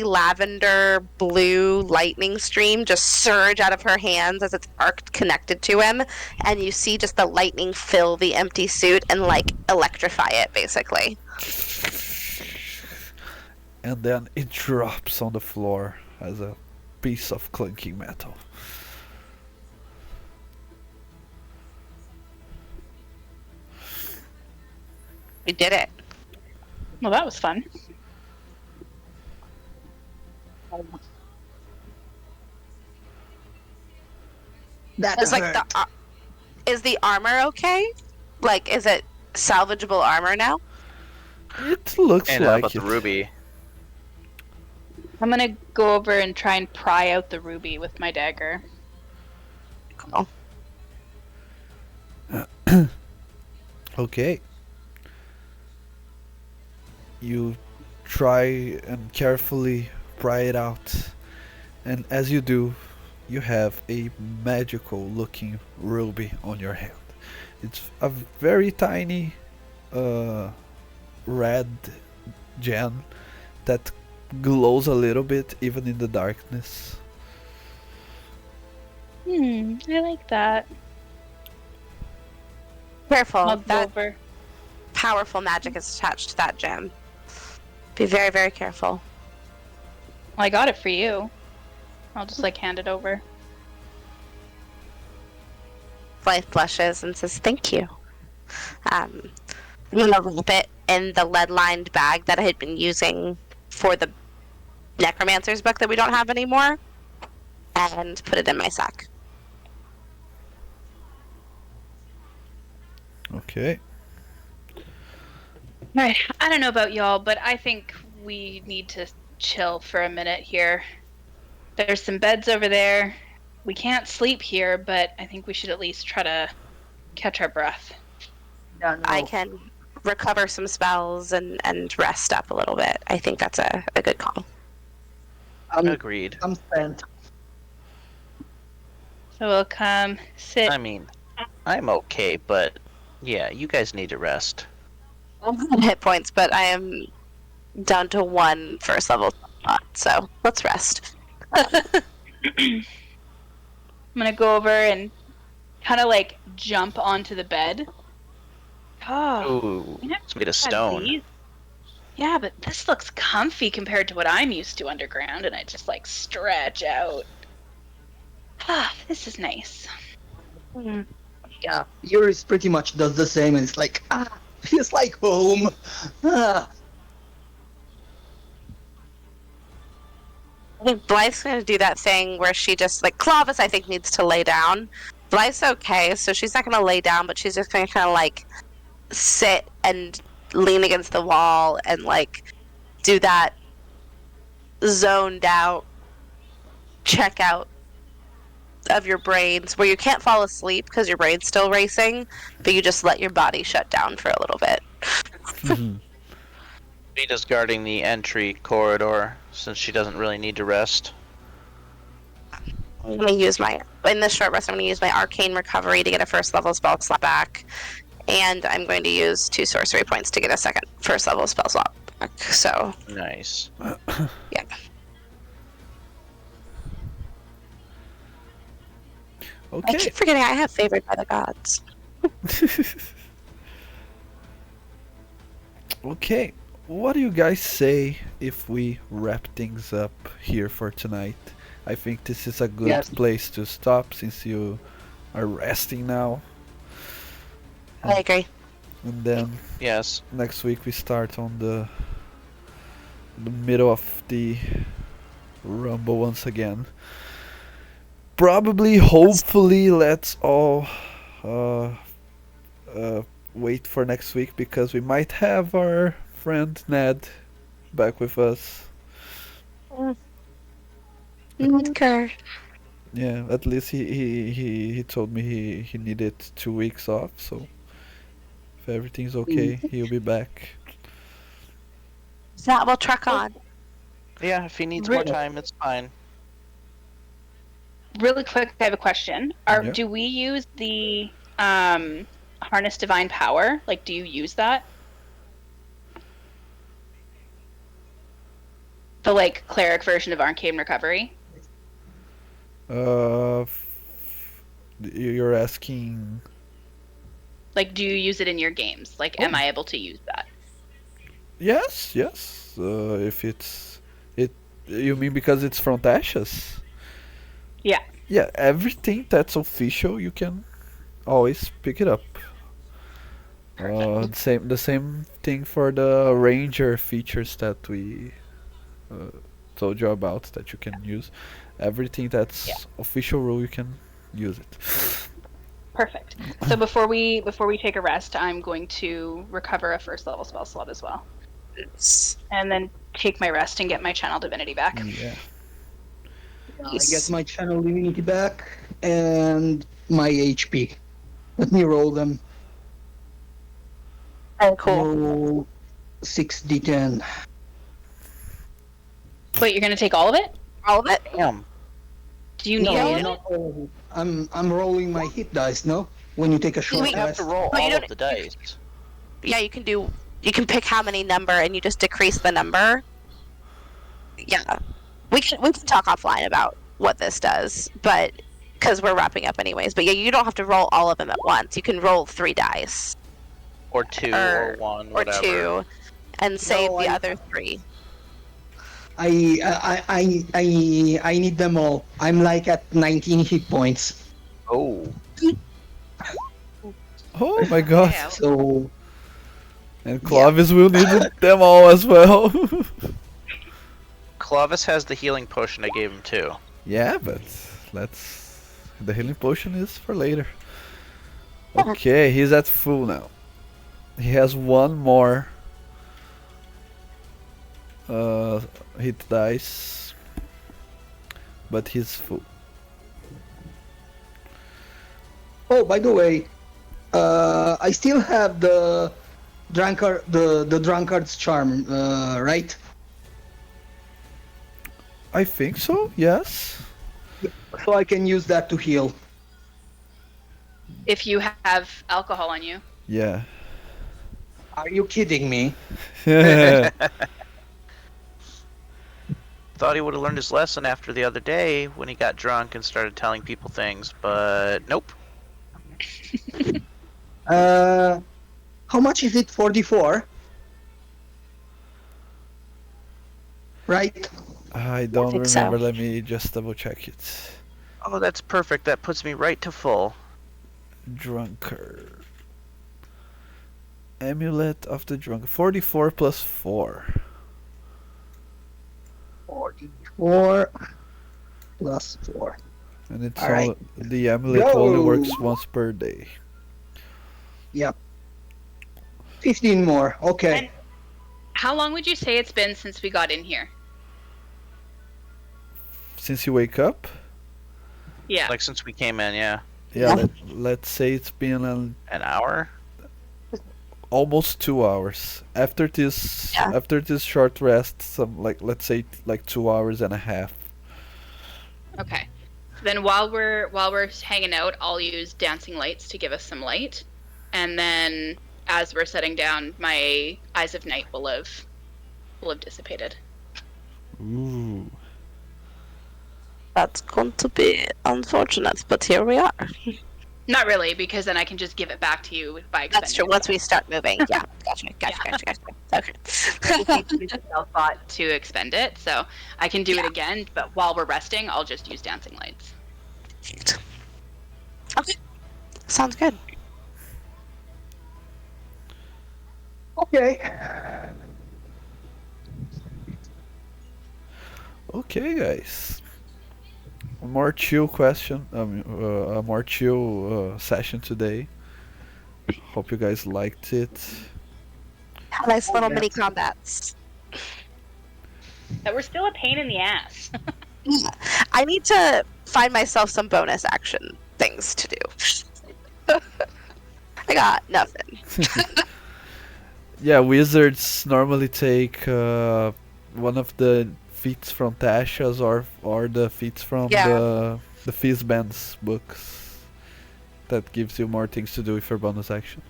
lavender blue lightning stream just surge out of her hands as it's arced connected to him, and you see just the lightning fill the empty suit and electrify it basically. And then it drops on the floor as a piece of clunking metal. We did it. Well, that was fun. That It's hurt. is the armor okay? Is it salvageable armor now? It looks And how like about it. the ruby? I'm gonna go over and try and pry out the ruby with my dagger. Cool. Okay. You try and carefully pry it out, and as you do, you have a magical looking ruby on your hand. It's a very tiny red gem that glows a little bit even in the darkness. I like that. Careful. I'll go That over. powerful magic is attached to that gem. Be very, very careful. Well, I got it for you. I'll just like hand it over. Blythe blushes and says, "Thank you." I'm gonna wrap it in the lead-lined bag that I had been using for the necromancer's book that we don't have anymore, and put it in my sack. Okay. Alright, I don't know about y'all, but I think we need to chill for a minute here. There's some beds over there. We can't sleep here, but I think we should at least try to catch our breath. Yeah, no. I can recover some spells and rest up a little bit. I think that's a good call. Agreed. I'm spent. So we'll come sit. I mean, I'm okay, but yeah, you guys need to rest. I'm at hit points, but I am down to 1 first level slot, so let's rest. I'm gonna go over and kind of like jump onto the bed. Oh, Ooh, you know, it's made of stone. yeah, but this looks comfy compared to what I'm used to underground, and I just like stretch out. Ah, this is nice. Yeah, Urist pretty much does the same, and it's like, feels like home. Ah. I think Blythe's gonna do that thing where she just, like, Clovis, I think, needs to lay down. Blythe's okay, so she's not gonna lay down, but she's just gonna kind of, like, sit and lean against the wall and, like, do that zoned out check out of your brains where you can't fall asleep because your brain's still racing, but you just let your body shut down for a little bit. Vita's guarding the entry corridor since she doesn't really need to rest. I'm going to use in this short rest, I'm going to use my arcane recovery to get a first level spell slot back. And I'm going to use 2 sorcery points to get a second first level spell slot back. So, Nice. yeah. I Okay. keep forgetting I have favored by the gods. Okay. What do you guys say if we wrap things up here for tonight? I think this is a good Yes. place to stop since you are resting now. I agree. And then Yes. next week we start on the middle of the rumble once again. Probably, hopefully, let's all wait for next week because we might have our friend Ned back with us. Nedgar. Yeah, at least he told me he needed 2 weeks off, so if everything's okay, he'll be back. That will truck on. Yeah, if he needs more time, it's fine. Really quick, I have a question. Yeah. Do we use the harness divine power? Like, do you use that? The like cleric version of arcane recovery? You're asking? Like, do you use it in your games? Like, am I able to use that? Yes. If you mean because it's from Tasha's? Yeah. Yeah, everything that's official, you can always pick it up. The same thing for the ranger features that we told you about that you can use. Everything that's official rule, you can use it. Perfect. So before we take a rest, I'm going to recover a first level spell slot as well, and then take my rest and get my channel divinity back. Yeah. I get my channel divinity back and my HP. Let me roll them. Oh, cool. Roll 6d10. Wait, you're gonna take all of it? All of it? Damn. Do you need all of it? not all of it. I'm rolling my hit dice, no? When you take a short mean- You have rest. to roll But you all don't- of the dice. Yeah, you can pick how many number and you just decrease the number. yeah, we can talk offline about what this does, but because we're wrapping up anyways. But yeah, you don't have to roll all of them at once. You can roll 3 dice Or 2 or 1, or whatever. 2, and save No, the I- other 3. I need them all. I'm like at 19 hit points. Oh. Oh my god. Yeah. So And Clovis will need them all as well. Clovis has the healing potion I gave him too. Yeah, but the healing potion is for later. Okay, he's at full now. He has one more hit dice, but he's full. oh, by the way, I still have the drunkard's charm, right? I think so. Yes. So I can use that to heal. If you have alcohol on you. Yeah. Are you kidding me? Thought he would have learned his lesson after the other day when he got drunk and started telling people things, but nope. How much is it? 44? Right? I don't think so. remember. Let me just double check it. Oh, that's perfect. That puts me right to full. Drunkard. Amulet of the Drunkard. 44 plus 4. 44 plus 4. And it's All right. all, the amulet only Go. works once per day. Yep. 15 more. Okay. And how long would you say it's been since we got in here? Since you wake up? Yeah. Like since we came in, yeah. Yeah, let's say it's been An hour? almost 2 hours. After this Yeah. after this short rest, some let's say 2 hours and a half. Okay. Then while we're hanging out, I'll use dancing lights to give us some light, and then as we're setting down, my eyes of night will have dissipated. Ooh. That's going to be unfortunate, but here we are. Not really, because then I can just give it back to you by expending. That's true. Once we start moving, yeah. Gotcha. Okay. I'll thought to expend it, so I can do it again. But while we're resting, I'll just use dancing lights. Okay. Sounds good. Okay. Okay, guys. A more chill question. A more chill session today. Hope you guys liked it. Nice little mini combats. But we're still a pain in the ass. I need to find myself some bonus action things to do. I got nothing. Yeah, wizards normally take one of the feats from Tasha's or the feats from the Fizzband's books. That gives you more things to do with your bonus action.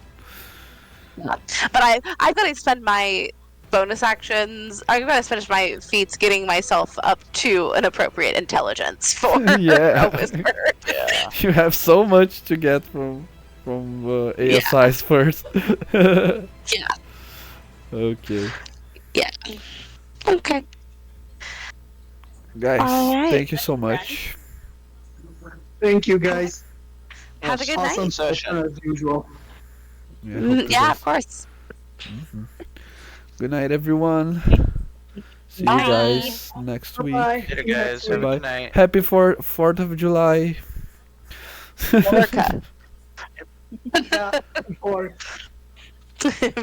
But I gotta spend my bonus actions. I gotta finish my feats getting myself up to an appropriate intelligence for Yeah. a wizard. Yeah. You have so much to get from ASI's first. Yeah. Okay. Yeah. Okay. Guys, Alright. thank you so much. Thank you, guys. Have a good Awesome night. session as usual. Yeah, hope you Yeah, guys- of course. Good night, everyone. See Bye. you guys next week. Bye. Later, guys. Have a Bye. good night. Happy 4th of July. Orca. Yeah, or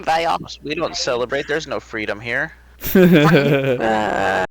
Bye, y'all. We don't celebrate. There's no freedom here. Uh,